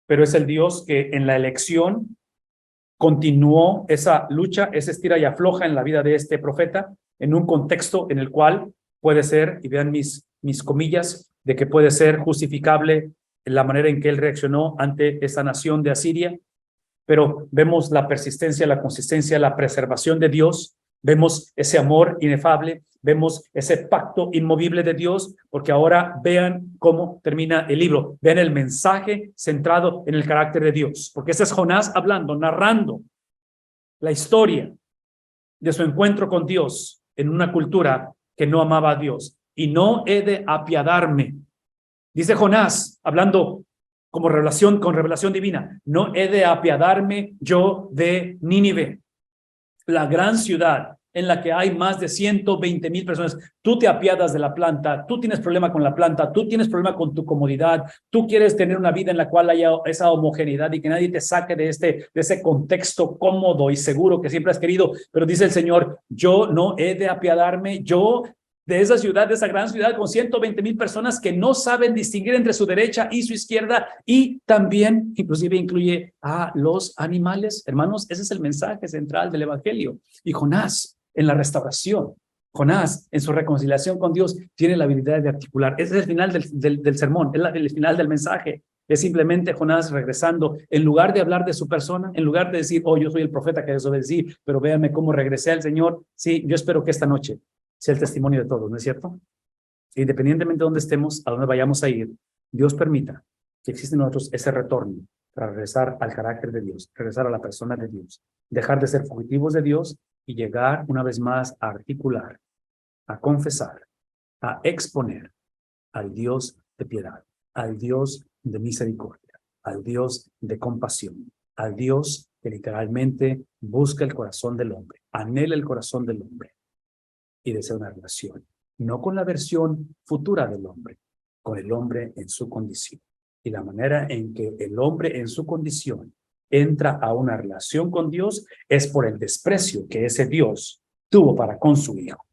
S1: pero es el Dios que en la elección continuó esa lucha, esa estira y afloja en la vida de este profeta, en un contexto en el cual puede ser, y vean mis comillas, de que puede ser justificable la manera en que él reaccionó ante esa nación de Asiria, pero vemos la persistencia, la consistencia, la preservación de Dios Vemos ese amor inefable, vemos ese pacto inmovible de Dios, porque ahora vean cómo termina el libro. Vean el mensaje centrado en el carácter de Dios, porque ese es Jonás hablando, narrando la historia de su encuentro con Dios en una cultura que no amaba a Dios. Y no he de apiadarme, dice Jonás, hablando como revelación, con revelación divina, no he de apiadarme yo de Nínive, la gran ciudad en la que hay más de 120,000 personas. Tú te apiadas de la planta, tú tienes problema con la planta, tú tienes problema con tu comodidad, tú quieres tener una vida en la cual haya esa homogeneidad y que nadie te saque de ese contexto cómodo y seguro que siempre has querido. Pero dice el Señor, yo no he de apiadarme, yo de esa ciudad, de esa gran ciudad con 120,000 personas que no saben distinguir entre su derecha y su izquierda, y también inclusive incluye a los animales. Hermanos, ese es el mensaje central del evangelio. Y Jonás en la restauración, Jonás en su reconciliación con Dios tiene la habilidad de articular. Ese es el final del sermón, es el final del mensaje. Es simplemente Jonás regresando, en lugar de hablar de su persona, en lugar de decir, oh, yo soy el profeta que desobedecí, pero véanme cómo regresé al Señor. Sí, yo espero que esta noche sea el testimonio de todos, ¿no es cierto? Independientemente de dónde estemos, a dónde vayamos a ir, Dios permita que exista en nosotros ese retorno para regresar al carácter de Dios, regresar a la persona de Dios, dejar de ser fugitivos de Dios y llegar una vez más a articular, a confesar, a exponer al Dios de piedad, al Dios de misericordia, al Dios de compasión, al Dios que literalmente busca el corazón del hombre, anhela el corazón del hombre y desea una relación, no con la versión futura del hombre, con el hombre en su condición. Y la manera en que el hombre en su condición entra a una relación con Dios es por el desprecio que ese Dios tuvo para con su hijo.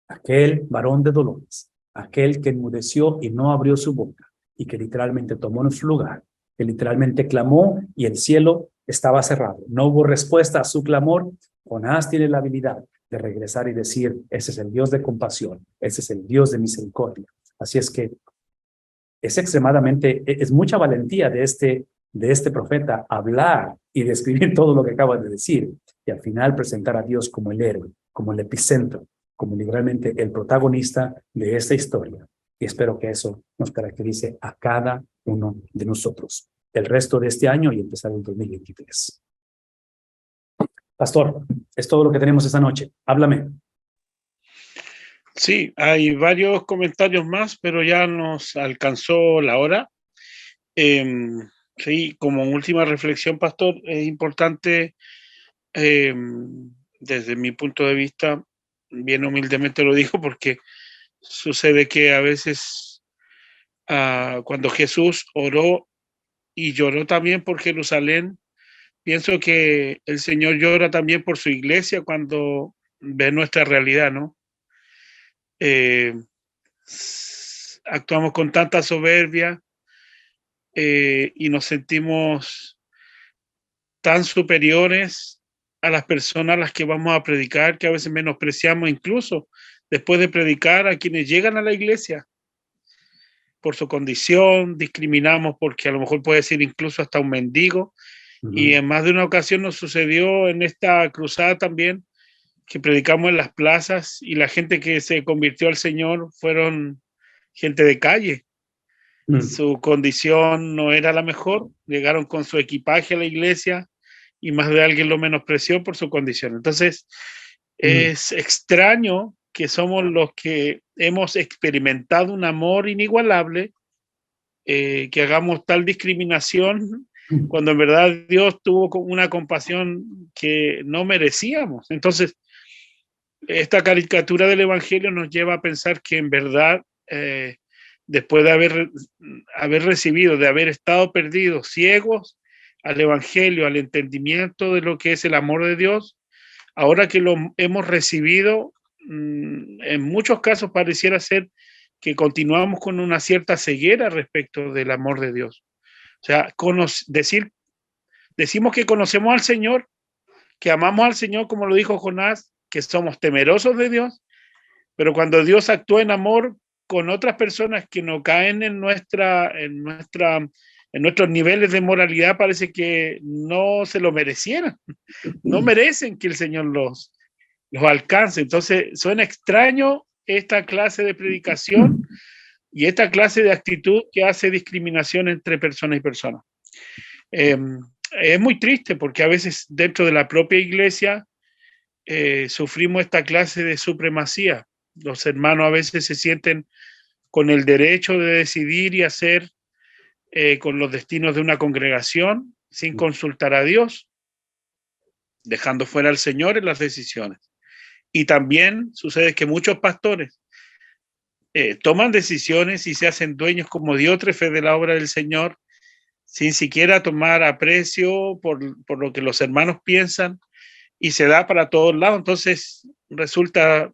S1: Aquel varón de dolores, aquel que enmudeció y no abrió su boca, y que literalmente tomó en su lugar, que literalmente clamó y el cielo estaba cerrado. No hubo respuesta a su clamor. Jonás tiene la habilidad de regresar y decir, ese es el Dios de compasión, ese es el Dios de misericordia. Así es que es mucha valentía de este profeta hablar y describir todo lo que acaba de decir, y al final presentar a Dios como el héroe, como el epicentro, como literalmente el protagonista de esta historia. Y espero que eso nos caracterice a cada uno de nosotros el resto de este año y empezar el 2023. Pastor, es todo lo que tenemos esta noche. Háblame.
S2: Sí, hay varios comentarios más, pero ya nos alcanzó la hora. Sí, como última reflexión, pastor, es importante, desde mi punto de vista, bien humildemente lo digo, porque sucede que a veces cuando Jesús oró y lloró también por Jerusalén, pienso que el Señor llora también por su iglesia cuando ve nuestra realidad, ¿no? Actuamos con tanta soberbia y nos sentimos tan superiores a las personas a las que vamos a predicar, que a veces menospreciamos incluso después de predicar a quienes llegan a la iglesia por su condición, discriminamos porque a lo mejor puede ser incluso hasta un mendigo. Y en más de una ocasión nos sucedió en esta cruzada también, que predicamos en las plazas y la gente que se convirtió al Señor fueron gente de calle. Su condición no era la mejor, llegaron con su equipaje a la iglesia y más de alguien lo menospreció por su condición. Entonces, es extraño que somos los que hemos experimentado un amor inigualable, que hagamos tal discriminación cuando en verdad Dios tuvo una compasión que no merecíamos. Entonces, esta caricatura del Evangelio nos lleva a pensar que en verdad, después de haber recibido, de haber estado perdidos, ciegos al Evangelio, al entendimiento de lo que es el amor de Dios, ahora que lo hemos recibido, en muchos casos pareciera ser que continuamos con una cierta ceguera respecto del amor de Dios. O sea, decimos que conocemos al Señor, que amamos al Señor, como lo dijo Jonás, que somos temerosos de Dios, pero cuando Dios actúa en amor con otras personas que no caen en nuestros niveles de moralidad, parece que no se lo merecieran, no merecen que el Señor los alcance. Entonces, suena extraño esta clase de predicación y esta clase de actitud que hace discriminación entre personas y personas. Es muy triste porque a veces dentro de la propia iglesia sufrimos esta clase de supremacía. Los hermanos a veces se sienten con el derecho de decidir y hacer con los destinos de una congregación sin consultar a Dios, dejando fuera al Señor en las decisiones. Y también sucede que muchos pastores toman decisiones y se hacen dueños como diótrefes de la obra del Señor, sin siquiera tomar aprecio por lo que los hermanos piensan, y se da para todos lados. Entonces resulta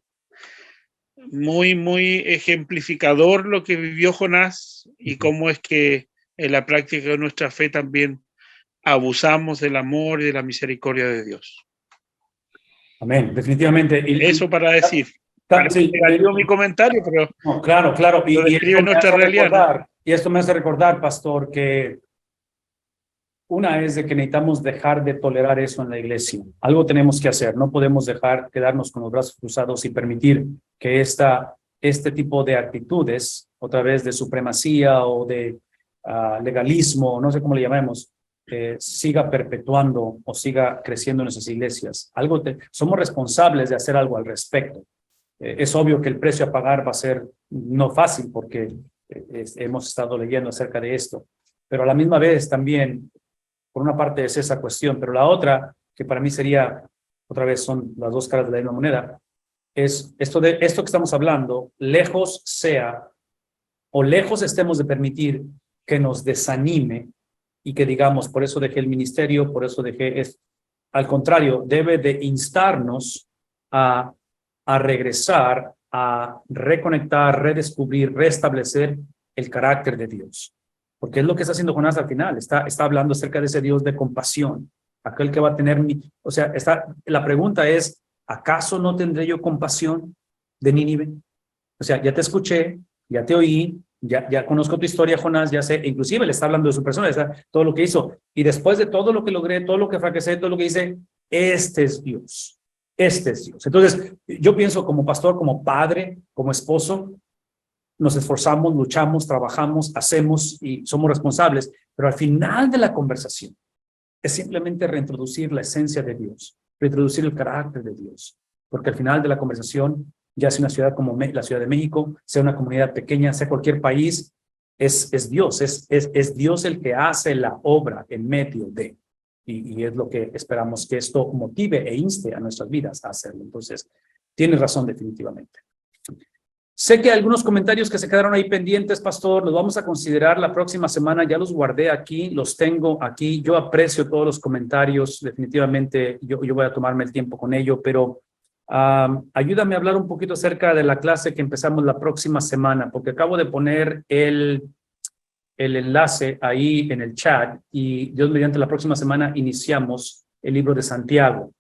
S2: muy, muy ejemplificador lo que vivió Jonás y cómo es que en la práctica de nuestra fe también abusamos del amor y de la misericordia de Dios.
S1: Amén, definitivamente.
S2: Eso para decir.
S1: Sí,
S2: mi comentario, pero
S1: no, claro, claro.
S2: Y describe nuestra realidad.
S1: Y esto me hace recordar, pastor, que una es de que necesitamos dejar de tolerar eso en la iglesia. Algo tenemos que hacer. No podemos dejar quedarnos con los brazos cruzados y permitir que este tipo de actitudes, otra vez de supremacía o de legalismo, no sé cómo le llamemos, siga perpetuando o siga creciendo en nuestras iglesias. Somos responsables de hacer algo al respecto. Es obvio que el precio a pagar va a ser no fácil porque hemos estado leyendo acerca de esto, pero a la misma vez también, por una parte es esa cuestión, pero la otra, que para mí sería, otra vez son las dos caras de la misma moneda, es esto que estamos hablando, lejos estemos de permitir que nos desanime y que digamos, por eso dejé el ministerio, por eso al contrario, debe de instarnos a regresar, a reconectar, redescubrir, restablecer el carácter de Dios. Porque es lo que está haciendo Jonás al final. Está hablando acerca de ese Dios de compasión, aquel que va a tener... la pregunta es, ¿acaso no tendré yo compasión de Nínive? O sea, ya te escuché, ya te oí, ya conozco tu historia, Jonás, ya sé, inclusive le está hablando de su persona, todo lo que hizo. Y después de todo lo que logré, todo lo que fracasé, todo lo que hice, este es Dios. Este es Dios. Entonces, yo pienso como pastor, como padre, como esposo, nos esforzamos, luchamos, trabajamos, hacemos y somos responsables, pero al final de la conversación es simplemente reintroducir la esencia de Dios, reintroducir el carácter de Dios, porque al final de la conversación, ya sea una ciudad como la Ciudad de México, sea una comunidad pequeña, sea cualquier país, es Dios, es Dios el que hace la obra en medio de. Y es lo que esperamos que esto motive e inste a nuestras vidas a hacerlo. Entonces, tienes razón definitivamente. Sé que hay algunos comentarios que se quedaron ahí pendientes, pastor, los vamos a considerar la próxima semana. Ya los guardé aquí, los tengo aquí. Yo aprecio todos los comentarios, definitivamente yo voy a tomarme el tiempo con ello, pero ayúdame a hablar un poquito acerca de la clase que empezamos la próxima semana, porque acabo de poner el enlace ahí en el chat y Dios mediante la próxima semana iniciamos el libro de Santiago.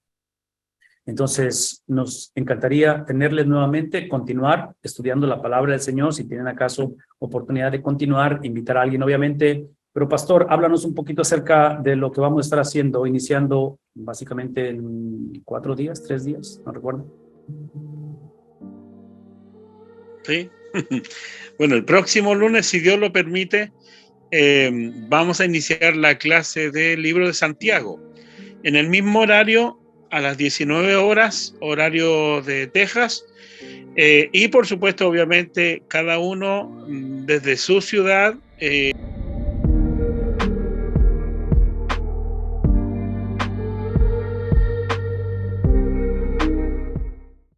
S1: Entonces, nos encantaría tenerles nuevamente, continuar estudiando la palabra del Señor. Si tienen acaso oportunidad de continuar, invitar a alguien, obviamente. Pero, pastor, háblanos un poquito acerca de lo que vamos a estar haciendo, iniciando básicamente en 4 días, 3 días, no recuerdo.
S2: Sí. Bueno, el próximo lunes, si Dios lo permite, vamos a iniciar la clase del libro de Santiago. En el mismo horario, a las 19 horas, horario de Texas, y por supuesto, obviamente, cada uno desde su ciudad